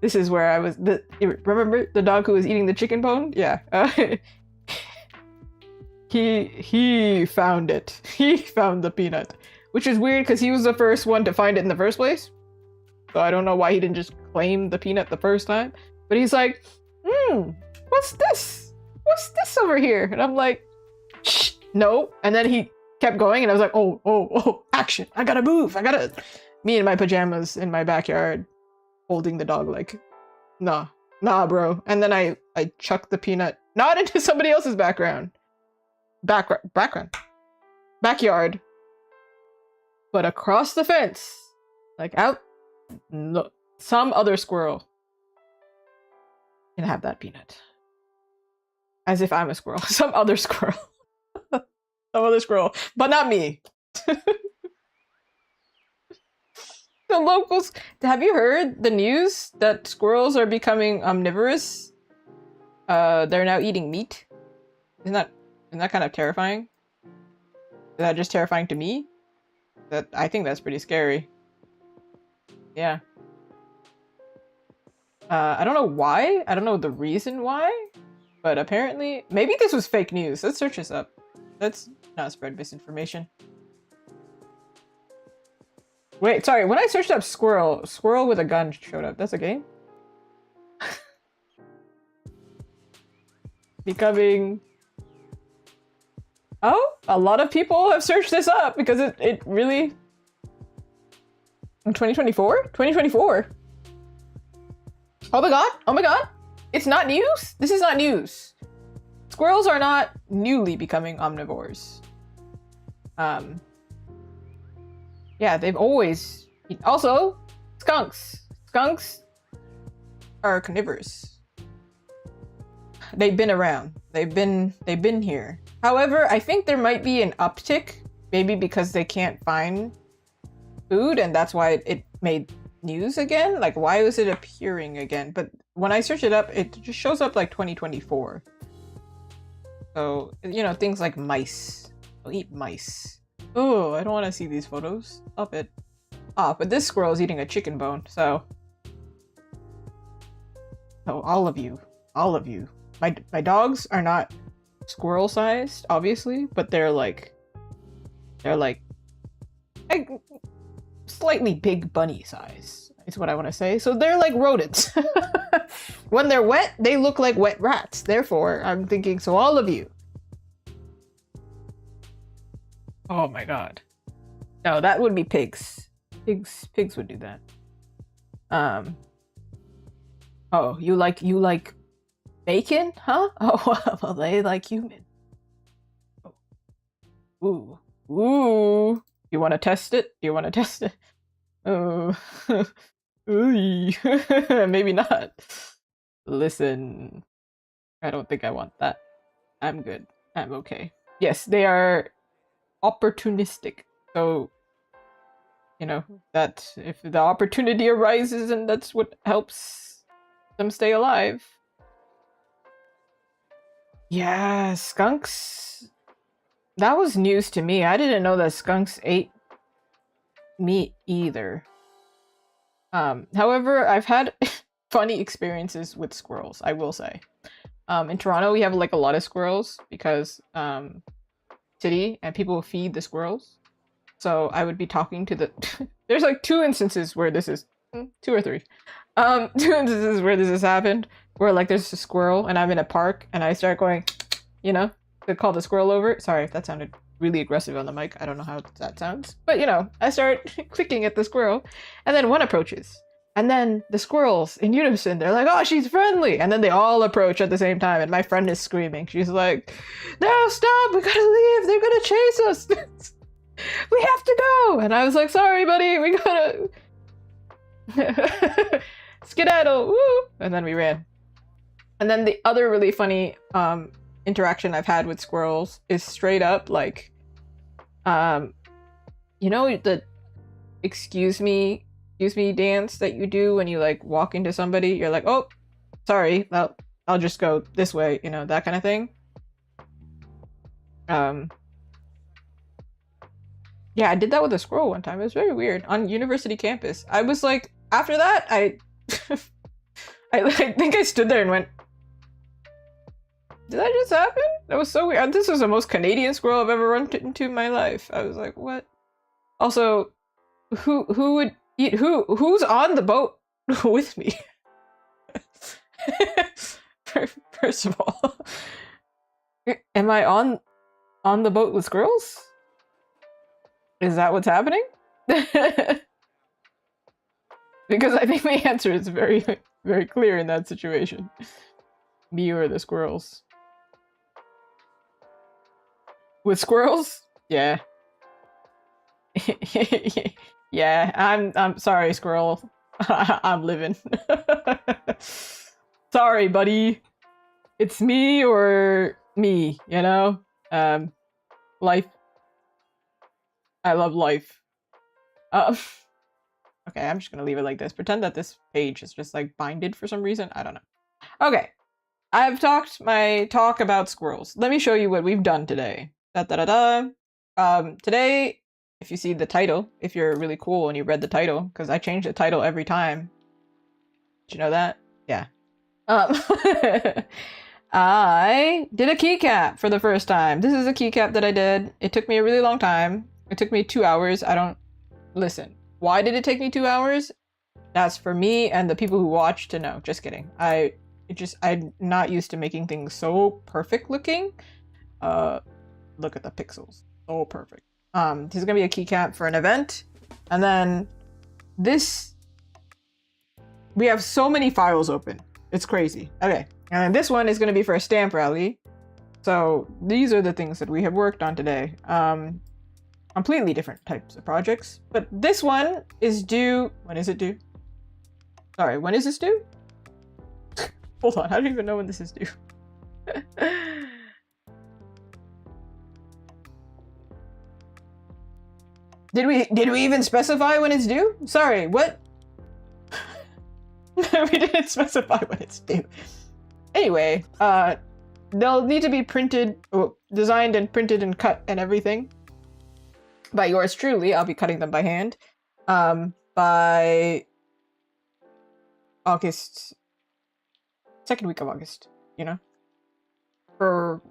this is where I was, remember the dog who was eating the chicken bone? Yeah. He found it. He found the peanut, which is weird because he was the first one to find it in the first place. So I don't know why he didn't just claim the peanut the first time. But he's like, what's this? What's this over here? And I'm like, shh, no. And then he kept going, and I was like, oh, action. I gotta move. Me in my pajamas in my backyard holding the dog like, nah, bro. And then I chucked the peanut, not into somebody else's backyard, but across the fence, like out, no, some other squirrel can have that peanut. As if I'm a squirrel. Some other squirrel. Some other squirrel, but not me. The locals, have you heard the news that squirrels are becoming omnivorous? They're now eating meat. Isn't that kind of terrifying? Is that just terrifying to me? I think that's pretty scary. Yeah. I don't know why. I don't know the reason why, but apparently, maybe this was fake news. Let's search this up. Let's not spread misinformation. Wait, sorry, when I searched up squirrel with a gun showed up. That's a game? Becoming... Oh, a lot of people have searched this up because it really... In 2024? 2024? Oh my god! It's not news? This is not news. Squirrels are not newly becoming omnivores. Yeah, they've always... Also, skunks. Skunks are carnivorous. They've been around. They've been here. However, I think there might be an uptick, maybe because they can't find food, and that's why it made news again. Like, why was it appearing again? But when I search it up, it just shows up like 2024. So, you know, things like mice. I'll eat mice. Oh, I don't want to see these photos. Stop it. Ah, but this squirrel is eating a chicken bone, so... Oh, all of you. My dogs are not squirrel-sized, obviously, but they're like slightly big bunny size, is what I want to say. So they're like rodents. When they're wet, they look like wet rats. Therefore, I'm thinking, so all of you. Oh my god. No, that would be pigs. Pigs would do that. Oh, you like bacon, huh? Oh, well, they like human. Oh. Ooh. You want to test it? Oh. Maybe not. Listen. I don't think I want that. I'm good. I'm okay. Yes, they are opportunistic. So, you know, that if the opportunity arises, and that's what helps them stay alive. Yeah, skunks. That was news to me. I didn't know that skunks ate meat either. However, I've had funny experiences with squirrels, I will say. In Toronto, we have like a lot of squirrels because city and people feed the squirrels. So I would be talking to the there's like 2 instances where this is 2 or 3. 2 instances where this has happened, where like there's a squirrel and I'm in a park and I start going, you know, to call the squirrel over. Sorry if that sounded really aggressive on the mic. I don't know how that sounds, but you know, I start clicking at the squirrel, and then one approaches, And then the squirrels in unison, they're like, oh, she's friendly. And then they all approach at the same time. And my friend is screaming. She's like, no, stop. We gotta leave. They're gonna chase us. We have to go. And I was like, sorry, buddy. We gotta skedaddle. Woo. And then we ran. And then the other really funny interaction I've had with squirrels is straight up like, you know, the excuse me dance that you do when you like walk into somebody. You're like, oh, sorry, I'll just go this way, you know, that kind of thing. Yeah, I did that with a squirrel one time. It was very weird on university campus. I was like, after that, I think I stood there and went, did that just happen? That was so weird. This was the most Canadian squirrel I've ever run into in my life. I was like, what? Also, who would eat who's on the boat with me? First of all, am I on the boat with squirrels? Is that what's happening? Because I think the answer is very, very clear in that situation. Me or the squirrels? With squirrels? Yeah. Yeah, I'm sorry, squirrel. I'm living. Sorry, buddy. It's me or me, you know? Life. I love life. Okay, I'm just gonna leave it like this. Pretend that this page is just like binded for some reason. I don't know. Okay. I've talked my talk about squirrels. Let me show you what we've done today. Today, if you see the title, if you're really cool and you read the title, because I change the title every time. Did you know that? Yeah. I did a keycap for the first time. This is a keycap that I did. It took me a really long time. It took me 2 hours. Listen. Why did it take me 2 hours? That's for me and the people who watch to know. Just kidding. I'm not used to making things so perfect looking. Look at the pixels. So perfect. This is gonna be a keycap for an event. And then this, we have so many files open. It's crazy. Okay. And then this one is gonna be for a stamp rally. So these are the things that we have worked on today. Completely different types of projects. But this one is due, when is it due? Sorry, when is this due? Hold on, I don't even know when this is due. Did we even specify when it's due? Sorry, what? We didn't specify when it's due. Anyway, they'll need to be printed, designed and printed and cut and everything by yours truly. I'll be cutting them by hand. By August, second week of August, you know?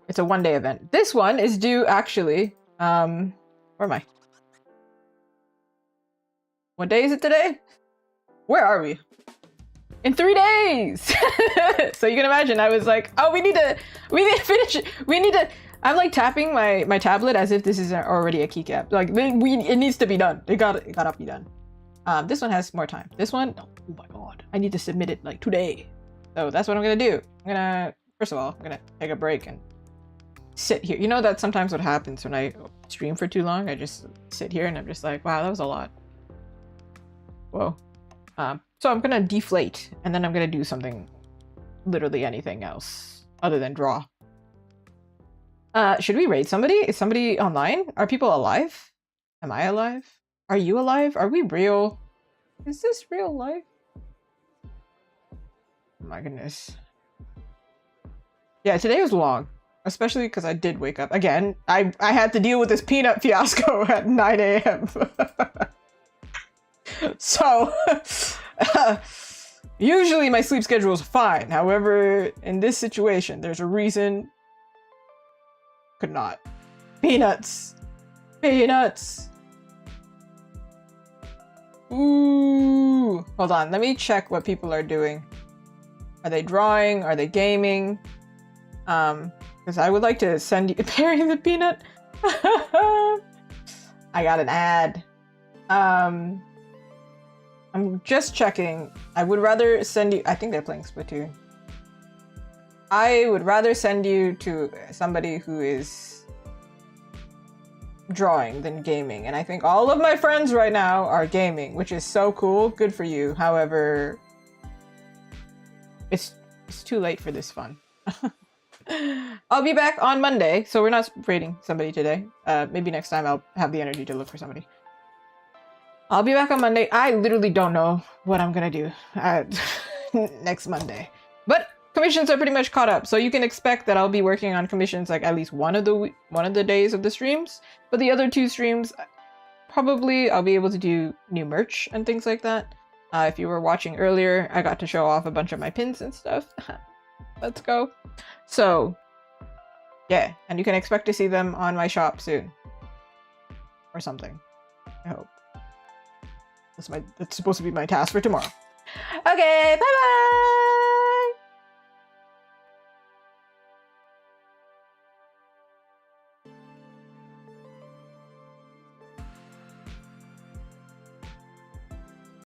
It's a one-day event. This one is due actually, where am I? What day is it today? Where are we? In 3 days! So you can imagine, I was like, oh, we need to finish it. I'm like tapping my tablet as if this is already a keycap. Like, it needs to be done. It gotta be done. This one has more time. This one, oh my god. I need to submit it like today. So that's what I'm gonna do. First of all, I'm gonna take a break and sit here. You know that sometimes what happens when I stream for too long, I just sit here and I'm just like, wow, that was a lot. Whoa. So I'm gonna deflate and then I'm gonna do something, literally anything else other than draw. Should we raid somebody? Is somebody online? Are people alive? Am I alive? Are you alive? Are we real? Is this real life? Oh my goodness. Yeah, today was long. Especially because I did wake up. Again, I had to deal with this peanut fiasco at 9 a.m. So, usually my sleep schedule is fine. However, in this situation, there's a reason. Could not. Peanuts. Peanuts. Ooh. Hold on, let me check what people are doing. Are they drawing? Are they gaming? Because I would like to send you pairing the peanut. I got an ad. I'm just checking. I would rather send you... I think they're playing Splatoon. I would rather send you to somebody who is drawing than gaming. And I think all of my friends right now are gaming, which is so cool. Good for you. However, it's too late for this fun. I'll be back on Monday, so we're not rating somebody today. Maybe next time I'll have the energy to look for somebody. I'll be back on Monday. I literally don't know what I'm gonna do next Monday. But commissions are pretty much caught up, so you can expect that I'll be working on commissions like at least one of the days of the streams. But the other 2 streams, probably I'll be able to do new merch and things like that. If you were watching earlier, I got to show off a bunch of my pins and stuff. Let's go. So, yeah, and you can expect to see them on my shop soon. Or something. I hope. That's supposed to be my task for tomorrow. Okay, bye-bye!